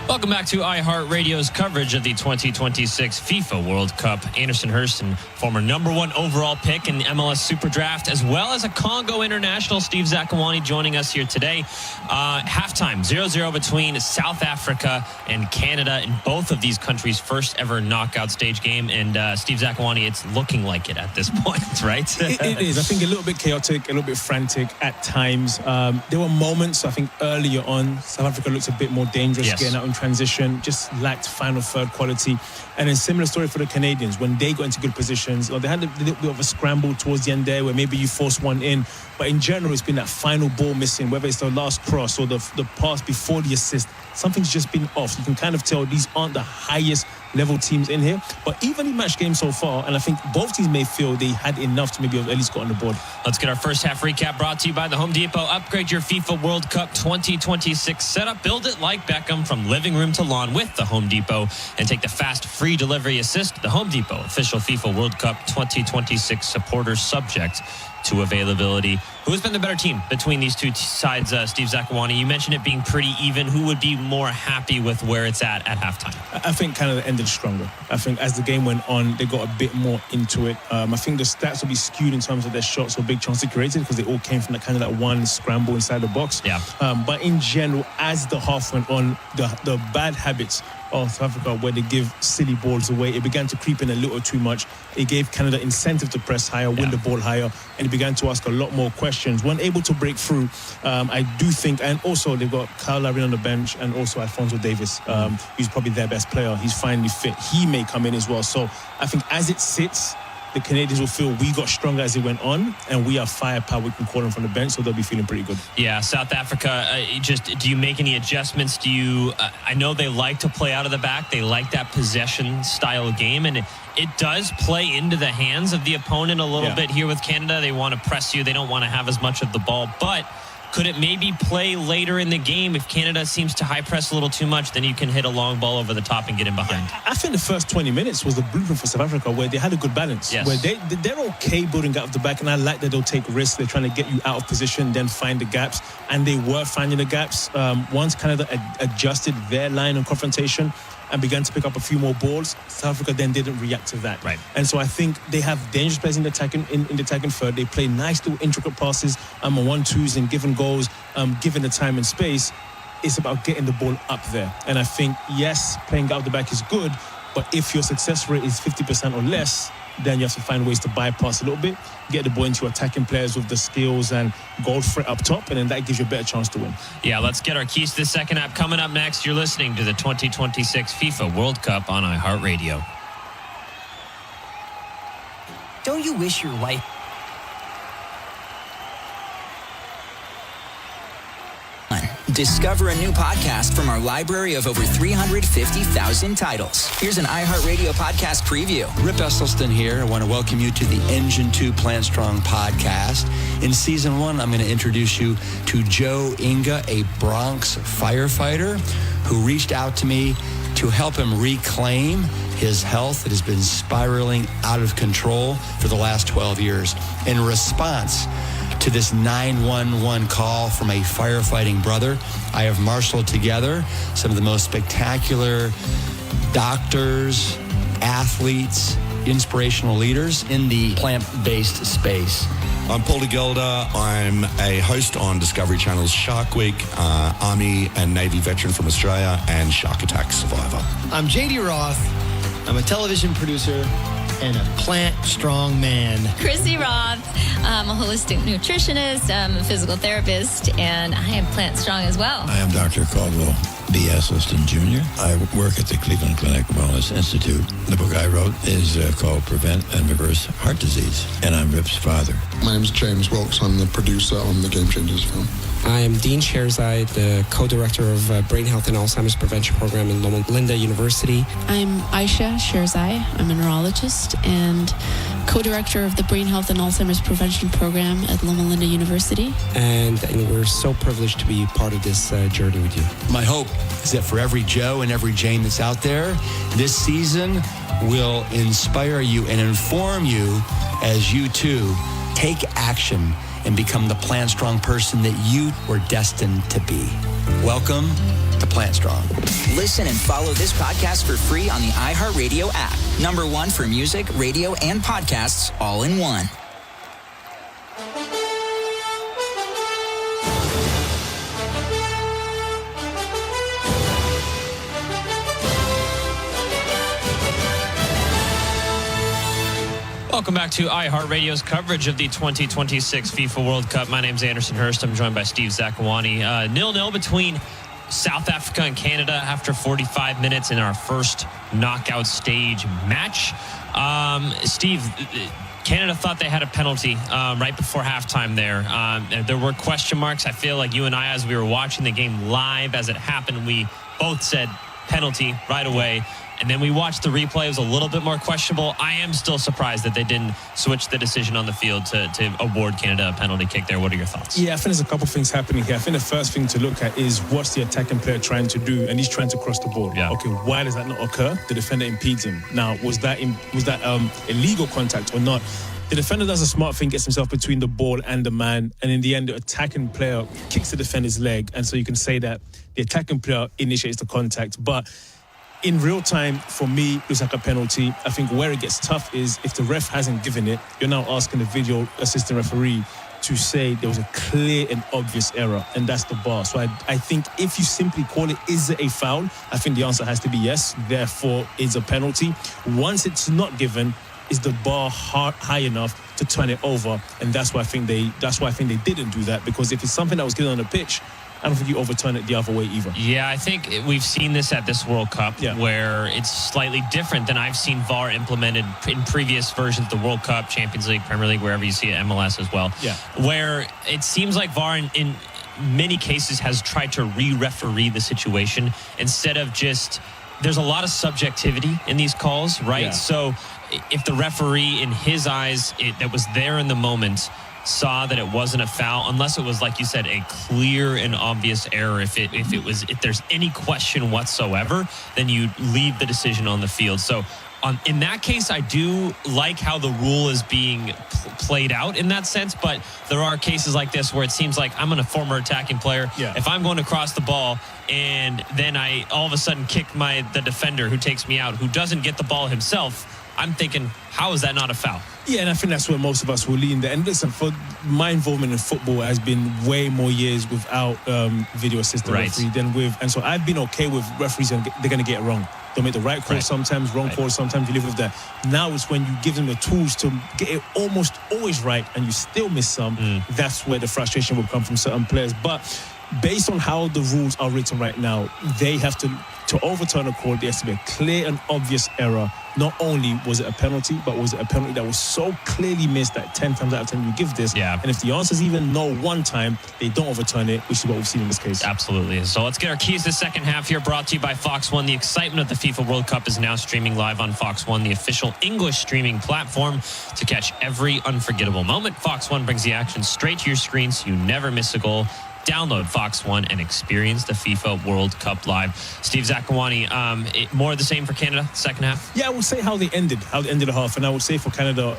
Welcome back to iHeartRadio's coverage of the 2026 FIFA World Cup. Anderson Hurston, former #1 overall pick in the MLS Super Draft, as well as a Congo international, Steve Zakuani, joining us here today. Halftime, 0-0 between South Africa and Canada in both of these countries' first ever knockout stage game. And Steve Zakuani, it's looking like it at this point, right? It is. I think a little bit chaotic, a little bit frantic at times. There were moments, I think, earlier on, South Africa looked a bit more dangerous, getting out in transition, just lacked final third quality. And a similar story for the Canadians. When they got into good positions, they had a little bit of a scramble towards the end there where maybe you force one in. But in general, it's been that final ball missing, whether it's the last cross or the pass before the assist. Something's just been off. You can kind of tell these aren't the highest level teams in here. But evenly matched game so far, and I think both teams may feel they had enough to maybe at least got on the board. Let's get our first half recap brought to you by the Home Depot. Upgrade your FIFA World Cup 2026 setup. Build it like Beckham from living room to lawn with the Home Depot and take the fast free delivery assist. The Home Depot, official FIFA World Cup 2026 supporters, subject to availability. Who has been the better team between these two sides, Steve Zakuani? You mentioned it being pretty even. Who would be more happy with where it's at halftime? I think Canada ended stronger. I think as the game went on, they got a bit more into it. I think the stats will be skewed in terms of their shots or big chances created because they all came from that one scramble inside the box. Yeah. But in general, as the half went on, the bad habits of South Africa where they give silly balls away, it began to creep in a little too much. It gave Canada incentive to press higher, win the ball higher, and it began to ask a lot more questions. When able to break through, I do think, and also they've got Kyle Larin on the bench and also Alphonso Davies, who's probably their best player. He's finally fit. He may come in as well. So I think as it sits, the Canadians will feel we got stronger as it went on, and we have firepower we can call them from the bench, so they'll be feeling pretty good. Yeah, South Africa, do you make any adjustments? Do you, I know they like to play out of the back. They like that possession style game, and it does play into the hands of the opponent a little bit here with Canada. They want to press you. They don't want to have as much of the ball, but could it maybe play later in the game if Canada seems to high press a little too much? Then you can hit a long ball over the top and get in behind. I think the first 20 minutes was the blueprint for South Africa where they had a good balance. Yes. Where they're okay building out of the back, and I like that they'll take risks. They're trying to get you out of position, then find the gaps, and they were finding the gaps. Once Canada adjusted their line of confrontation, and began to pick up a few more balls, South Africa then didn't react to that. Right. And so I think they have dangerous players in the attacking third. They play nice little intricate passes, on 1-2s and given goals, given the time and space. It's about getting the ball up there. And I think, yes, playing out the back is good, but if your success rate is 50% or less, then you have to find ways to bypass a little bit, get the ball into your attacking players with the skills and goal threat up top, and then that gives you a better chance to win. Yeah, let's get our keys to the second half. Coming up next, you're listening to the 2026 FIFA World Cup on iHeartRadio. Don't you wish your life... Discover a new podcast from our library of over 350,000 titles. Here's an iHeartRadio podcast preview. Rip Esselstyn here. I want to welcome you to the Engine 2 Plant Strong podcast. In season 1, I'm going to introduce you to Joe Inga, a Bronx firefighter who reached out to me to help him reclaim his health that has been spiraling out of control for the last 12 years. In response to this 911 call from a firefighting brother, I have marshaled together some of the most spectacular doctors, athletes, inspirational leaders in the plant-based space. I'm Paul de Gelder. I'm a host on Discovery Channel's Shark Week, Army and Navy veteran from Australia, and Shark Attack survivor. I'm JD Roth. I'm a television producer and a plant-strong man. Chrissy Roth. I'm a holistic nutritionist. I'm a physical therapist, and I am plant strong as well. I am Dr. Caldwell B. Esselstyn Jr. I work at the Cleveland Clinic Wellness Institute. The book I wrote is called Prevent and Reverse Heart Disease, and I'm Rip's father. My name is James Wilkes. I'm the producer on the Game Changers film. I am Dean Sherzai, the co-director of Brain Health and Alzheimer's Prevention Program in Loma Linda University. I'm Aisha Sherzai. I'm a neurologist and co-director of the Brain Health and Alzheimer's Prevention Program at Loma Linda University. And we're so privileged to be part of this journey with you. My hope is that for every Joe and every Jane that's out there, this season will inspire you and inform you as you too take action and become the Plant Strong person that you were destined to be. Welcome to Plant Strong. Listen and follow this podcast for free on the iHeartRadio app. #1 for music, radio, and podcasts all in one. Welcome back to iHeartRadio's coverage of the 2026 FIFA World Cup. My name's Anderson Hurst. I'm joined by Steve Zakuani. 0-0 between South Africa and Canada after 45 minutes in our first knockout stage match. Steve, Canada thought they had a penalty right before halftime there. There were question marks. I feel like you and I, as we were watching the game live as it happened, we both said penalty right away. And then we watched the replay. It was a little bit more questionable. I am still surprised that they didn't switch the decision on the field to award Canada a penalty kick there. What are your thoughts? Yeah, I think there's a couple things happening here. I think the first thing to look at is what's the attacking player trying to do, and he's trying to cross the ball. Yeah. Okay, why does that not occur? The defender impedes him. Now, was that illegal contact or not? The defender does a smart thing, gets himself between the ball and the man, and in the end, the attacking player kicks the defender's leg, and so you can say that the attacking player initiates the contact, but in real time, for me, it looks like a penalty. I think where it gets tough is if the ref hasn't given it, you're now asking the video assistant referee to say there was a clear and obvious error, and that's the bar. So I think if you simply call it, is it a foul? I think the answer has to be yes, therefore it's a penalty. Once it's not given, is the bar high enough to turn it over? And that's why I think they didn't do that, because if it's something that was given on the pitch, I don't think you overturn it the other way either. Yeah, I think we've seen this at this World Cup where it's slightly different than I've seen VAR implemented in previous versions of the World Cup, Champions League, Premier League, wherever you see it, MLS as well. Yeah. Where it seems like VAR in many cases has tried to re-referee the situation instead of just... There's a lot of subjectivity in these calls, right? Yeah. So if the referee, in his eyes, that was there in the moment, saw that it wasn't a foul, unless it was, like you said, a clear and obvious error. If there's any question whatsoever, then you leave the decision on the field. So in that case, I do like how the rule is being played out in that sense, but there are cases like this where it seems like I'm a former attacking player. Yeah. If I'm going to cross the ball and then I all of a sudden kick the defender who takes me out, who doesn't get the ball himself, I'm thinking, how is that not a foul? Yeah, and I think that's where most of us will lean there. And listen, for my involvement in football has been way more years without video assistant referee than with. And so I've been okay with referees, and they're going to get it wrong. They'll make the right call sometimes, wrong call sometimes. You live with that. Now it's when you give them the tools to get it almost always right and you still miss some. That's where the frustration will come from certain players. But based on how the rules are written right now, they have to overturn a call, there has to be a clear and obvious error. Not only was it a penalty, but was it a penalty that was so clearly missed that 10 times out of 10 you give this. Yeah. And if the answer is even no one time, they don't overturn it, which is what we've seen in this case. Absolutely. So let's get our keys to the second half here, brought to you by Fox One. The excitement of the FIFA World Cup is now streaming live on Fox One, the official English streaming platform to catch every unforgettable moment. Fox One brings the action straight to your screen so you never miss a goal. Download Fox One and experience the FIFA World Cup live. Steve Zakuani, more of the same for Canada, second half? Yeah, I would say how they ended the half. And I would say for Canada,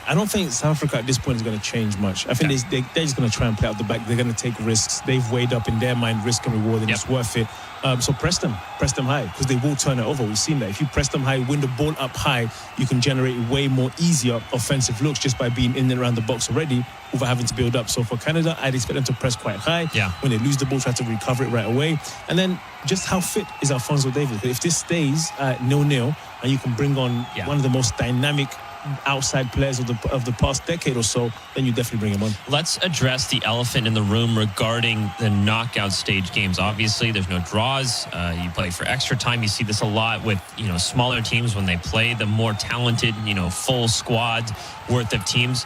I don't think South Africa at this point is going to change much. I think they're just going to try and play out the back. They're going to take risks. They've weighed up in their mind risk and reward, and it's worth it. So press them high, because they will turn it over. We've seen that. If you press them high, win the ball up high, you can generate way more easier offensive looks just by being in and around the box already without having to build up. So for Canada, I'd expect them to press quite high. Yeah. When they lose the ball, try to recover it right away. And then just how fit is Alphonso Davies? If this stays at 0-0 and you can bring on one of the most dynamic outside players of the past decade or so, then you definitely bring him on. Let's address the elephant in the room regarding the knockout stage games. Obviously, there's no draws. You play for extra time. You see this a lot with smaller teams when they play the more talented, full squad worth of teams.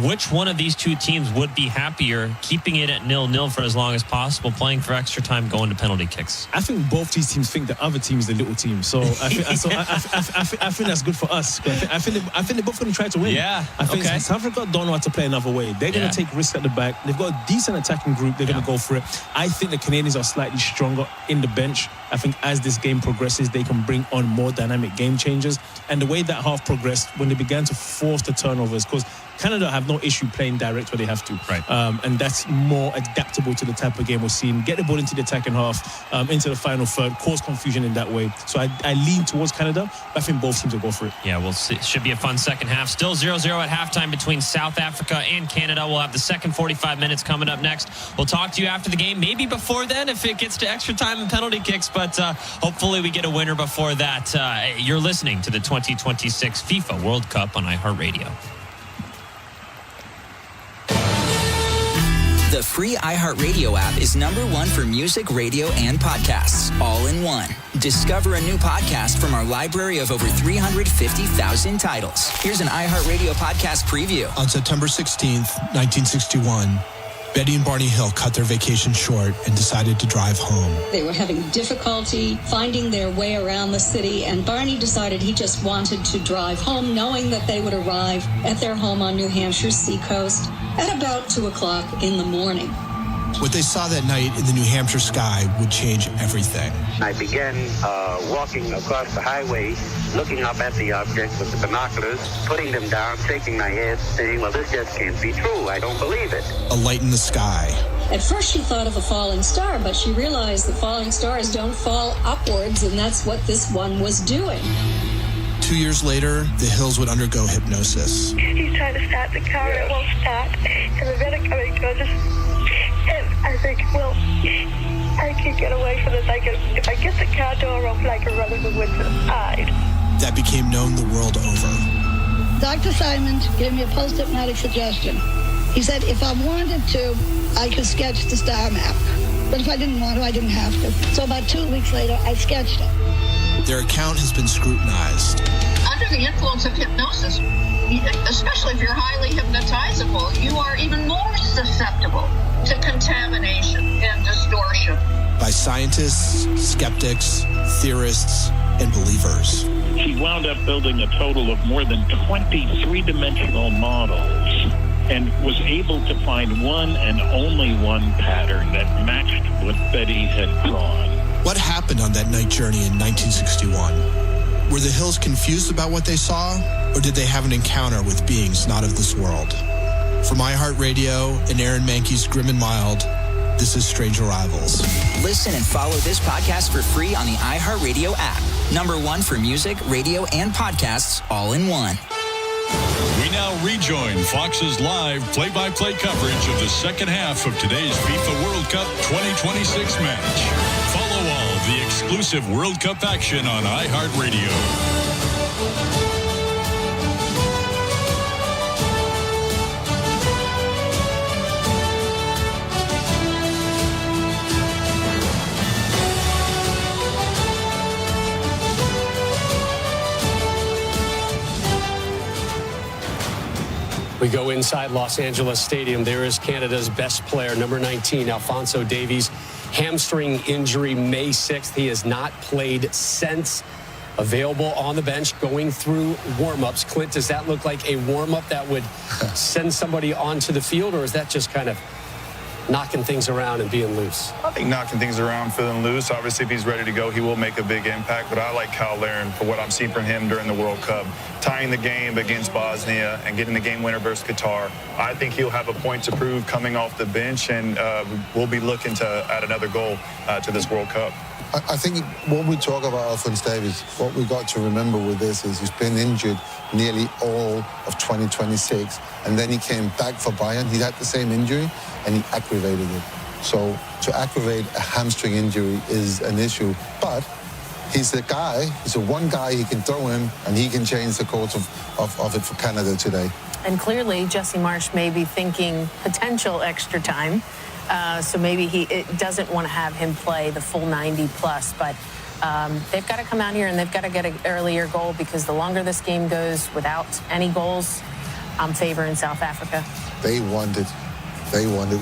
Which one of these two teams would be happier keeping it at 0-0 for as long as possible, playing for extra time, going to penalty kicks? I think both these teams think the other team is the little team. So I think that's good for us. I think they're both going to try to win. Yeah. I think South Africa don't know how to play another way. They're going to take risks at the back. They've got a decent attacking group. They're going to go for it. I think the Canadians are slightly stronger in the bench. I think as this game progresses, they can bring on more dynamic game changers. And the way that half progressed, when they began to force the turnovers, because Canada have no issue playing direct where they have to. Right. And that's more adaptable to the type of game we're seeing. Get the ball into the attacking half, into the final third, cause confusion in that way. So I lean towards Canada, but I think both teams will go for it. Yeah, we'll see. It should be a fun second half. Still 0-0 at halftime between South Africa and Canada. We'll have the second 45 minutes coming up next. We'll talk to you after the game, maybe before then if it gets to extra time and penalty kicks, but hopefully we get a winner before that. You're listening to the 2026 FIFA World Cup on iHeartRadio. The free iHeartRadio app is #1 for music, radio, and podcasts, all in one. Discover a new podcast from our library of over 350,000 titles. Here's an iHeartRadio podcast preview. On September 16th, 1961, Betty and Barney Hill cut their vacation short and decided to drive home. They were having difficulty finding their way around the city, and Barney decided he just wanted to drive home, knowing that they would arrive at their home on New Hampshire's seacoast at about 2 o'clock in the morning. What they saw that night in the New Hampshire sky would change everything. I began walking across the highway, looking up at the objects with the binoculars, putting them down, shaking my head, saying, well, this just can't be true. I don't believe it. A light in the sky. At first she thought of a falling star, but she realized that falling stars don't fall upwards, and that's what this one was doing. 2 years later, the Hills would undergo hypnosis. He's trying to start the car, and it won't start. And the medic coming to us, and I think, well, I can get away from this. If I get the car door open, I can run in the woods and hide. That became known the world over. Dr. Simon gave me a post-hypnotic suggestion. He said if I wanted to, I could sketch the star map. But if I didn't want to, I didn't have to. So about 2 weeks later, I sketched it. Their account has been scrutinized. Under the influence of hypnosis, especially if you're highly hypnotizable, you are even more susceptible to contamination and distortion. By scientists, skeptics, theorists, and believers. She wound up building a total of more than 20 three-dimensional models and was able to find one and only one pattern that matched what Betty had drawn. What happened on that night journey in 1961? Were the Hills confused about what they saw, or did they have an encounter with beings not of this world? From iHeartRadio and Aaron Mankey's Grim and Mild, this is Strange Arrivals. Listen and follow this podcast for free on the iHeartRadio app. #1 for music, radio, and podcasts all in one. We now rejoin Fox's live play-by-play coverage of the second half of today's FIFA World Cup 2026 match. Follow all the exclusive World Cup action on iHeartRadio. We go inside Los Angeles Stadium. There is Canada's best player, number 19, Alphonso Davies. Hamstring injury May 6th. He has not played since. Available on the bench, going through warm-ups. Clint, does that look like a warm-up that would send somebody onto the field, or is that just kind of knocking things around and being loose? I think knocking things around, feeling loose. Obviously, if he's ready to go, he will make a big impact. But I like Kyle Larin for what I'm seeing from him during the World Cup. Tying the game against Bosnia and getting the game winner versus Qatar. I think he'll have a point to prove coming off the bench, and we'll be looking to add another goal to this World Cup. I think when we talk about Alphonso Davies, what we got to remember with this is he's been injured nearly all of 2026, and then he came back for Bayern. He had the same injury, and he aggravated it. So to aggravate a hamstring injury is an issue, but he's the guy, he's the one guy he can throw in, and he can change the course of it for Canada today. And clearly, Jesse Marsch may be thinking potential extra time. So maybe he doesn't want to have him play the full 90 plus, but they've got to come out here and they've got to get an earlier goal, because the longer this game goes without any goals, I'm favoring South Africa. They wanted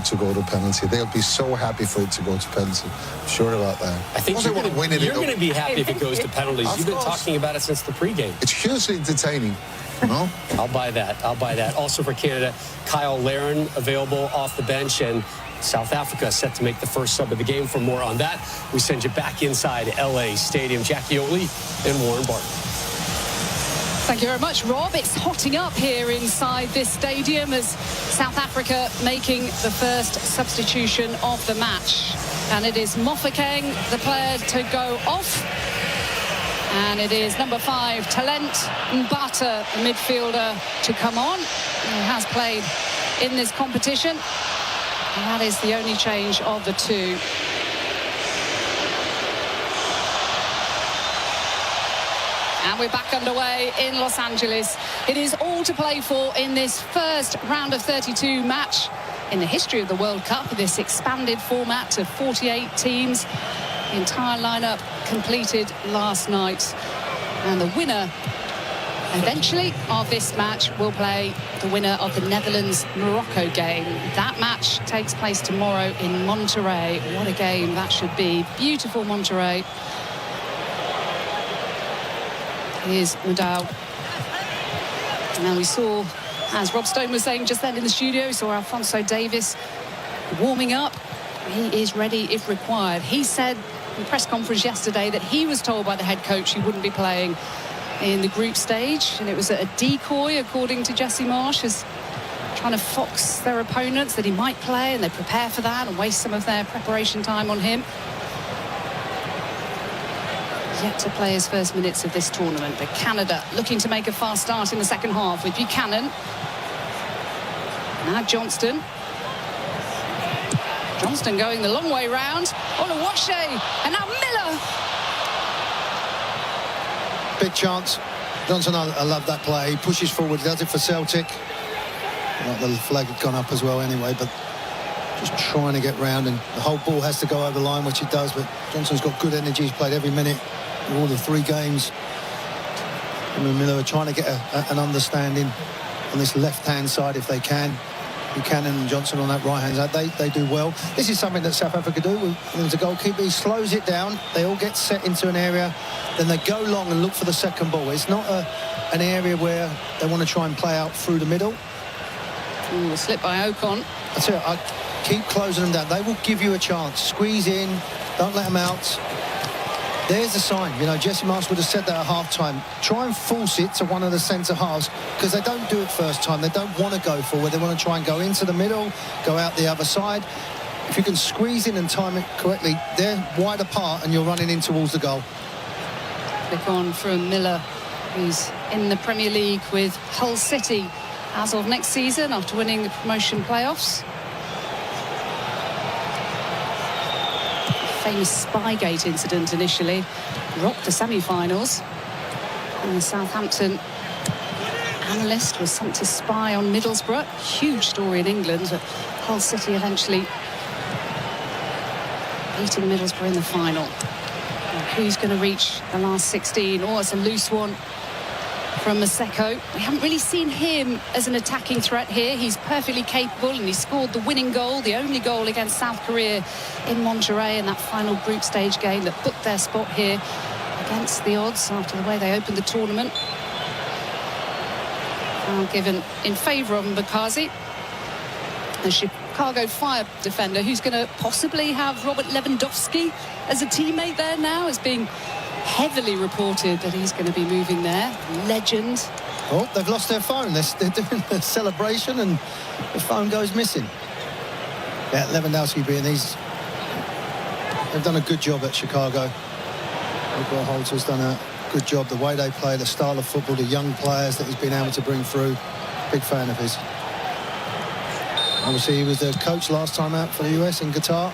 to go to penalty. They'll be so happy for it to go to penalty. I'm sure about that. I think you're going to be happy if it goes to penalties. You've been talking about it since the pregame. It's hugely entertaining. No? I'll buy that. Also for Canada, Kyle Larin available off the bench, and South Africa set to make the first sub of the game. For more on that, we send you back inside LA Stadium. Jackie Oley and Warren Barton. Thank you very much, Rob. It's hotting up here inside this stadium as South Africa making the first substitution of the match. And it is Mofokeng, the player to go off. And it is number 5, Talent Mbata, the midfielder, to come on. He has played in this competition. And that is the only change of the two. And we're back underway in Los Angeles. It is all to play for in this first round of 32 match in the history of the World Cup, this expanded format to 48 teams. The entire lineup completed last night. And the winner, eventually, of this match will play the winner of the Netherlands-Morocco game. That match takes place tomorrow in Monterrey. What a game that should be. Beautiful Monterrey. Here's Nadal. And we saw, as Rob Stone was saying just then in the studio, we saw Alphonso Davies warming up. He is ready if required. He said in the press conference yesterday that he was told by the head coach he wouldn't be playing in the group stage, and it was a decoy, according to Jesse Marsch, as trying to fox their opponents, that he might play, and they prepare for that and waste some of their preparation time on him. Yet to play his first minutes of this tournament, but Canada looking to make a fast start in the second half with Buchanan. Now Johnston going the long way round. Oluwaseun, and now Miller. Big chance. Johnson, I love that play. He pushes forward, does it for Celtic. Well, the flag had gone up as well anyway, but just trying to get round, and the whole ball has to go over the line, which it does, but Johnson's got good energy. He's played every minute in all the 3 games. And Miller are trying to get an understanding on this left-hand side if they can. Buchanan and Johnson on that right-hand side, they do well. This is something that South Africa do. There's a goalkeeper, he slows it down. They all get set into an area, then they go long and look for the second ball. It's not an area where they want to try and play out through the middle. Ooh, a slip by Ocon. That's it. I keep closing them down. They will give you a chance. Squeeze in, don't let them out. There's a sign. You know, Jesse Marsh would have said that at half-time. Try and force it to one of the centre halves, because they don't do it first time. They don't want to go forward. They want to try and go into the middle, go out the other side. If you can squeeze in and time it correctly, they're wide apart and you're running in towards the goal. Click on from Miller, who's in the Premier League with Hull City as of next season after winning the promotion playoffs. Famous Spygate incident initially rocked the semi-finals, and the Southampton analyst was sent to spy on Middlesbrough. Huge story in England, but Hull City eventually beating Middlesbrough in the final. And who's going to reach the last 16? Oh, it's a loose one from Maseko. We haven't really seen him as an attacking threat here. He's perfectly capable, and he scored the winning goal, the only goal against South Korea in Monterrey in that final group stage game that booked their spot here against the odds after the way they opened the tournament. Foul given in favour of Mbakazi. The Chicago Fire defender, who's going to possibly have Robert Lewandowski as a teammate there now, is being heavily reported that he's going to be moving there. Legend. Oh, they've lost their phone. They're doing a celebration and the phone goes missing. Yeah, Lewandowski being these... They've done a good job at Chicago. Nico Holter's done a good job. The way they play, the style of football, the young players that he's been able to bring through. Big fan of his. Obviously, he was the coach last time out for the US in Qatar.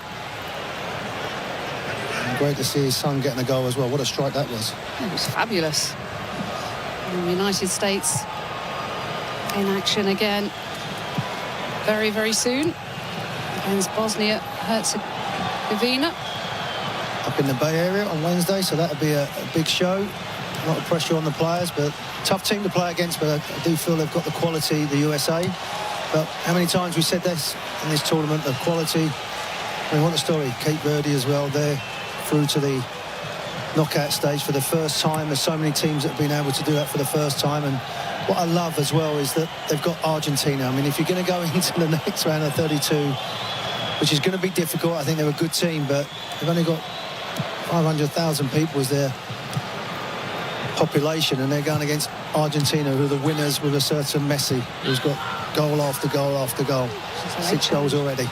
And great to see his son getting a goal as well. What a strike that was. It was fabulous. And the United States in action again very, very soon against Bosnia-Herzegovina. Up in the Bay Area on Wednesday, so that'll be a big show. A lot of pressure on the players, but tough team to play against, but I do feel they've got the quality, the USA. But how many times we said this in this tournament, of quality. I mean, what a story. Cape Verde as well, they're through to the knockout stage for the first time. There's so many teams that have been able to do that for the first time. And what I love as well is that they've got Argentina. I mean, if you're going to go into the next round of 32, which is going to be difficult, I think they're a good team, but they've only got 500,000 people as their population, and they're going against Argentina, who are the winners with a certain Messi, who's got goal after goal after goal. 6 goals already.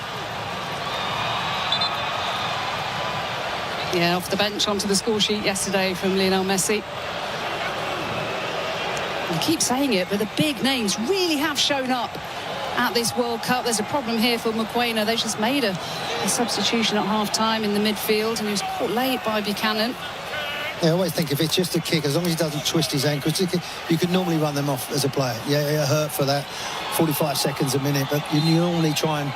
Yeah, off the bench onto the score sheet yesterday from Lionel Messi. I keep saying it, but the big names really have shown up at this World Cup. There's a problem here for Mokoena. They just made a substitution at half-time in the midfield, and he was caught late by Buchanan. Yeah, I always think if it's just a kick, as long as he doesn't twist his ankles, you could normally run them off as a player. Yeah, it hurt for that 45 seconds a minute, but you normally try and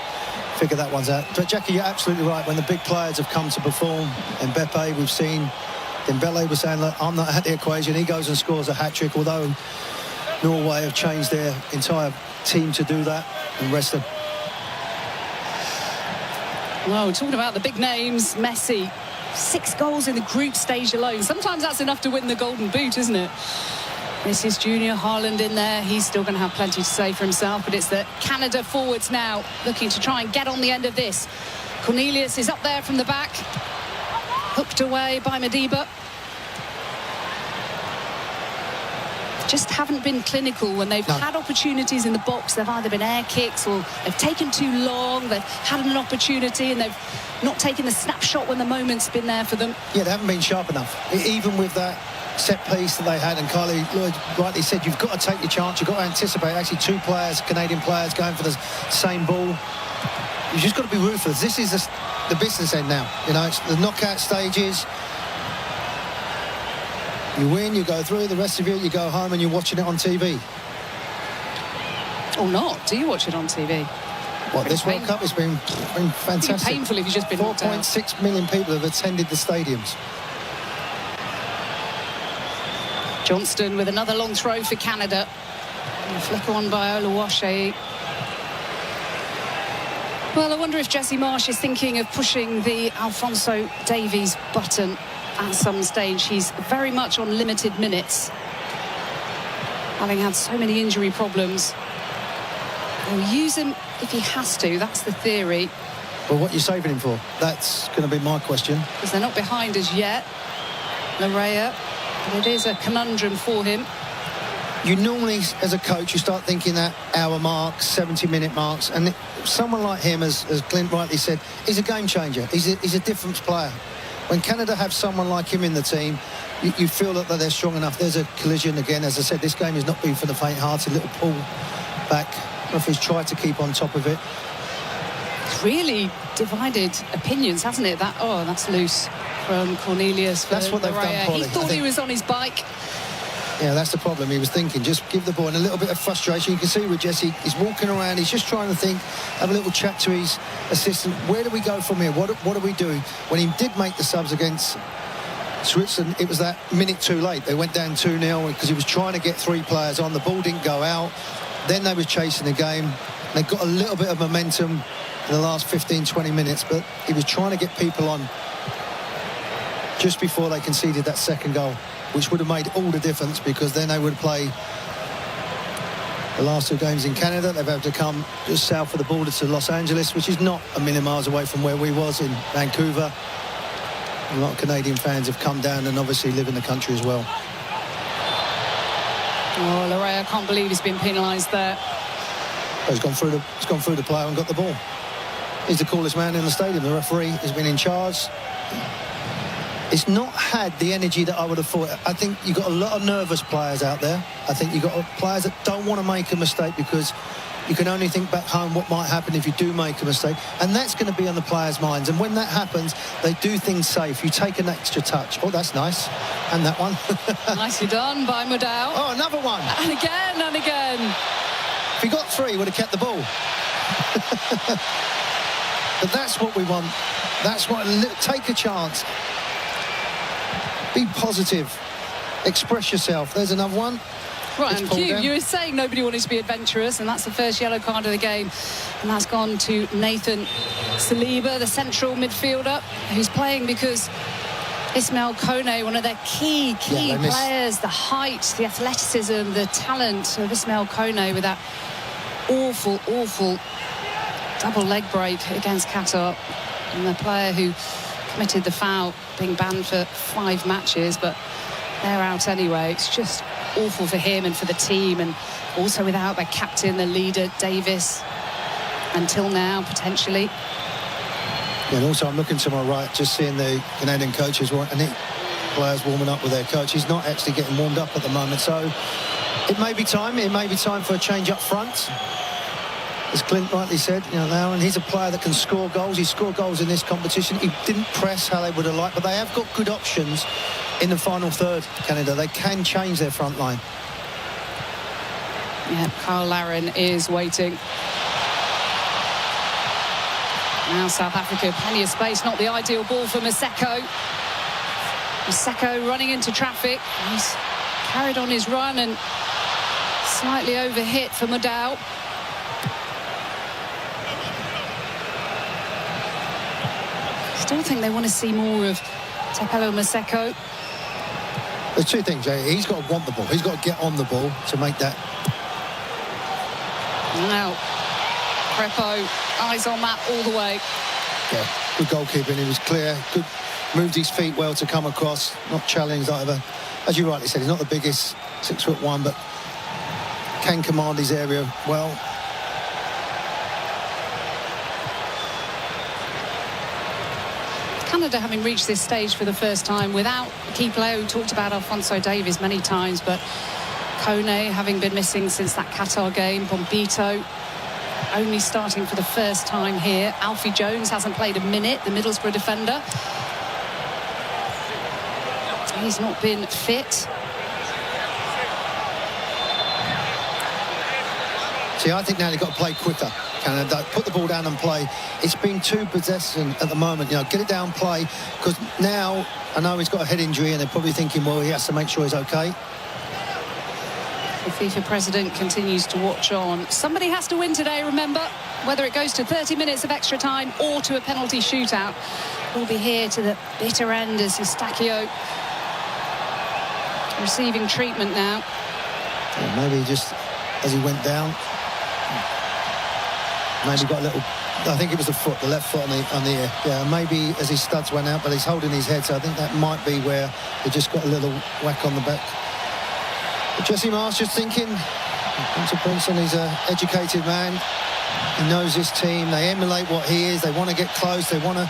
figure that one's out. But Jackie, you're absolutely right. When the big players have come to perform, and Mbappe, we've seen Dembele was saying, look, I'm not at the equation. He goes and scores a hat-trick, although Norway have changed their entire team to do that, and rest of... Well, we're talking about the big names. Messi, 6 goals in the group stage alone. Sometimes that's enough to win the Golden Boot, isn't it? This is Junior Haaland in there. He's still going to have plenty to say for himself, but it's the Canada forwards now looking to try and get on the end of this. Cornelius is up there from the back, hooked away by Madiba. Just haven't been clinical when they've had opportunities in the box. They've either been air kicks or they've taken too long. They've had an opportunity and they've not taken the snapshot when the moment's been there for them. Yeah, they haven't been sharp enough. Even with that set piece that they had, and Carly Lloyd rightly said, you've got to take your chance. You've got to anticipate. Actually, 2 players, Canadian players, going for the same ball. You've just got to be ruthless. This is the business end now. You know, it's the knockout stages. You win, you go through. The rest of you go home and you're watching it on TV. Or not. Do you watch it on TV? What, this World Cup? It's been fantastic. It's painful if you've just been 4.6 million people have attended the stadiums. Johnston with another long throw for Canada. And a flicker on by Oluwaseyi. Well, I wonder if Jesse Marsh is thinking of pushing the Alphonso Davies button at some stage. He's very much on limited minutes, having had so many injury problems. He'll use him if he has to. That's the theory. Well, what are you saving him for? That's going to be my question. Because they're not behind as yet. Larea. But it is a conundrum for him. You normally, as a coach, you start thinking that hour marks, 70-minute marks, and someone like him, as Clint rightly said, is a game changer. He's a difference player. When Canada have someone like him in the team, you feel that they're strong enough. There's a collision again. As I said, this game has not been for the faint-hearted. Little pull back. Referee's tried to keep on top of it. It's really divided opinions, hasn't it? That's loose from Cornelius. That's what they've done, Polly. He thought he was on his bike. Yeah, that's the problem. He was thinking, just give the ball, and a little bit of frustration. You can see with Jesse, he's walking around, he's just trying to think, have a little chat to his assistant. Where do we go from here? What are we doing? When he did make the subs against Switzerland, it was that minute too late. They went down 2-0 because he was trying to get 3 players on. The ball didn't go out. Then they was chasing the game. They got a little bit of momentum in the last 15-20 minutes, but he was trying to get people on just before they conceded that second goal, which would have made all the difference, because then they would play the last 2 games in Canada. They've had to come just south of the border to Los Angeles, which is not a million miles away from where we was in Vancouver. A lot of Canadian fans have come down and obviously live in the country as well. Oh, Larea, I can't believe he's been penalised there. He's gone through the player and got the ball. He's the coolest man in the stadium. The referee has been in charge. It's not had the energy that I would have thought. I think you've got a lot of nervous players out there. I think you've got players that don't want to make a mistake, because you can only think back home what might happen if you do make a mistake. And that's going to be on the players' minds. And when that happens, they do things safe. You take an extra touch. Oh, that's nice. And that one. Nicely done by Mudau. Oh, another one. And again and again. If he got 3, he would have kept the ball. But that's what we want. That's what, take a chance. Be positive. Express yourself. There's another one. Right, and Q, you were saying nobody wanted to be adventurous, and that's the first yellow card of the game. And that's gone to Nathan Saliba, the central midfielder, who's playing because Ismail Kone, one of their key players, the height, the athleticism, the talent of Ismail Kone, with that awful double leg break against Qatar. And the player who committed the foul being banned for 5 matches, but they're out anyway. It's just awful for him and for the team, and also without their captain, the leader, Davis, until now, potentially. Yeah, and also I'm looking to my right, just seeing the Canadian coaches and players warming up with their coach. He's not actually getting warmed up at the moment, so it may be time for a change up front. As Clint rightly said, now, and he's a player that can score goals. He scored goals in this competition. He didn't press how they would have liked, but they have got good options in the final third, Canada. They can change their front line. Yeah, Carl Laren is waiting. Now South Africa, plenty of space. Not the ideal ball for Maseko. Maseko running into traffic. He's carried on his run and slightly overhit for Mudau. Still think they want to see more of Tepelo Maseko. There's 2 things, Jay. He's got to want the ball. He's got to get on the ball to make that. Now, Crepo, eyes on that all the way. Yeah, good goalkeeping. He was clear. Good, moved his feet well to come across. Not challenged either. As you rightly said, he's not the biggest, 6'1", but can command his area well. Canada having reached this stage for the first time without a key player. We talked about Alphonso Davies many times, but Kone having been missing since that Qatar game. Bombito only starting for the first time here. Alfie Jones hasn't played a minute, the Middlesbrough defender. He's not been fit. See, I think now they've got to play quicker. Canada, put the ball down and play. It's been too possession at the moment. Get it down, play. Because now, I know he's got a head injury, and they're probably thinking, well, he has to make sure he's okay. The FIFA president continues to watch on. Somebody has to win today, remember. Whether it goes to 30 minutes of extra time or to a penalty shootout. We'll be here to the bitter end as Eustachio receiving treatment now. Yeah, maybe just as he went down, maybe got a little I think it was the left foot on the ear. Yeah, maybe as his studs went out, but he's holding his head, so I think that might be where he just got a little whack on the back. But Jesse Marsh just thinking, Hunter Princeton, he's an educated man. He knows his team. They emulate what he is. They want to get close. They want to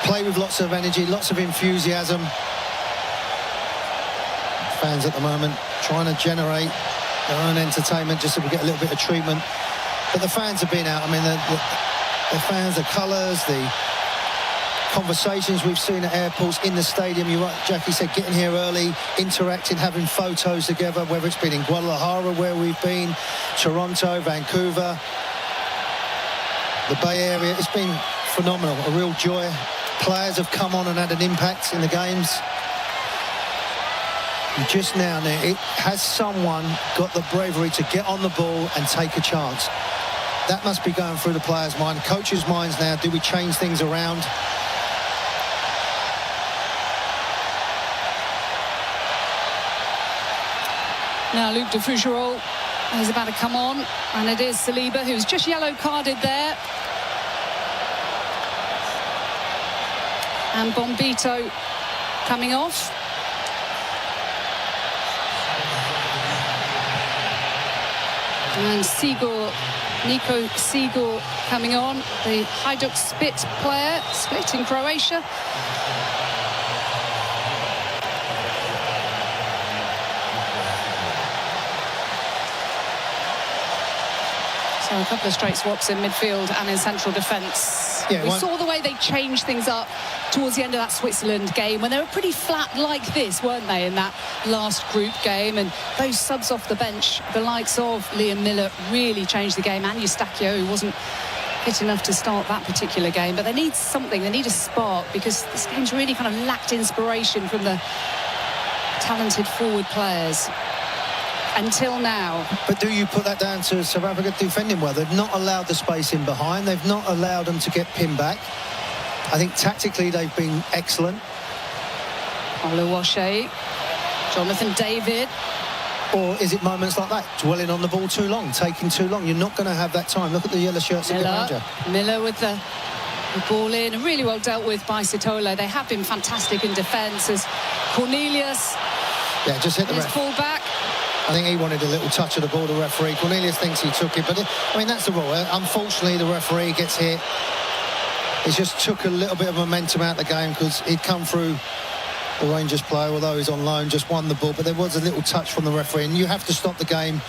play with lots of energy, lots of enthusiasm. Fans at the moment trying to generate their own entertainment just so we get a little bit of treatment. But the fans have been out. I mean, the fans, the colours, the conversations we've seen at airports, in the stadium. You're right, Jackie said, getting here early, interacting, having photos together, whether it's been in Guadalajara where we've been, Toronto, Vancouver, the Bay Area. It's been phenomenal, a real joy. Players have come on and had an impact in the games. And just now, has someone got the bravery to get on the ball and take a chance? That must be going through the players' mind, coaches' minds now. Do we change things around? Now Luc de Fougerolles is about to come on, and it is Saliba who's just yellow carded there. And Bombito coming off. And Nico Siegel coming on, the Hajduk Split player, Split in Croatia. So a couple of straight swaps in midfield and in central defence. Yeah, we saw the way they changed things up towards the end of that Switzerland game when they were pretty flat like this, weren't they, in that last group game? And those subs off the bench, the likes of Liam Miller, really changed the game. And Eustachio, who wasn't fit enough to start that particular game. But they need something, they need a spark, because this game's really kind of lacked inspiration from the talented forward players until now. But do you put that down to South Africa defending well? They've not allowed the space in behind. They've not allowed them to get pinned back. I think tactically they've been excellent. Oluwaseyi, Jonathan David. Or is it moments like that, dwelling on the ball too long, taking too long? You're not going to have that time. Look at the yellow shirts that get around you. Miller with the ball in, and really well dealt with by Sitola. They have been fantastic in defence as Cornelius. Yeah, just hit the ref. Pull back. I think he wanted a little touch of the ball, the referee. Cornelius thinks he took it, but I mean, that's the rule. Unfortunately, the referee gets hit. He just took a little bit of momentum out of the game because he'd come through the Rangers player, although he's on loan, just won the ball, but there was a little touch from the referee, and you have to stop the game.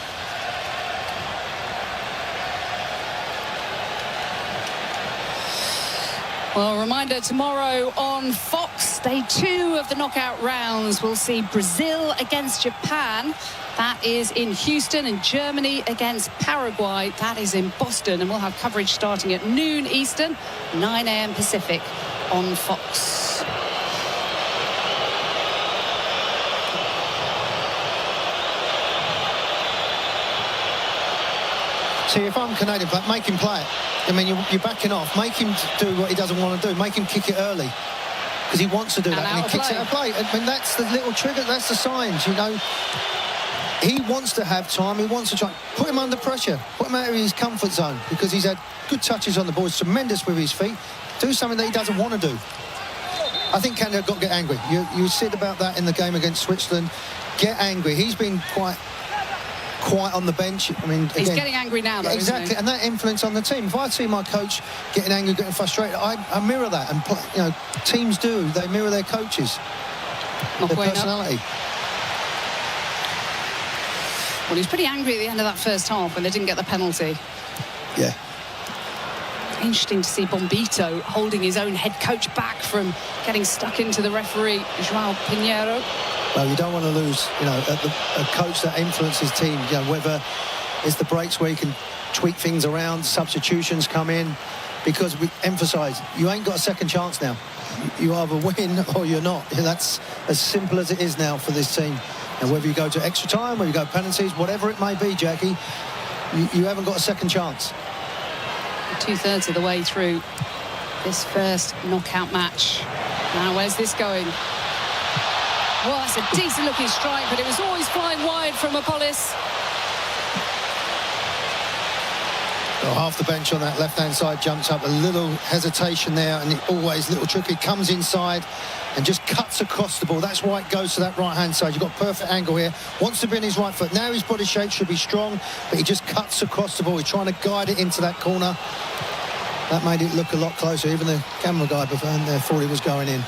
Well, a reminder, tomorrow on Fox, day 2 of the knockout rounds, we'll see Brazil against Japan. That is in Houston, and Germany against Paraguay. That is in Boston, and we'll have coverage starting at noon Eastern, 9 a.m. Pacific on Fox. See, if I'm Canadian, but make him play it. I mean, you're backing off. Make him do what he doesn't want to do. Make him kick it early, because he wants to do that, and he kicks it out of play. I mean, that's the little trigger. That's the signs, you know. He wants to have time. He wants to try. Put him under pressure. Put him out of his comfort zone, because he's had good touches on the ball. He's tremendous with his feet. Do something that he doesn't want to do. I think Canada got to get angry. You said about that in the game against Switzerland. Get angry. He's been quite on the bench. I mean, he's getting angry now, though. Exactly, and that influence on the team. If I see my coach getting angry, getting frustrated, I mirror that. And you know, teams do. They mirror their coaches, their personality. Well, he was pretty angry at the end of that first half when they didn't get the penalty. Yeah. Interesting to see Bombito holding his own head coach back from getting stuck into the referee, João Pinheiro. Well, you don't want to lose, you know, a coach that influences team. You know, whether it's the breaks where you can tweak things around, substitutions come in, because we emphasise you ain't got a second chance now. You either win or you're not. That's as simple as it is now for this team. And whether you go to extra time, whether you go penalties, whatever it may be, Jackie, you haven't got a second chance. 2/3 of the way through this first knockout match. Now, where's this going? Well, that's a decent-looking strike, but it was always flying wide from Apollis. Well, half the bench on that left-hand side jumps up. A little hesitation there, and always a little tricky. Comes inside and just cuts across the ball. That's why it goes to that right-hand side. You've got perfect angle here. Wants to be in his right foot. Now his body shape should be strong, but he just cuts across the ball. He's trying to guide it into that corner. That made it look a lot closer. Even the camera guy behind there thought he was going in.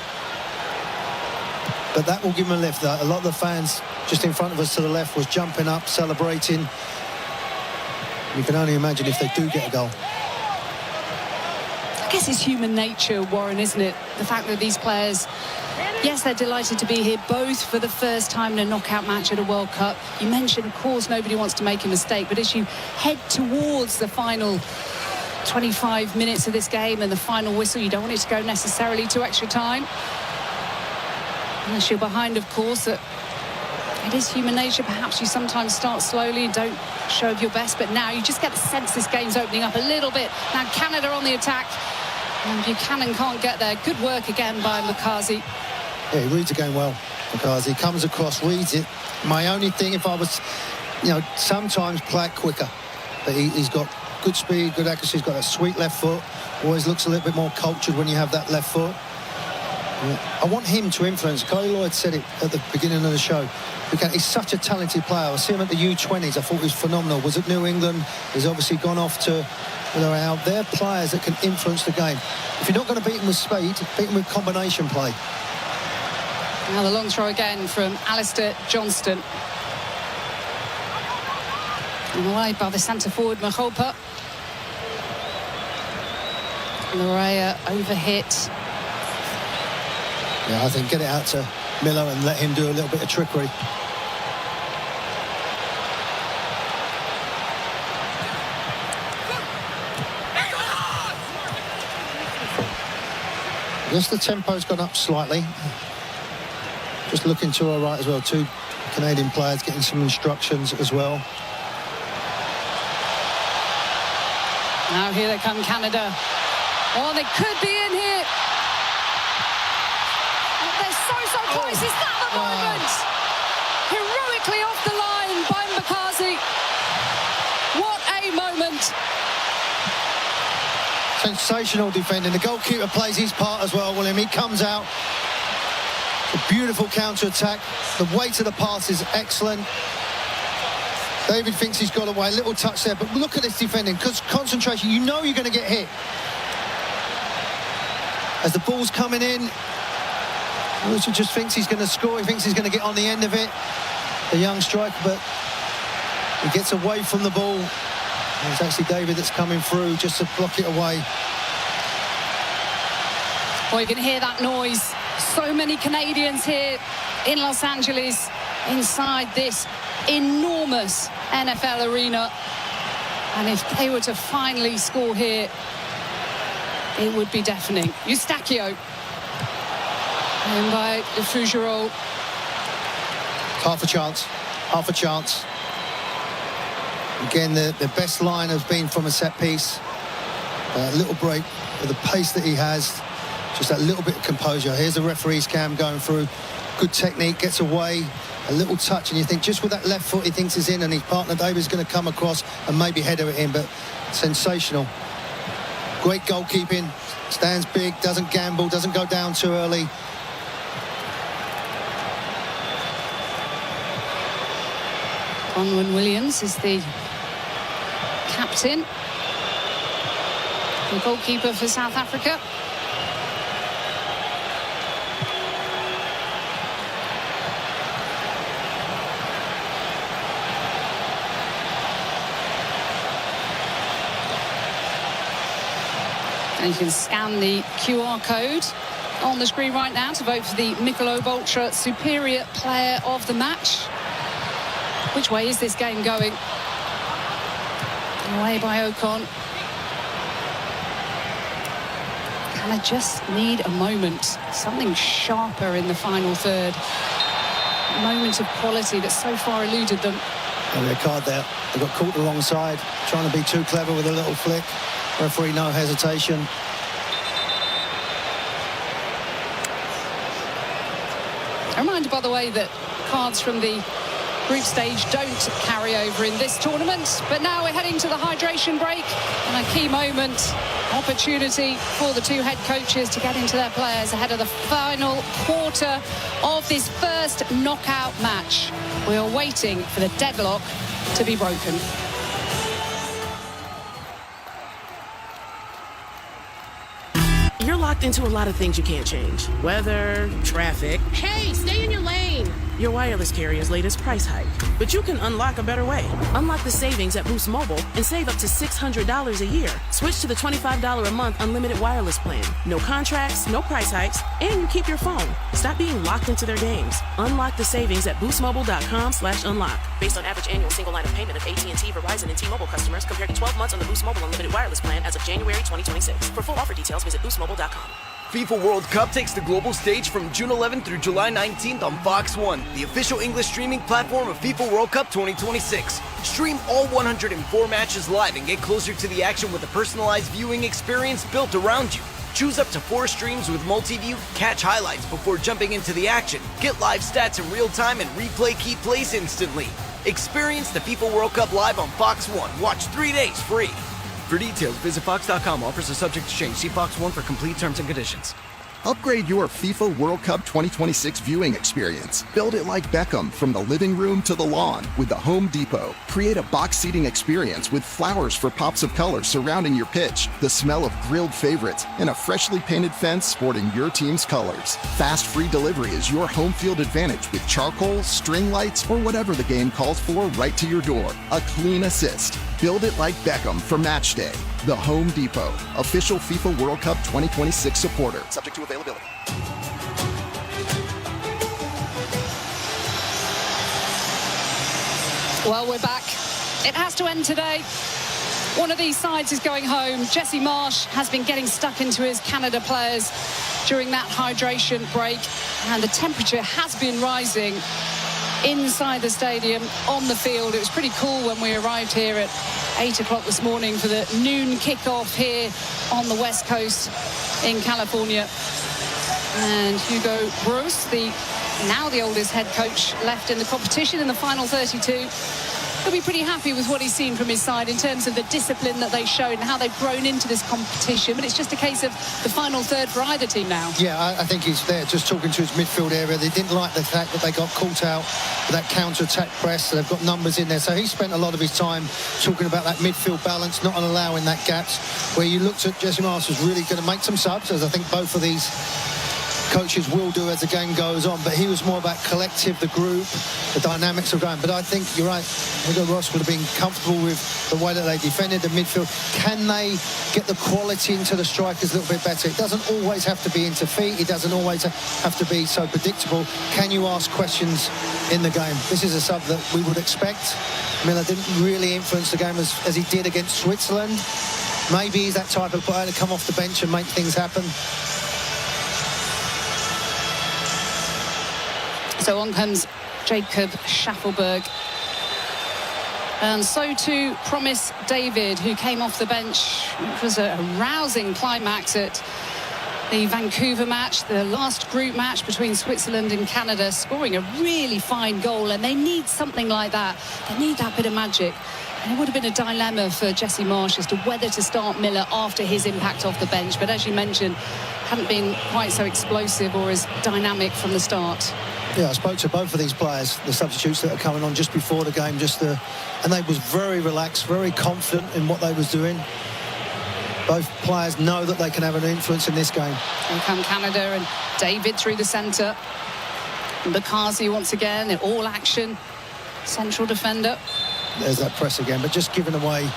But that will give him a lift. A lot of the fans just in front of us to the left was jumping up, celebrating. You can only imagine if they do get a goal. I guess it's human nature, Warren, isn't it? The fact that these players, yes, they're delighted to be here, both for the first time in a knockout match at a World Cup. You mentioned, of course, nobody wants to make a mistake, but as you head towards the final 25 minutes of this game and the final whistle, you don't want it to go necessarily to extra time. Unless you're behind, of course, that it is human nature. Perhaps you sometimes start slowly and don't show your best, but now you just get the sense this game's opening up a little bit. Now Canada on the attack, and Buchanan can't get there. Good work again by Makazi. Yeah, he reads the game well, Makazi. Comes across, reads it. My only thing, if I was, sometimes play it quicker. But he's got good speed, good accuracy. He's got a sweet left foot. Always looks a little bit more cultured when you have that left foot. I want him to influence. COYI Lloyd said it at the beginning of the show. He's such a talented player. I see him at the U20s. I thought he was phenomenal. Was at New England. He's obviously gone off to out. They're players that can influence the game. If you're not going to beat him with speed, beat him with combination play. Now the long throw again from Alistair Johnston. And away by the centre forward, Mahopa. Lorea overhit. Yeah, I think get it out to Miller and let him do a little bit of trickery. I guess the tempo's gone up slightly. Just looking to our right as well. Two Canadian players getting some instructions as well. Now here they come, Canada. Oh, they could be in here. So close, is that the moment? Heroically off the line by Makazi. What a moment. Sensational defending. The goalkeeper plays his part as well, William. He comes out. A beautiful counter-attack. The weight of the pass is excellent. David thinks he's got away. A little touch there, but look at this defending. Because concentration, you know you're going to get hit. As the ball's coming in, Richard just thinks he's going to score. He thinks he's going to get on the end of it. The young striker, but he gets away from the ball. And it's actually David that's coming through just to block it away. Well, you can hear that noise. So many Canadians here in Los Angeles inside this enormous NFL arena. And if they were to finally score here, it would be deafening. Eustachio. And by the Fougereau. Half a chance. Half a chance. Again, the best line has been from a set piece. A little break with the pace that he has. Just that little bit of composure. Here's the referee's cam going through. Good technique, gets away. A little touch, and you think just with that left foot he thinks is in, and his partner David's going to come across and maybe header it in, but sensational. Great goalkeeping. Stands big, doesn't gamble, doesn't go down too early. Bronwyn Williams is the captain, the goalkeeper for South Africa. And you can scan the QR code on the screen right now to vote for the Michelob Ultra Superior Player of the Match. Which way is this game going? Away by Ocon. Can I just need a moment? Something sharper in the final third. A moment of quality that so far eluded them. And their card there. They got caught the wrong side. Trying to be too clever with a little flick. Referee, no hesitation. A reminder, by the way, that cards from the group stage don't carry over in this tournament. But now we're heading to the hydration break, and a key moment, opportunity for the two head coaches to get into their players ahead of the final quarter of this first knockout match. We are waiting for the deadlock to be broken. You're locked into a lot of things you can't change. Weather, traffic. Hey, stay in your lane. Your wireless carrier's latest price hike. But you can unlock a better way. Unlock the savings at Boost Mobile and save up to $600 a year. Switch to the $25 a month unlimited wireless plan. No contracts, no price hikes, and you keep your phone. Stop being locked into their games. Unlock the savings at boostmobile.com/unlock. Based on average annual single line of payment of AT&T, Verizon, and T-Mobile customers compared to 12 months on the Boost Mobile unlimited wireless plan as of January 2026. For full offer details, visit boostmobile.com. FIFA World Cup takes the global stage from June 11th through July 19th on Fox 1, the official English streaming platform of FIFA World Cup 2026. Stream all 104 matches live and get closer to the action with a personalized viewing experience built around you. Choose up to 4 streams with multi-view, catch highlights before jumping into the action, get live stats in real time, and replay key plays instantly. Experience the FIFA World Cup live on Fox 1. Watch 3 days free. For details, visit Fox.com. Offers are subject to change. See Fox 1 for complete terms and conditions. Upgrade your FIFA World Cup 2026 viewing experience. Build it like Beckham from the living room to the lawn with the Home Depot. Create a box seating experience with flowers for pops of color surrounding your pitch, the smell of grilled favorites, and a freshly painted fence sporting your team's colors. Fast free delivery is your home field advantage with charcoal, string lights, or whatever the game calls for right to your door. A clean assist. Build it like Beckham for match day. The Home Depot, official FIFA World Cup 2026 supporter. Subject to availability. Well, we're back. It has to end today. One of these sides is going home. Jesse Marsh has been getting stuck into his Canada players during that hydration break, and the temperature has been rising inside the stadium, on the field. It was pretty cool when we arrived here at 8 o'clock this morning for the noon kickoff here on the West Coast in California. And Hugo Broos, now the oldest head coach left in the competition in the final 32, he'll be pretty happy with what he's seen from his side in terms of the discipline that they showed and how they've grown into this competition. But it's just a case of the final third for either team now. Yeah, I think he's there just talking to his midfield area. They didn't like the fact that they got caught out with that counter-attack press. So they've got numbers in there. So he spent a lot of his time talking about that midfield balance, not allowing that gaps, where you looked at Jesse Marsh was really going to make some subs, as I think both of these coaches will do as the game goes on, but he was more about collective, the group, the dynamics of going. But I think you're right, Hugo Ross would have been comfortable with the way that they defended the midfield. Can they get the quality into the strikers a little bit better? It doesn't always have to be into feet, it doesn't always have to be so predictable. Can you ask questions in the game? This is a sub that we would expect. Miller didn't really influence the game as he did against Switzerland. Maybe he's that type of player to come off the bench and make things happen. So on comes Jacob Schaffelberg. And so too Promise David, who came off the bench. It was a rousing climax at the Vancouver match, the last group match between Switzerland and Canada, scoring a really fine goal. And they need something like that. They need that bit of magic. And it would have been a dilemma for Jesse Marsh as to whether to start Miller after his impact off the bench. But as you mentioned, hadn't been quite so explosive or as dynamic from the start. Yeah, I spoke to both of these players, the substitutes that are coming on just before the game, and they was very relaxed, very confident in what they was doing. Both players know that they can have an influence in this game. Here come Canada and David through the centre. Bakazi once again, all action, central defender. There's that press again, but just giving away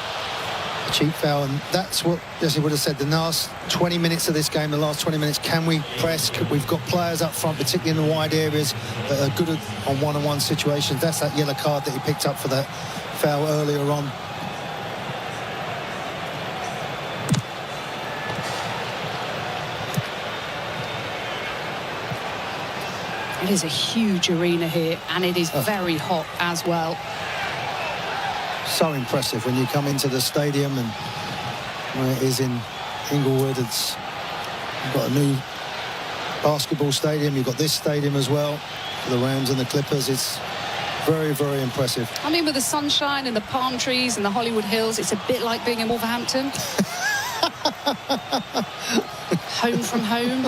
a cheap foul, and that's what Jesse would have said. The last 20 minutes of this game, the last 20 minutes, can we press? We've got players up front, particularly in the wide areas, that are good on one-on-one situations. That's that yellow card that he picked up for that foul earlier on. It is a huge arena here, and it is very hot as well. So impressive when you come into the stadium, and where it is in Inglewood, you've got a new basketball stadium, you've got this stadium as well for the Rams and the Clippers. It's Very, very impressive. I mean, with the sunshine and the palm trees and the Hollywood Hills, it's a bit like being in Wolverhampton. Home from home.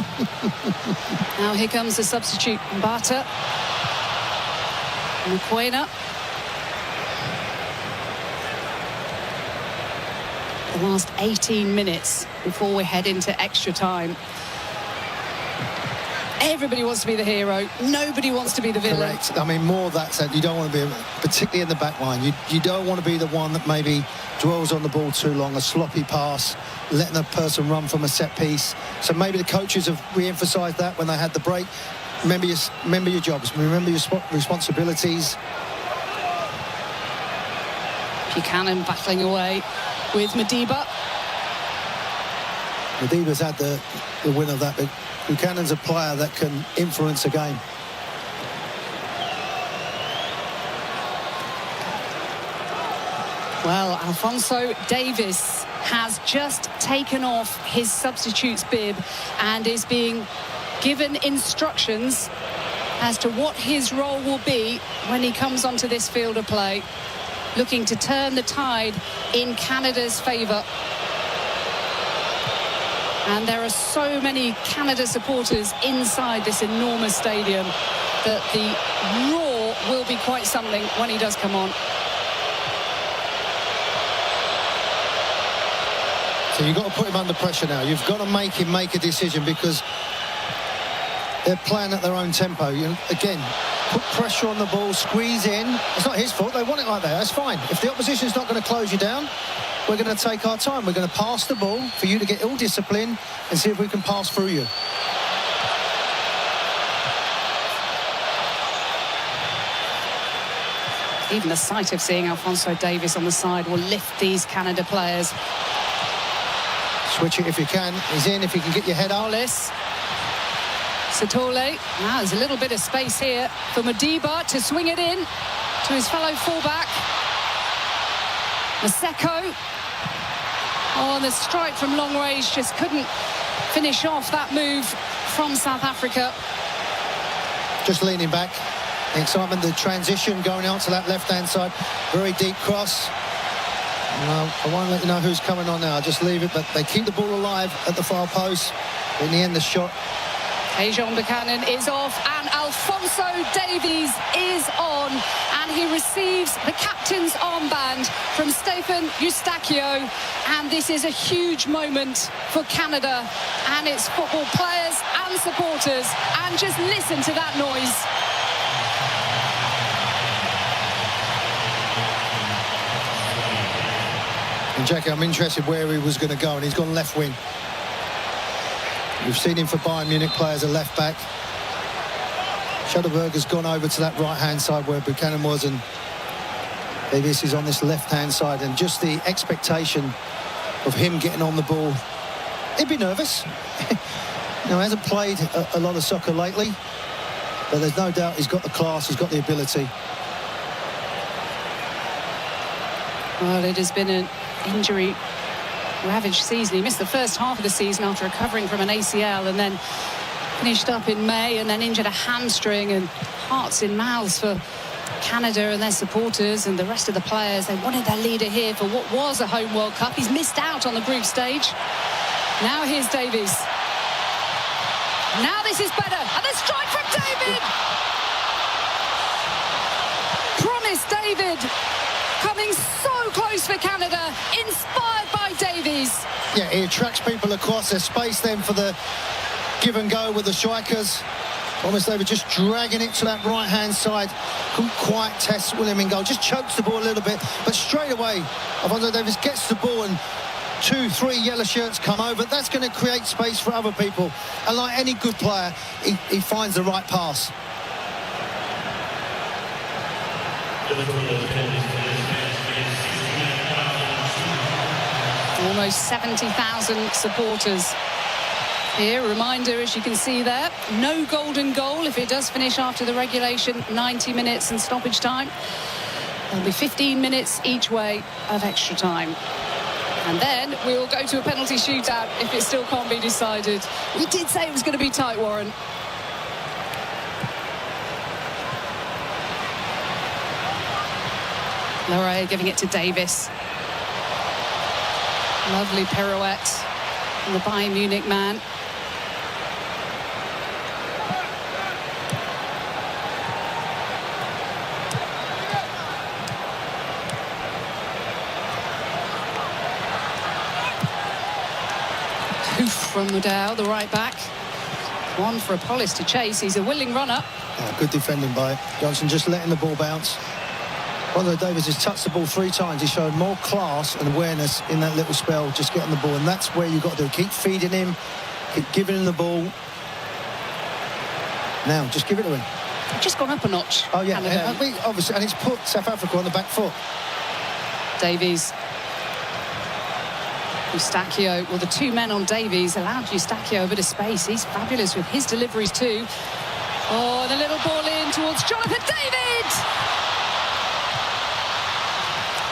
Now here comes the substitute, Mbata. Mukwena. The last 18 minutes before we head into extra time. Everybody wants to be the hero. Nobody wants to be the villain. Correct. I mean, more that said, you don't want to be, particularly in the back line, you don't want to be the one that maybe dwells on the ball too long, a sloppy pass, letting a person run from a set piece. So maybe the coaches have re-emphasised that when they had the break. Remember your jobs, remember your responsibilities. Buchanan battling away with Madiba. Madiba's had the win of that, but Buchanan's a player that can influence a game. Well, Alphonso Davies has just taken off his substitute's bib and is being given instructions as to what his role will be when he comes onto this field of play, looking to turn the tide in Canada's favour. And there are so many Canada supporters inside this enormous stadium that the roar will be quite something when he does come on. So you've got to put him under pressure now. You've got to make him make a decision because they're playing at their own tempo. Again, put pressure on the ball, squeeze in. It's not his fault. They want it like that. That's fine. If the opposition's not going to close you down, we're going to take our time. We're going to pass the ball for you to get ill discipline and see if we can pass through you. Even the sight of seeing Alphonso Davies on the side will lift these Canada players. Switch it if you can. He's in if you can get your head out. Satole. Now there's a little bit of space here for Madiba to swing it in to his fellow fullback. Maseko. Oh, and the strike from long range just couldn't finish off that move from South Africa. Just leaning back. The excitement, the transition going out to that left-hand side. Very deep cross. No, I won't let you know who's coming on now. I'll just leave it, but they keep the ball alive at the far post. In the end, the shot. Jean Buchanan is off, and Alphonso Davies is on, and he receives the captain's armband from Stephen Eustachio, and this is a huge moment for Canada and its football players and supporters, and just listen to that noise. And Jackie, I'm interested where he was going to go, and he's gone left wing. We've seen him for Bayern Munich play as a left back. Shuttleberg has gone over to that right-hand side where Buchanan was, and Davies is on this left-hand side, and just the expectation of him getting on the ball. He'd be nervous. He hasn't played a lot of soccer lately, but there's no doubt he's got the class, he's got the ability. Well, it has been an injury-ravaged season. He missed the first half of the season after recovering from an ACL, and then finished up in May, and then injured a hamstring, and hearts in mouths for Canada and their supporters and the rest of the players. They wanted their leader here for what was a home World Cup. He's missed out on the group stage. Now here's Davies. Now this is better. And the strike from David! Promise David. Coming so close for Canada. Inspired by Davies. Yeah, he attracts people across. There's space then for the give and go with the strikers. Almost David just dragging it to that right-hand side. Couldn't quite test William in goal. Just chokes the ball a little bit. But straight away, Alphonso Davies gets the ball, and 2-3 yellow shirts come over. That's going to create space for other people. And like any good player, he finds the right pass. Almost 70,000 supporters. Here, a reminder, as you can see there, no golden goal if it does finish after the regulation 90 minutes and stoppage time. There'll be 15 minutes each way of extra time. And then we will go to a penalty shootout if it still can't be decided. We did say it was going to be tight, Warren. Larray giving it to Davis. Lovely pirouette from the Bayern Munich man. Hoof from Mudau, the right back. One for Apollos to chase. He's a willing runner. Oh, good defending by Johnson, just letting the ball bounce. Although Davis has touched the ball 3 times, he showed more class and awareness in that little spell, just getting the ball. And that's where you've got to do. Keep feeding him, keep giving him the ball. Now, just give it to him. They've just gone up a notch. Oh, yeah. And obviously, and it's put South Africa on the back foot. Davies. Eustachio, well, the 2 men on Davies allowed Eustachio a bit of space. He's fabulous with his deliveries too. Oh, and a little ball in towards Jonathan David!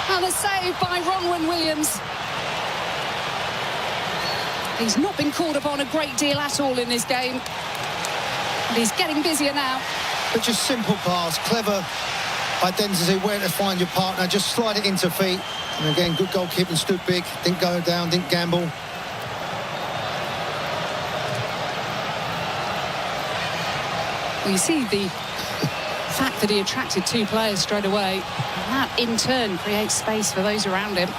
And a save by Ronwen Williams. He's not been called upon a great deal at all in this game. And he's getting busier now. But just simple pass, clever identity, where to find your partner, just slide it into feet. And again, good goalkeeping, stood big, didn't go down, didn't gamble. Well, you see the fact that he attracted 2 players straight away, and that in turn creates space for those around him.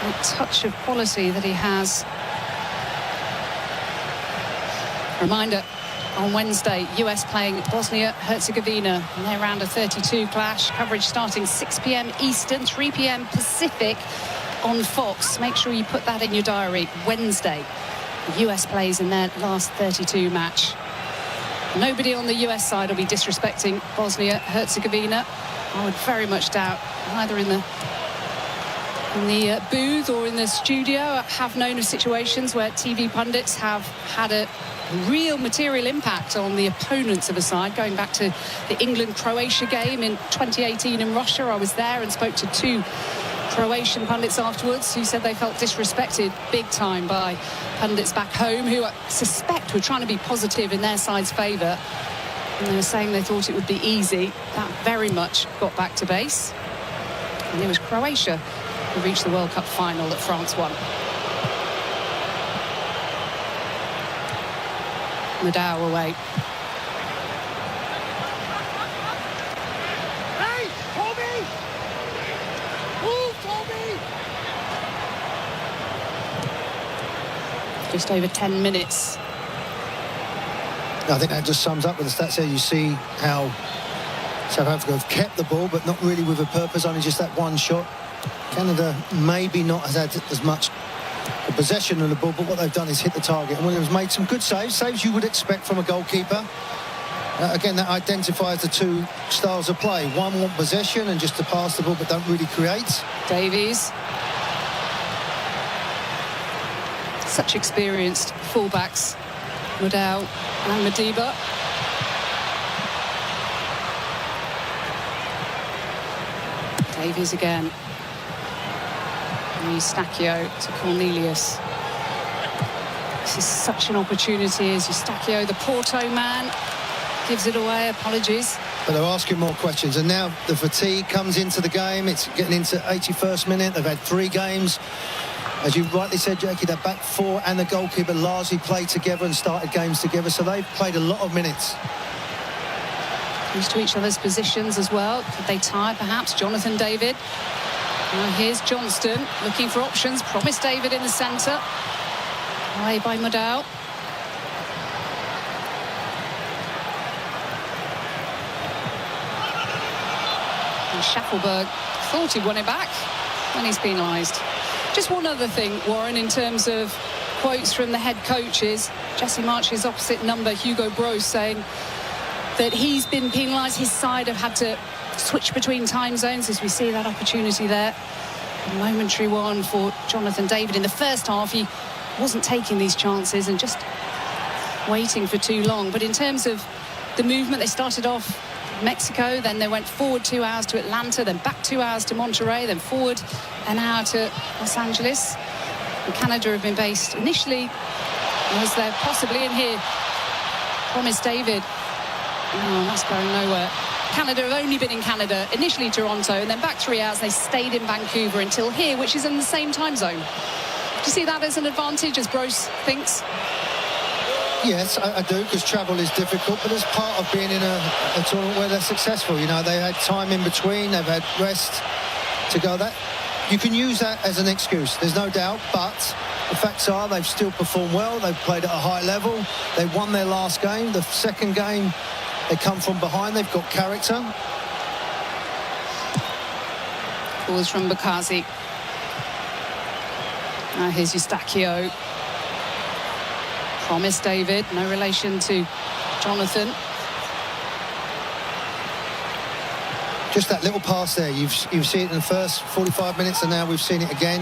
A touch of quality that he has. Reminder, on Wednesday, US playing Bosnia-Herzegovina in their round of 32 clash. Coverage starting 6 p.m. Eastern, 3 p.m. Pacific on Fox. Make sure you put that in your diary. Wednesday, the US plays in their last 32 match. Nobody on the US side will be disrespecting Bosnia-Herzegovina. I would very much doubt, either in the booth or in the studio. I have known of situations where TV pundits have had a real material impact on the opponents of a side, going back to the England-Croatia game in 2018 in Russia. I was there and spoke to 2 Croatian pundits afterwards who said they felt disrespected big time by pundits back home who I suspect were trying to be positive in their side's favour, and they were saying they thought it would be easy. That very much got back to base, and it was Croatia who reached the World Cup final that France won. Mudau away. Hey, Toby! Move, Toby! Just over 10 minutes. I think that just sums up with the stats there. You see how South Africa have kept the ball, but not really with a purpose, only just that one shot. Canada maybe not has had as much possession of the ball, but what they've done is hit the target. And Williams made some good saves you would expect from a goalkeeper. Again, that identifies the 2 styles of play. One want possession and just to pass the ball, but don't really create. Davies. Such experienced fullbacks, Mudau and Madiba. Davies again. Eustachio to Cornelius. This is such an opportunity as Eustachio, the Porto man, gives it away. Apologies. But they're asking more questions, and now the fatigue comes into the game. It's getting into 81st minute. They've had 3 games. As you rightly said, Jackie, their back 4 and the goalkeeper largely played together and started games together, so they've played a lot of minutes. Used to each other's positions as well. Could they tie, perhaps? Jonathan David. Now here's Johnston looking for options. Promised David in the centre. Away by Mudau. And Schaffelberg thought he won it back when he's penalised. Just one other thing, Warren, in terms of quotes from the head coaches. Jesse March's opposite number, Hugo Broos, saying that he's been penalised. His side have had to switch between time zones, as we see that opportunity there. A momentary one for Jonathan David. In the first half, he wasn't taking these chances and just waiting for too long. But in terms of the movement, they started off Mexico, then they went forward 2 hours to Atlanta, then back 2 hours to Monterrey, then forward an hour to Los Angeles. And Canada have been based initially, was there possibly in here, promised David. Oh, that's going nowhere. Canada have only been in Canada, initially Toronto, and then back 3 hours. They stayed in Vancouver until here, which is in the same time zone. Do you see that as an advantage, as Bruce thinks? Yes, I do, because travel is difficult, but it's part of being in a tournament where they're successful. You know, they had time in between, they've had rest to go. That you can use that as an excuse, there's no doubt, but the facts are they've still performed well. They've played at a high level. They won their last game. The second game, they come from behind. They've got character. Calls from Bukazi. Now here's Eustachio. Promise David, no relation to Jonathan. Just that little pass there. You've seen it in the first 45 minutes, and now we've seen it again.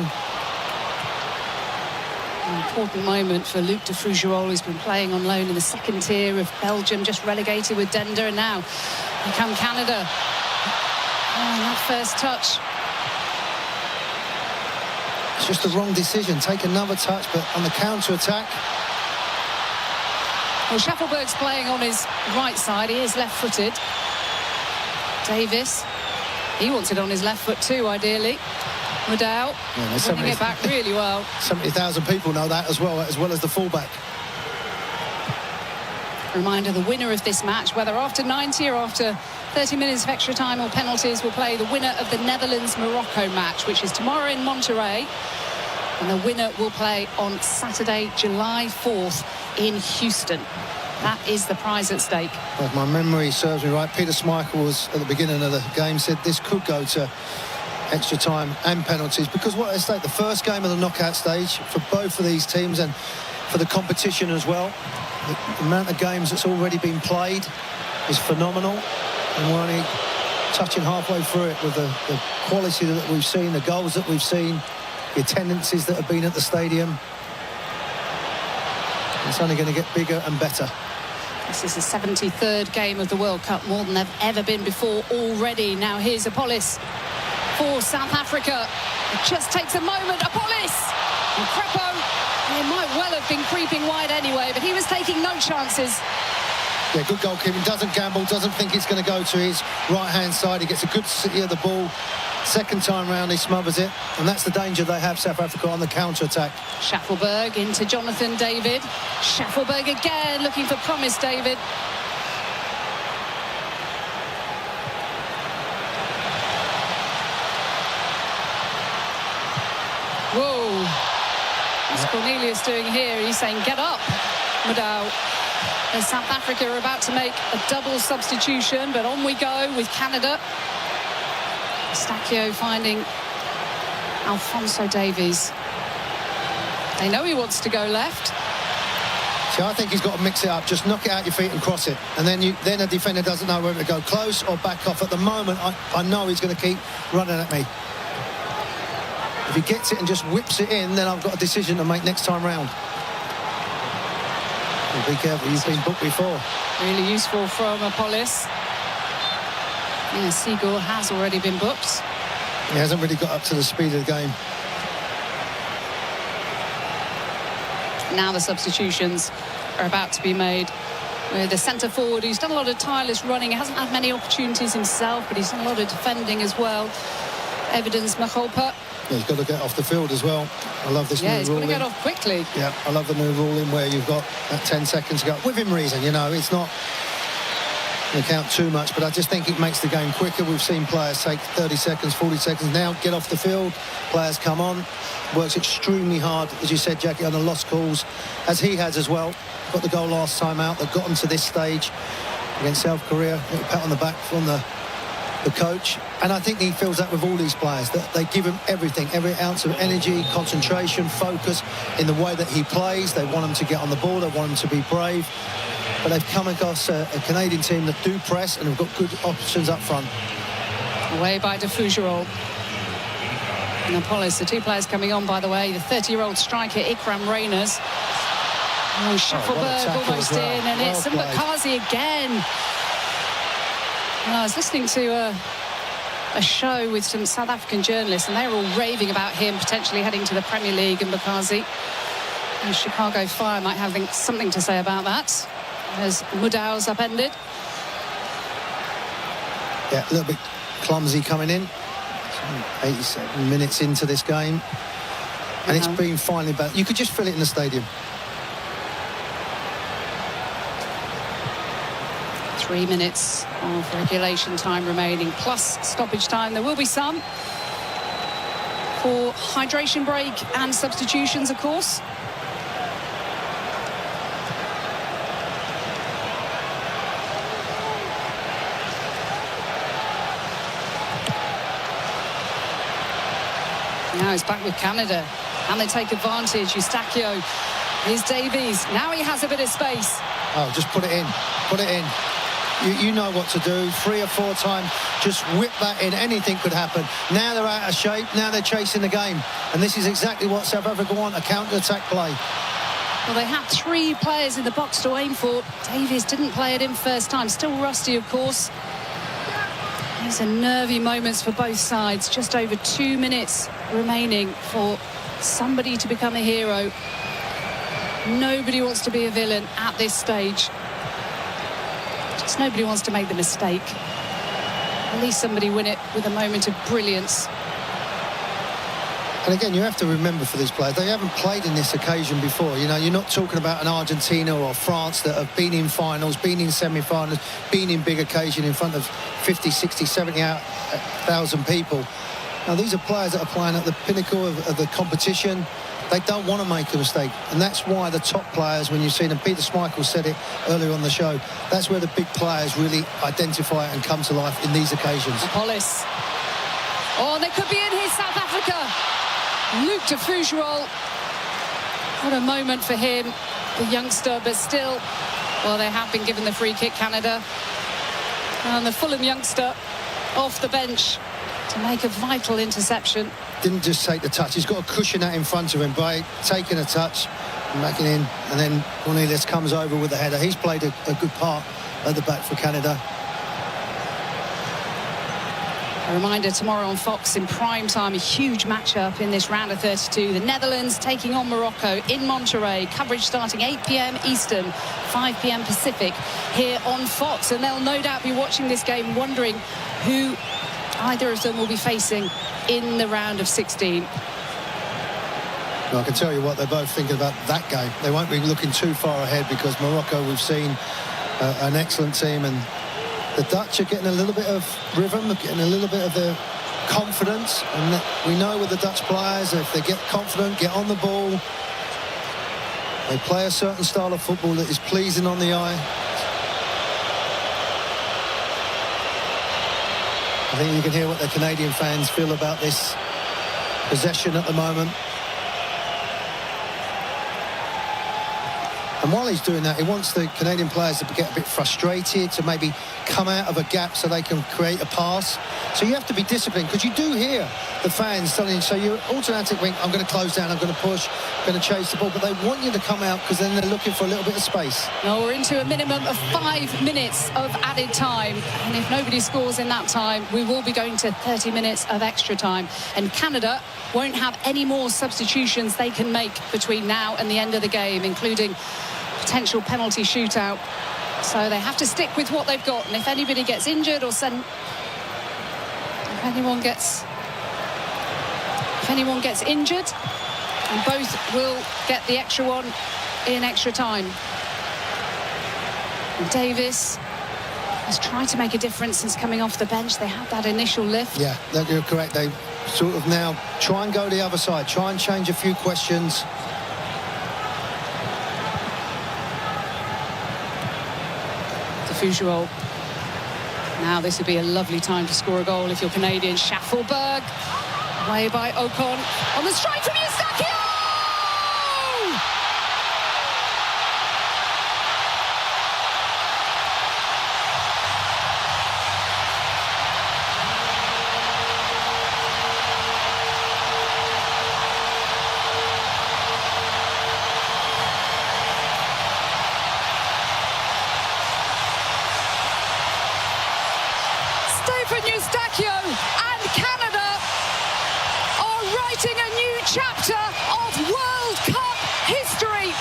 An important moment for Luc de Fougerolles, who's been playing on loan in the second tier of Belgium, just relegated with Dender, and now here come Canada. Oh, that first touch. It's just the wrong decision. Take another touch, but on the counter-attack. Well, Schaffelberg's playing on his right side. He is left-footed. Davis, he wants it on his left foot too, ideally. Mudau, running it back really well. 70,000 people know that as well as the fullback. Reminder, the winner of this match, whether after 90 or after 30 minutes of extra time or penalties, will play the winner of the Netherlands-Morocco match, which is tomorrow in Monterrey. And the winner will play on Saturday, July 4th in Houston. That is the prize at stake. If my memory serves me right, Peter Schmeichel was, at the beginning of the game, said this could go to extra time and penalties, because what at stake, the first game of the knockout stage for both of these teams and for the competition as well. The amount of games that's already been played is phenomenal, and we're only touching halfway through it with the quality that we've seen, the goals that we've seen, the attendances that have been at the stadium. It's only going to get bigger and better. This is the 73rd game of the World Cup, more than they've ever been before already. Now here's Apollis for South Africa. It just takes a moment. Apollis! And Crepo, he might well have been creeping wide anyway, but he was taking no chances. Yeah, good goalkeeping. Doesn't gamble, doesn't think it's going to go to his right-hand side. He gets a good see of the ball. Second time round, he smothers it. And that's the danger they have, South Africa, on the counter-attack. Schaffelberg into Jonathan David. Schaffelberg again, looking for promise, David. Whoa. What's Cornelius doing here? He's saying, get up, Mudau. As South Africa are about to make a double substitution, but on we go with Canada. Eustachio finding Alphonso Davies. They know he wants to go left. See, I think he's got to mix it up. Just knock it out your feet and cross it. And then a defender doesn't know whether to go close or back off. At the moment, I know he's going to keep running at me. If he gets it and just whips it in, then I've got a decision to make next time round. Well, be careful, you've been booked before. Really useful from Apollis. Yeah, Seagull has already been booked. He hasn't really got up to the speed of the game. Now the substitutions are about to be made. With the centre forward, who's done a lot of tireless running. He hasn't had many opportunities himself, but he's done a lot of defending as well. Evidence Macholpa. Yeah, he's got to get off the field as well. I love this new rule. Yeah, he's got to get off quickly. Yeah, I love the new ruling where you've got that 10 seconds to go. Within reason, you know, it's not going to count too much, but I just think it makes the game quicker. We've seen players take 30 seconds, 40 seconds now, get off the field. Players come on. Works extremely hard, as you said, Jackie, on the lost calls, as he has as well. Got the goal last time out that got him to this stage against South Korea. A little pat on the back from the coach. And I think he feels that with all these players, that they give him everything, every ounce of energy, concentration, focus in the way that he plays. They want him to get on the ball, they want him to be brave. But they've come across a Canadian team that do press and have got good options up front. Away by de Fougerolles. And Apollis, the two players coming on, by the way, the 30-year-old striker Ikram Reyners. Oh, Schaffelberg almost in, and it's Mbakazi again. Well, I was listening to a show with some South African journalists, and they were all raving about him potentially heading to the Premier League, and Mbakazi. And Chicago Fire might have something to say about that, as Mudau's upended. Yeah, a little bit clumsy coming in. 87 minutes into this game. And it's been finally back. You could just feel it in the stadium. 3 minutes of regulation time remaining, plus stoppage time. There will be some for hydration break and substitutions, of course. Now he's back with Canada, and they take advantage. Eustachio, here's Davies. Now he has a bit of space. Oh, just put it in. Put it in. You know what to do. 3 or 4 times, just whip that in. Anything could happen. Now they're out of shape. Now they're chasing the game. And this is exactly what South Africa want, a counter-attack play. Well, they had 3 players in the box to aim for. Davies didn't play it in first time. Still rusty, of course. These are nervy moments for both sides. Just over 2 minutes remaining for somebody to become a hero. Nobody wants to be a villain at this stage. Just nobody wants to make the mistake. At least somebody win it with a moment of brilliance. And again, you have to remember for these players, they haven't played in this occasion before. You know, you're not talking about an Argentina or France that have been in finals, been in semi-finals, been in big occasion in front of 50, 60, 70,000 people. Now, these are players that are playing at the pinnacle of the competition. They don't want to make a mistake. And that's why the top players, when you've seen them, Peter Schmeichel said it earlier on the show, that's where the big players really identify and come to life in these occasions. Hollis. Oh, they could be in here, South Africa. Luke de Fougerolles. What a moment for him, the youngster, but still, well, they have been given the free kick, Canada. And the Fulham youngster off the bench to make a vital interception. Didn't just take the touch. He's got a cushion that in front of him by taking a touch and backing in. And then Cornelius comes over with the header. He's played a good part at the back for Canada. A reminder, tomorrow on Fox in prime time, a huge matchup in this round of 32. The Netherlands taking on Morocco in Monterrey. Coverage starting 8 p.m. Eastern, 5 p.m. Pacific here on Fox. And they'll no doubt be watching this game wondering who either of them will be facing in the round of 16. Well, I can tell you what, they're both thinking about that game. They won't be looking too far ahead because Morocco, we've seen an excellent team, and the Dutch are getting a little bit of rhythm, getting a little bit of their confidence. And we know with the Dutch players, if they get confident, get on the ball, they play a certain style of football that is pleasing on the eye. I think you can hear what the Canadian fans feel about this possession at the moment. And while he's doing that, he wants the Canadian players to get a bit frustrated, to maybe come out of a gap so they can create a pass. So you have to be disciplined, because you do hear the fans telling you, so you automatically think, I'm going to close down, I'm going to push, I'm going to chase the ball. But they want you to come out because then they're looking for a little bit of space. No, we're into a minimum of 5 minutes of added time. And if nobody scores in that time, we will be going to 30 minutes of extra time. And Canada won't have any more substitutions they can make between now and the end of the game, including potential penalty shootout. So they have to stick with what they've got. And if anybody gets injured or if anyone gets injured, and both will get the extra one in extra time. And Davis has tried to make a difference since coming off the bench. They had that initial lift. Yeah, you're correct. They sort of now try and go the other side, try and change a few questions. Fougerolles. Now this would be a lovely time to score a goal if you're Canadian. Schaffelberg, away by Ocon, on the strike from Eustachio! Eustachio and Canada are writing a new chapter of World Cup history.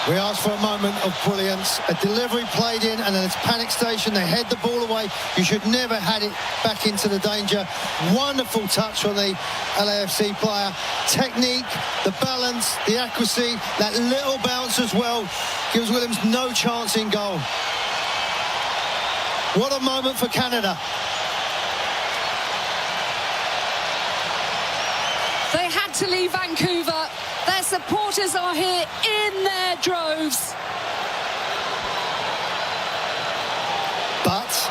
We asked for a moment of brilliance, a delivery played in, and then it's panic station. They head the ball away. You should never had it back into the danger. Wonderful touch from the LAFC player. Technique, the balance, the accuracy, that little bounce as well gives Williams no chance in goal. What a moment for Canada. They had to leave Vancouver. Their supporters are here in their droves. But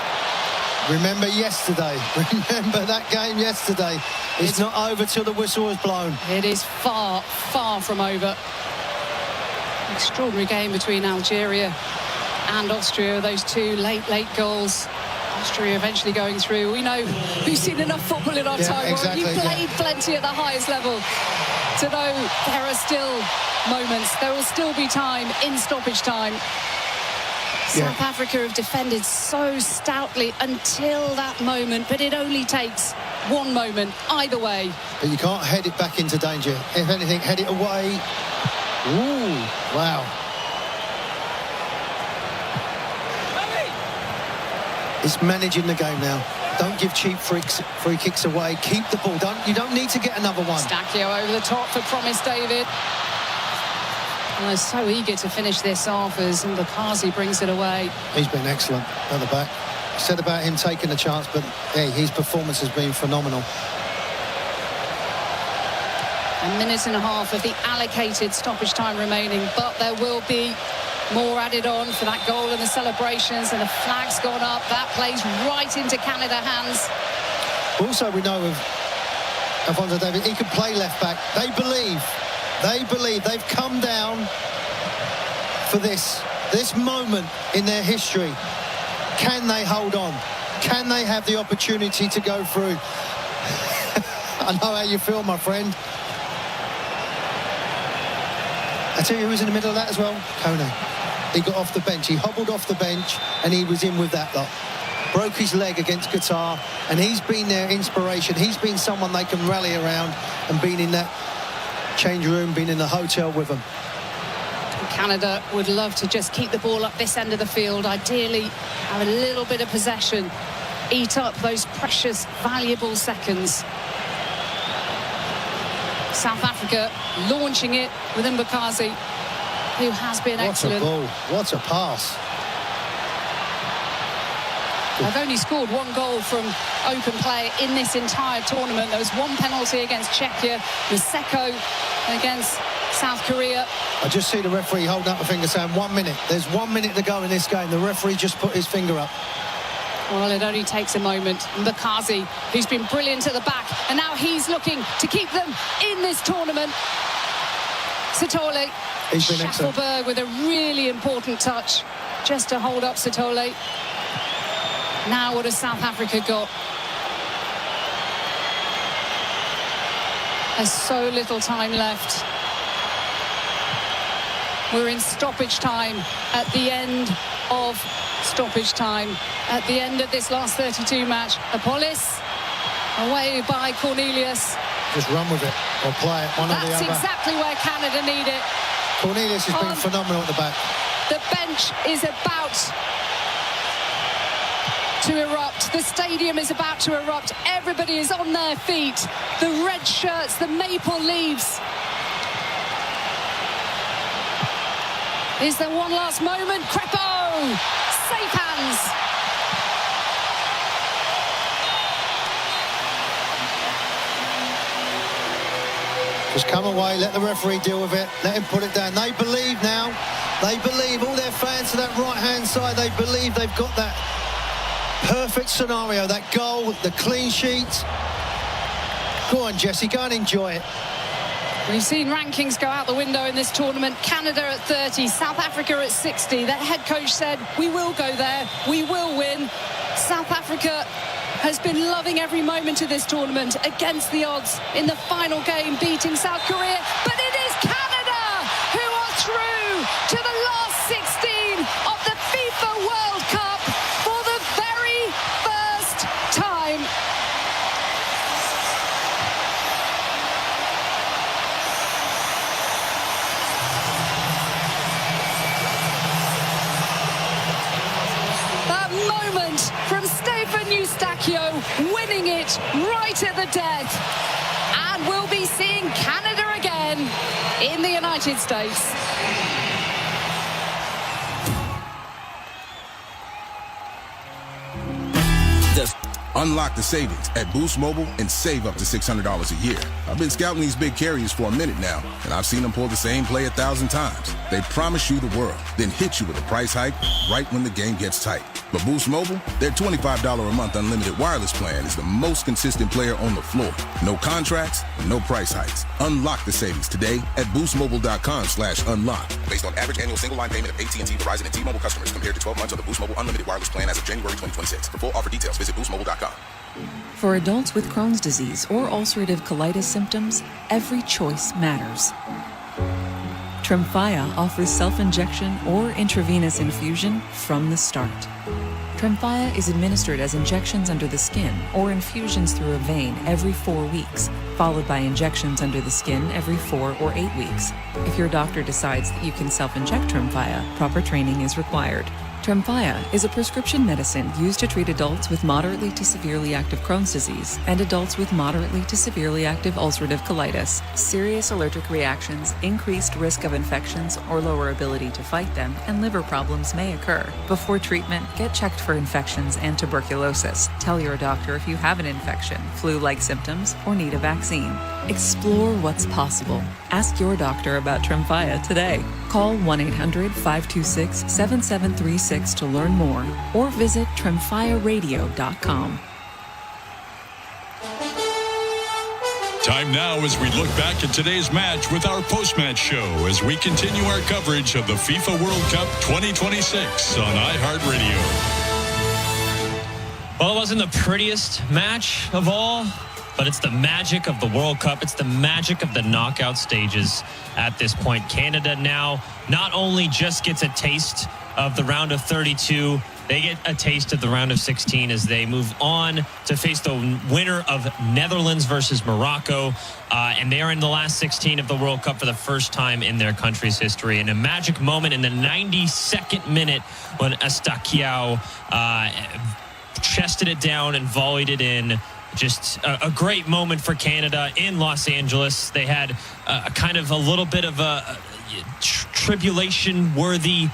remember yesterday. Remember that game yesterday. It's not over till the whistle is blown. It is far, far from over. Extraordinary game between Algeria and Austria. Those two late goals. Austria eventually going through. We know who's seen enough football in our time. Exactly, You've played plenty at the highest level to know there are still moments. There will still be time in stoppage time. South Africa have defended so stoutly until that moment, but it only takes one moment either way. But you can't head it back into danger. If anything, head it away. Ooh, wow. It's managing the game now. Don't give cheap free kicks away. Keep the ball. You don't need to get another one. Stacchio over the top for Promise David. And they're so eager to finish this off as Mbakazi brings it away. He's been excellent at the back. I said about him taking the chance, but hey, his performance has been phenomenal. A minute and a half of the allocated stoppage time remaining, but there will be more added on for that goal and the celebrations, and the flag's gone up. That plays right into Canada hands. Also, we know of Alphonso Davies, he can play left back. They believe. They've come down for this moment in their history. Can they hold on? Can they have the opportunity to go through? I know how you feel, my friend. I tell you who was in the middle of that as well? Kone. He got off the bench. He hobbled off the bench and he was in with that lot. Broke his leg against Qatar, and he's been their inspiration. He's been someone they can rally around, and been in that change room, been in the hotel with them. Canada would love to just keep the ball up this end of the field, ideally have a little bit of possession, eat up those precious, valuable seconds. South Africa launching it with Mbakazi, who has been excellent. What a ball, what a pass. They've only scored one goal from open play in this entire tournament. There was one penalty against Czechia, Maseko against South Korea. I just see the referee holding up a finger saying 1 minute. There's 1 minute to go in this game. The referee just put his finger up. Well, it only takes a moment. Mbakazi, who's been brilliant at the back, and now he's looking to keep them in this tournament. Sithole. He's been excellent. Schaffelberg with a really important touch just to hold up Sithole. Now what has South Africa got? There's so little time left. We're in stoppage time at the end of stoppage time. At the end of this last 32 match. Apollis away by Cornelius. Just run with it or play it, one or the other. That's exactly where Canada need it. Cornelius has been phenomenal at the back. The bench is about to erupt. The stadium is about to erupt. Everybody is on their feet. The red shirts, the maple leaves. Is there one last moment? Crepeau! Safe hands. Just come away, let the referee deal with it, let him put it down. They believe now. They believe, all their fans to that right-hand side, they believe they've got that perfect scenario, that goal, the clean sheet. Go on, Jesse, go and enjoy it. We've seen rankings go out the window in this tournament. Canada at 30, South Africa at 60. Their head coach said, we will go there, we will win. South Africa has been loving every moment of this tournament against the odds in the final game, beating South Korea. But it is Canada who are through to the last 16 of the FIFA World Cup for the very first time. from Stefan Eustachio, winning it right at the death. And we'll be seeing Canada again in the United States. Unlock the savings at Boost Mobile and save up to $600 a year. I've been scouting these big carriers for a minute now, and I've seen them pull the same play 1,000 times. They promise you the world, then hit you with a price hike right when the game gets tight. But Boost Mobile, their $25 a month unlimited wireless plan is the most consistent player on the floor. No contracts, no price hikes. Unlock the savings today at boostmobile.com/unlock. Based on average annual single line payment of AT&T, Verizon, and T-Mobile customers compared to 12 months of the Boost Mobile unlimited wireless plan as of January 2026. For full offer details, visit boostmobile.com. For adults with Crohn's disease or ulcerative colitis symptoms, every choice matters. Tremfya offers self-injection or intravenous infusion from the start. Tremfya is administered as injections under the skin or infusions through a vein every 4 weeks, followed by injections under the skin every 4 or 8 weeks. If your doctor decides that you can self-inject Tremfya, proper training is required. Tremfya is a prescription medicine used to treat adults with moderately to severely active Crohn's disease and adults with moderately to severely active ulcerative colitis. Serious allergic reactions, increased risk of infections or lower ability to fight them, and liver problems may occur. Before treatment, get checked for infections and tuberculosis. Tell your doctor if you have an infection, flu-like symptoms, or need a vaccine. Explore what's possible. Ask your doctor about Tremfya today. Call 1-800-526-7736 to learn more or visit tremfyaradio.com. Time now as we look back at today's match with our post-match show as we continue our coverage of the FIFA World Cup 2026 on iHeartRadio. Well, it wasn't the prettiest match of all, but it's the magic of the World Cup. It's the magic of the knockout stages at this point. Canada now not only just gets a taste of the round of 32, they get a taste of the round of 16 as they move on to face the winner of Netherlands versus Morocco. And they are in the last 16 of the World Cup for the first time in their country's history. And a magic moment in the 92nd minute when Eustachio chested it down and volleyed it in. Just a great moment for Canada in Los Angeles. They had a kind of a little bit of a tribulation-worthy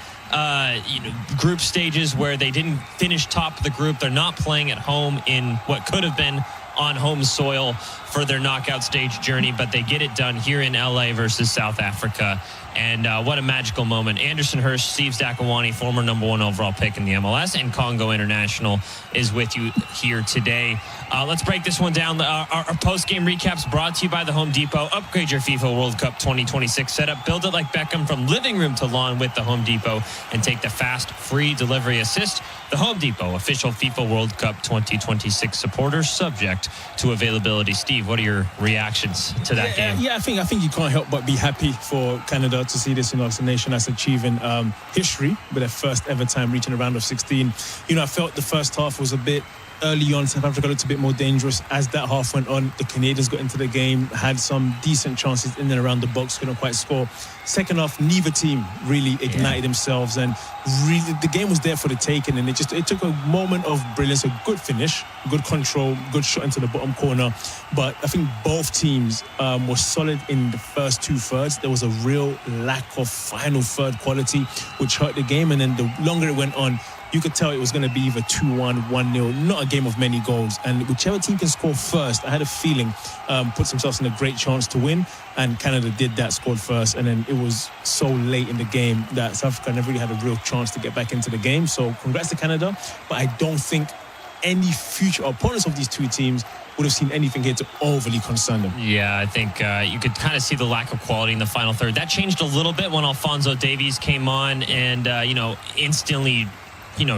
group stages where they didn't finish top of the group. They're not playing at home in what could have been on home soil for their knockout stage journey, but they get it done here in LA versus South Africa. And what a magical moment. Anderson Hirsch, Steve Zakawani, former #1 overall pick in the MLS, and Congo International is with you here today. Let's break this one down. Our post-game recaps brought to you by the Home Depot. Upgrade your FIFA World Cup 2026 setup. Build it like Beckham from living room to lawn with the Home Depot and take the fast, free delivery assist. The Home Depot, official FIFA World Cup 2026 supporter, subject to availability. Steve, what are your reactions to that game? Yeah, I think you can't help but be happy for Canada to see this, as a nation that's achieving history with their first ever time reaching a round of 16. I felt the first half was a bit early on. South Africa looked a bit more dangerous. As that half went on, the Canadians got into the game, had some decent chances in and around the box, couldn't quite score. Second half, neither team really ignited themselves, and really the game was there for the taking, and it took a moment of brilliance, a good finish, good control, good shot into the bottom corner. But I think both teams were solid in the first 2/3. There was a real lack of final third quality, which hurt the game, and then the longer it went on, you could tell it was going to be either 2-1, 1-0, not a game of many goals. And whichever team can score first, I had a feeling, puts themselves in a great chance to win. And Canada did that, scored first. And then it was so late in the game that South Africa never really had a real chance to get back into the game. So congrats to Canada. But I don't think any future opponents of these two teams would have seen anything here to overly concern them. Yeah, I think you could kind of see the lack of quality in the final third. That changed a little bit when Alphonso Davies came on and, instantly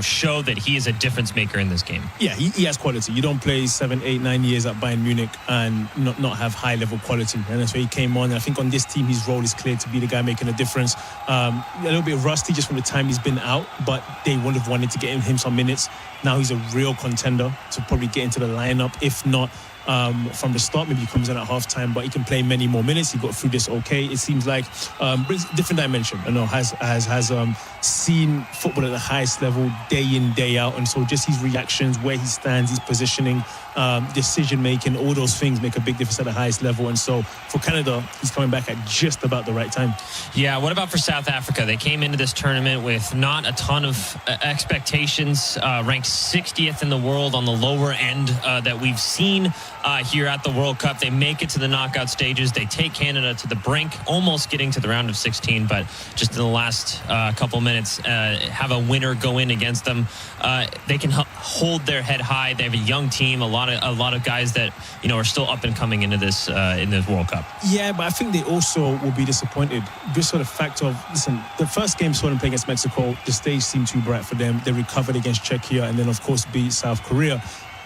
show that he is a difference maker in this game. Yeah, he has quality. You don't play 7, 8, 9 years at Bayern Munich and not have high level quality. And that's why he came on. And I think on this team, his role is clear to be the guy making a difference. A little bit rusty just from the time he's been out, but they would have wanted to get him some minutes. Now he's a real contender to probably get into the lineup. If not, from the start. Maybe he comes in at halftime, but he can play many more minutes. He got through this okay. It seems like brings a different dimension. I know has seen football at the highest level day in, day out, and so just his reactions, where he stands, his positioning, decision making, all those things make a big difference at the highest level. And so for Canada, he's coming back at just about the right time. Yeah, what about for South Africa? They came into this tournament with not a ton of expectations, ranked 60th in the world on the lower end that we've seen here at the World Cup. They make it to the knockout stages. They take Canada to the brink, almost getting to the round of 16, but just in the last couple minutes, have a winner go in against them. They can hold their head high. They have a young team, a lot of guys that are still up and coming into this in this World Cup. Yeah, but I think they also will be disappointed. Just sort of fact of, listen, the first game saw them play against Mexico. The stage seemed too bright for them. They recovered against Czechia and then, of course, beat South Korea.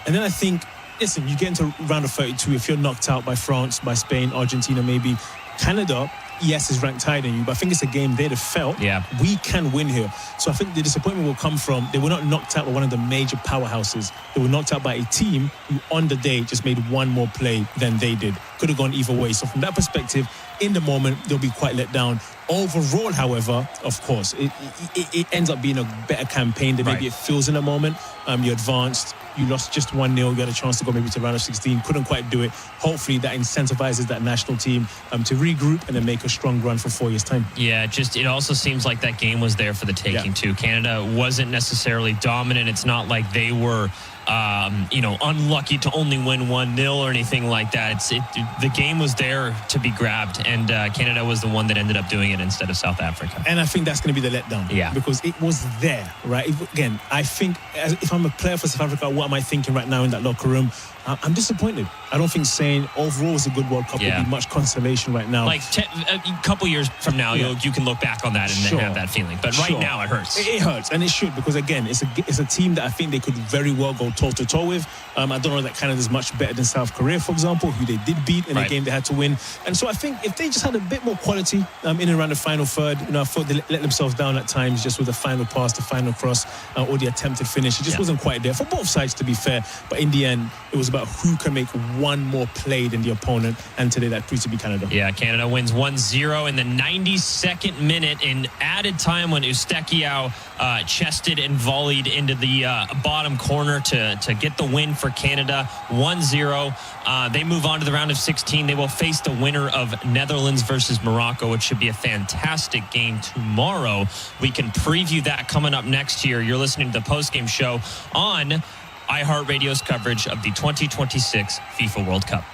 And then I think, listen, you get into round of 32, if you're knocked out by France, by Spain, Argentina, maybe Canada, yes, is ranked higher than you, but I think it's a game they'd have felt we can win here. So I think the disappointment will come from they were not knocked out by one of the major powerhouses. They were knocked out by a team who on the day just made one more play than they did. Could have gone either way. So from that perspective, in the moment, they'll be quite let down. Overall, however, of course, it ends up being a better campaign than maybe it feels in the moment. You advanced. You lost just 1-0. You had a chance to go maybe to round of 16. Couldn't quite do it. Hopefully that incentivizes that national team to regroup and then make a strong run for 4 years' time. Yeah, it also seems like that game was there for the taking too. Canada wasn't necessarily dominant. It's not like they were unlucky to only win 1-0 or anything like that. The game was there to be grabbed, and Canada was the one that ended up doing it instead of South Africa. And I think that's going to be the letdown. Yeah. Because it was there, right? Again, I think if I'm a player for South Africa, what am I thinking right now in that locker room? I'm disappointed. I don't think saying overall was a good World Cup would be much consolation right now. Like a couple years from now, you can look back on that and then have that feeling. But right now, it hurts. It hurts, and it should, because again, it's a team that I think they could very well go toe-to-toe with. I don't know that Canada's much better than South Korea, for example, who they did beat in a game they had to win. And so I think if they just had a bit more quality in and around the final third, I thought they let themselves down at times just with the final pass, the final cross, or the attempted finish. It just wasn't quite there for both sides, to be fair. But in the end, it was about who can make one more play than the opponent, and today that proved to be Canada. Yeah, Canada wins 1-0 in the 92nd minute in added time when Eustachiou chested and volleyed into the bottom corner to get the win for Canada. 1-0. They move on to the round of 16. They will face the winner of Netherlands versus Morocco, which should be a fantastic game tomorrow. We can preview that coming up next year. You're listening to the postgame show on iHeartRadio's coverage of the 2026 FIFA World Cup.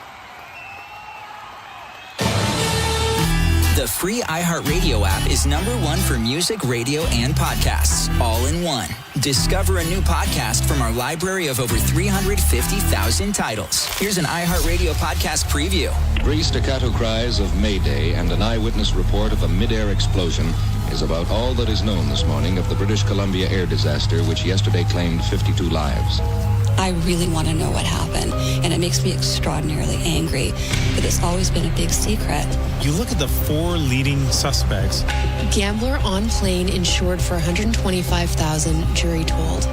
The free iHeartRadio app is #1 for music, radio, and podcasts, all in one. Discover a new podcast from our library of over 350,000 titles. Here's an iHeartRadio podcast preview. 3 staccato cries of Mayday and an eyewitness report of a mid-air explosion is about all that is known this morning of the British Columbia air disaster, which yesterday claimed 52 lives. I really want to know what happened, and it makes me extraordinarily angry, but it's always been a big secret. You look at the 4 leading suspects. Gambler on plane insured for $125,000, jury told.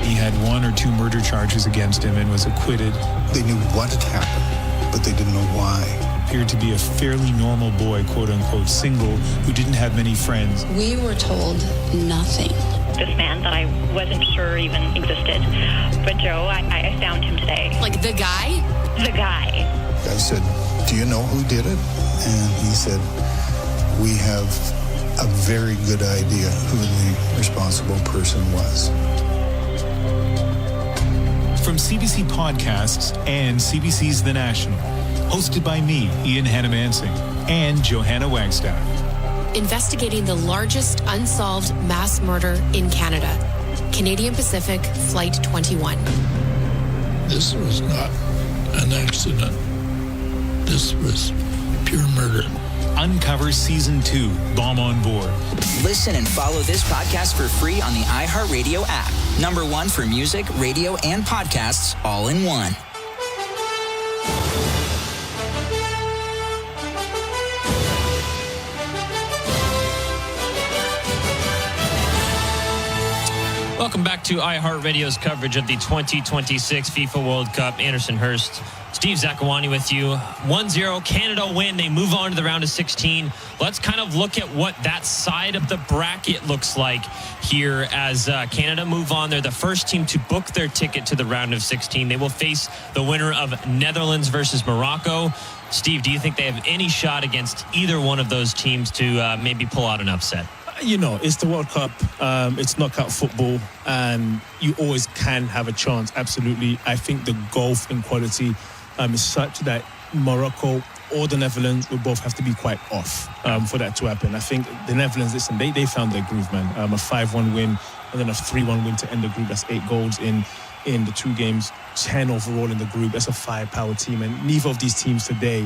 He had 1 or 2 murder charges against him and was acquitted. They knew what had happened, but they didn't know why. Appeared to be a fairly normal boy, quote unquote, single, who didn't have many friends. We were told nothing. This man that I wasn't sure even existed. But Joe, I found him today. Like the guy? The guy. I said, do you know who did it? And he said, we have a very good idea who the responsible person was. From CBC Podcasts and CBC's The National, hosted by me, Ian Hannamansing, and Johanna Wagstaff. Investigating the largest unsolved mass murder in Canada. Canadian Pacific Flight 21. This was not an accident. This was pure murder. Uncover Season 2, Bomb on Board. Listen and follow this podcast for free on the iHeartRadio app. #1 for music, radio, and podcasts, all in one. Welcome back to iHeartRadio's coverage of the 2026 FIFA World Cup. Anderson Hurst is Steve Zakawani with you. 1-0, Canada win. They move on to the round of 16. Let's kind of look at what that side of the bracket looks like here as Canada move on. They're the first team to book their ticket to the round of 16. They will face the winner of Netherlands versus Morocco. Steve, do you think they have any shot against either one of those teams to maybe pull out an upset? You know, it's the World Cup, it's knockout football, and you always can have a chance, absolutely. I think the gulf in quality is such that Morocco or the Netherlands would both have to be quite off for that to happen. I think the Netherlands, listen, they found their groove, man. A 5-1 win and then a 3-1 win to end the group. That's 8 goals in the 2 games, 10 overall in the group. That's a firepower team, and neither of these teams today,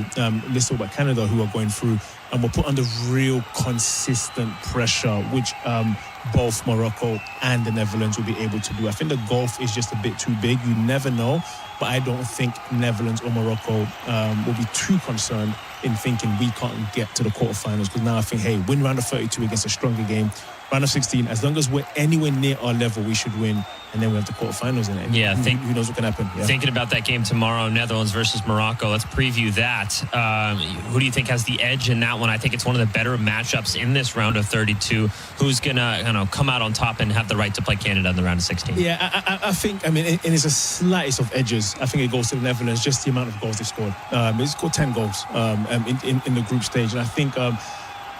let's talk about Canada, who are going through and will put under real consistent pressure, which both Morocco and the Netherlands will be able to do. I think the gulf is just a bit too big. You never know, but I don't think Netherlands or Morocco will be too concerned in thinking we can't get to the quarterfinals, because now I think, hey, win round of 32 against a stronger game. Round of 16, as long as we're anywhere near our level, we should win. And then we have the quarterfinals in it. Yeah, who knows what can happen? Yeah. Thinking about that game tomorrow, Netherlands versus Morocco, let's preview that. Who do you think has the edge in that one? I think it's one of the better matchups in this round of 32. Who's going to come out on top and have the right to play Canada in the round of 16? Yeah, I think, I mean, and it's a slightest of edges. I think it goes to the Netherlands, just the amount of goals they've scored. They've scored 10 goals in the group stage. And I think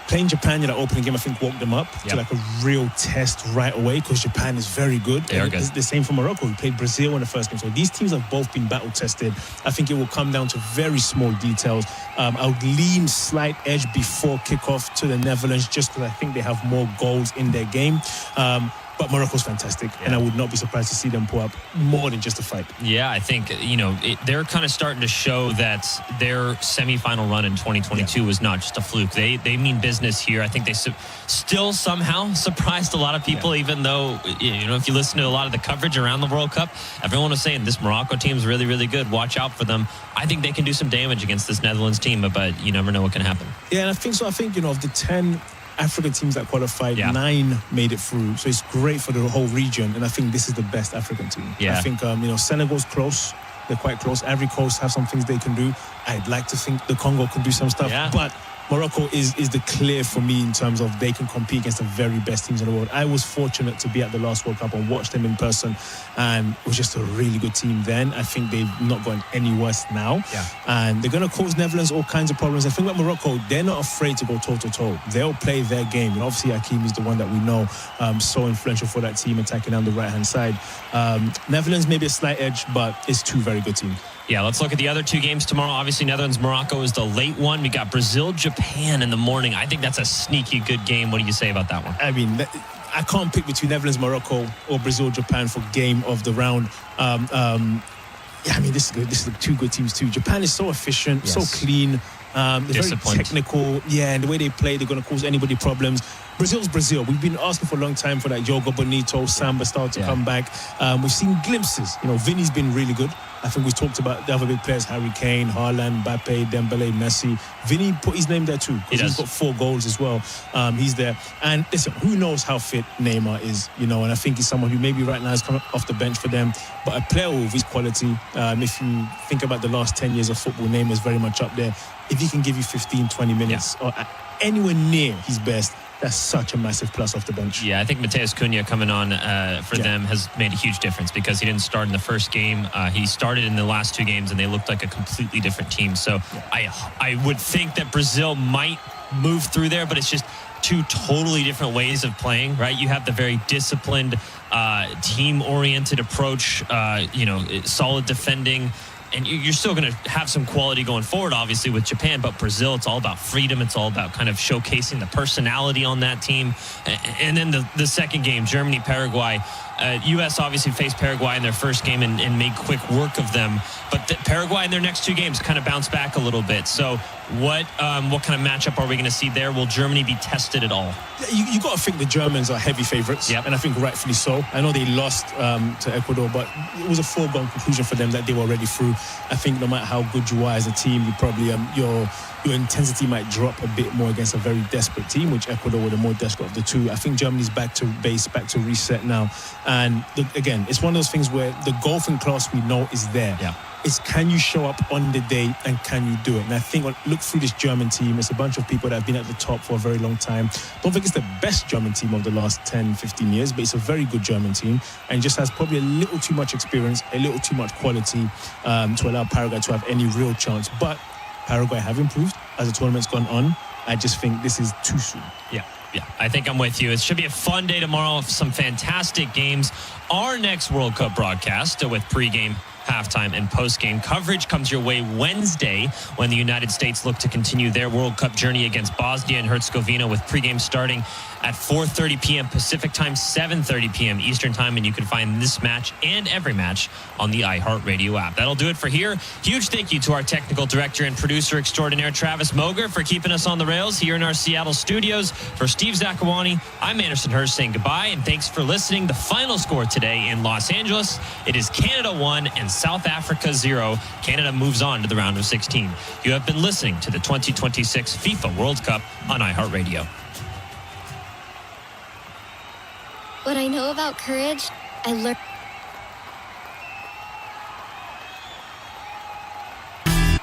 playing Japan in that opening game, I think, woke them up to like a real test right away, because Japan is very good. They are good. It's the same for Morocco, who played Brazil in the first game. So these teams have both been battle tested. I think it will come down to very small details. I would lean slight edge before kickoff to the Netherlands, just because I think they have more goals in their game. But Morocco's fantastic, and I would not be surprised to see them pull up more than just a fight. Yeah, I think, they're kind of starting to show that their semifinal run in 2022 was not just a fluke. They mean business here. I think they still somehow surprised a lot of people, even though, if you listen to a lot of the coverage around the World Cup, everyone was saying this Morocco team is really, really good. Watch out for them. I think they can do some damage against this Netherlands team, but you never know what can happen. Yeah, and I think so. I think, of the 10 African teams that qualified, 9 made it through. So it's great for the whole region. And I think this is the best African team. Yeah. I think, Senegal's close. They're quite close. Ivory Coast have some things they can do. I'd like to think the Congo can do some stuff. Yeah. But Morocco is the clear for me in terms of they can compete against the very best teams in the world. I was fortunate to be at the last World Cup and watch them in person, and it was just a really good team then. I think they've not gone any worse now. Yeah. And they're going to cause Netherlands all kinds of problems. I think with Morocco, they're not afraid to go toe-to-toe. They'll play their game. And obviously, Hakimi is the one that we know, so influential for that team, attacking down the right-hand side. Netherlands maybe a slight edge, but it's 2 very good teams. Yeah, let's look at the other 2 games tomorrow. Obviously, Netherlands-Morocco is the late one. We got Brazil-Japan in the morning. I think that's a sneaky good game. What do you say about that one? I mean, I can't pick between Netherlands-Morocco or Brazil-Japan for game of the round. This is 2 good teams too. Japan is so efficient, so clean. They're very technical. Yeah, and the way they play, they're going to cause anybody problems. Brazil's Brazil. We've been asking for a long time for that Jogo Bonito, Samba style to come back. We've seen glimpses. Vinny's been really good. I think we talked about the other big players, Harry Kane, Haaland, Mbappe, Dembele, Messi. Vinny put his name there too, because he's got 4 goals as well. He's there. And listen, who knows how fit Neymar is, and I think he's someone who maybe right now is coming off the bench for them. But a player with his quality, if you think about the last 10 years of football, Neymar's very much up there. If he can give you 15, 20 minutes or anywhere near his best, that's such a massive plus off the bench. Yeah, I think Mateus Cunha coming on for them has made a huge difference, because he didn't start in the first game. He started in the last 2 games, and they looked like a completely different team. So I would think that Brazil might move through there, but it's just 2 totally different ways of playing, right? You have the very disciplined, team-oriented approach, solid defending. And you're still going to have some quality going forward, obviously, with Japan. But Brazil, it's all about freedom. It's all about kind of showcasing the personality on that team. And then the second game, Germany-Paraguay. U.S. obviously faced Paraguay in their first game and made quick work of them. But Paraguay in their next 2 games kind of bounced back a little bit. So what kind of matchup are we going to see there? Will Germany be tested at all? You got to think the Germans are heavy favourites, and I think rightfully so. I know they lost to Ecuador, but it was a foregone conclusion for them that they were already through. I think no matter how good you are as a team, you probably your your intensity might drop a bit more against a very desperate team, which Ecuador were the more desperate of the two. I think Germany's back to base, back to reset now. And again, it's one of those things where the golfing class we know is there. Yeah. It's can you show up on the day and can you do it? And I think look through this German team. It's a bunch of people that have been at the top for a very long time. Don't think it's the best German team of the last 10, 15 years, but it's a very good German team and just has probably a little too much experience, a little too much quality to allow Paraguay to have any real chance. But Paraguay have improved as the tournament's gone on. I just think this is too soon. Yeah, I think I'm with you. It should be a fun day tomorrow. Some fantastic games. Our next World Cup broadcast with pregame, halftime, and postgame coverage comes your way Wednesday when the United States look to continue their World Cup journey against Bosnia and Herzegovina with pregame starting at 4:30 p.m. Pacific time, 7:30 p.m. Eastern time, and you can find this match and every match on the iHeartRadio app. That'll do it for here. Huge thank you to our technical director and producer extraordinaire, Travis Moger, for keeping us on the rails here in our Seattle studios. For Steve Zakawani, I'm Anderson Hurst saying goodbye, and thanks for listening. The final score today in Los Angeles, it is Canada 1 and South Africa 0. Canada moves on to the round of 16. You have been listening to the 2026 FIFA World Cup on iHeartRadio. What I know about courage, I learned.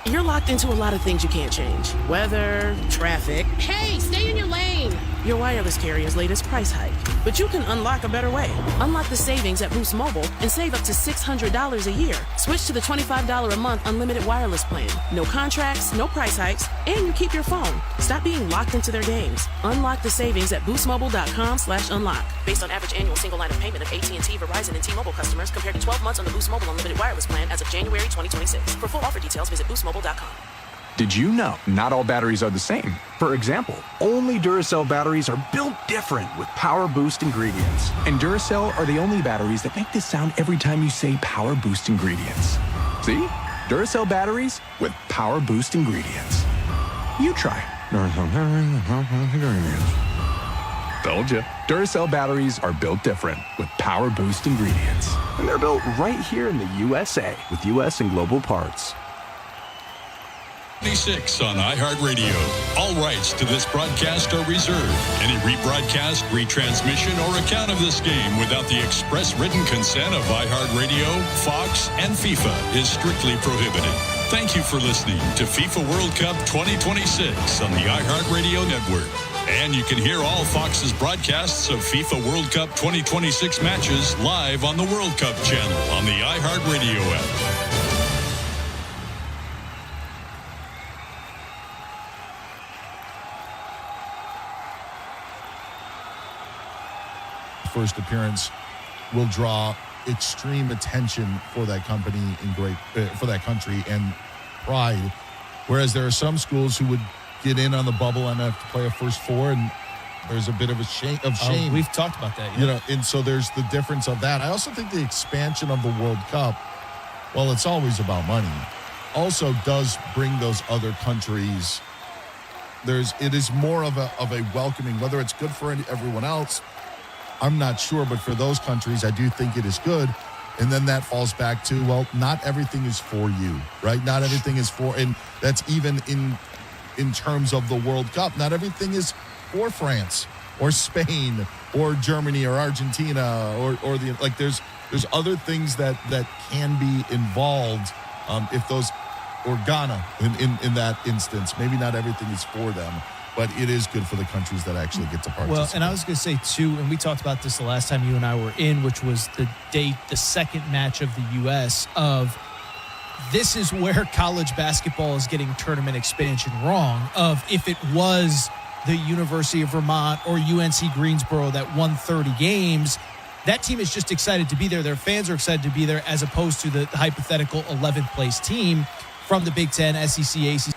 You're locked into a lot of things you can't change. Weather, traffic. Hey, stay in your lane. Your wireless carrier's latest price hike. But you can unlock a better way. Unlock the savings at Boost Mobile and save up to $600 a year. Switch to the $25 a month unlimited wireless plan. No contracts, no price hikes, and you keep your phone. Stop being locked into their games. Unlock the savings at boostmobile.com/unlock. Based on average annual single line of payment of AT&T, Verizon, and T-Mobile customers compared to 12 months on the Boost Mobile unlimited wireless plan as of January 2026. For full offer details, visit boostmobile.com. Did you know not all batteries are the same? For example, only Duracell batteries are built different with Power Boost ingredients. And Duracell are the only batteries that make this sound every time you say Power Boost ingredients. See? Duracell batteries with Power Boost ingredients. You try. Told ya. Duracell batteries are built different with Power Boost ingredients. And they're built right here in the USA with US and global parts. 26 on iHeartRadio. All rights to this broadcast are reserved. Any rebroadcast, retransmission, or account of this game without the express written consent of iHeartRadio, Fox, and FIFA is strictly prohibited. Thank you for listening to FIFA World Cup 2026 on the iHeartRadio network. And you can hear all Fox's broadcasts of FIFA World Cup 2026 matches live on the World Cup channel on the iHeartRadio app. First appearance will draw extreme attention for that company for that country and pride. Whereas there are some schools who would get in on the bubble and have to play a first four, and there's a bit of a shame. We've talked about that, yeah. And so there's the difference of that. I also think the expansion of the World Cup, well, it's always about money, also does bring those other countries. It is more of a welcoming, whether it's good for everyone else, I'm not sure, but for those countries, I do think it is good. And then that falls back to, well, not everything is for you, right? Not everything is for, and that's even in terms of the World Cup. Not everything is for France or Spain or Germany or Argentina or the, like there's other things that can be involved if those, or Ghana in that instance. Maybe not everything is for them, but it is good for the countries that actually get to participate. Well, and I was going to say, too, and we talked about this the last time you and I were in, which was the second match of the U.S. of this is where college basketball is getting tournament expansion wrong, of if it was the University of Vermont or UNC Greensboro that won 30 games, that team is just excited to be there. Their fans are excited to be there, as opposed to the hypothetical 11th place team from the Big Ten, SEC, ACC,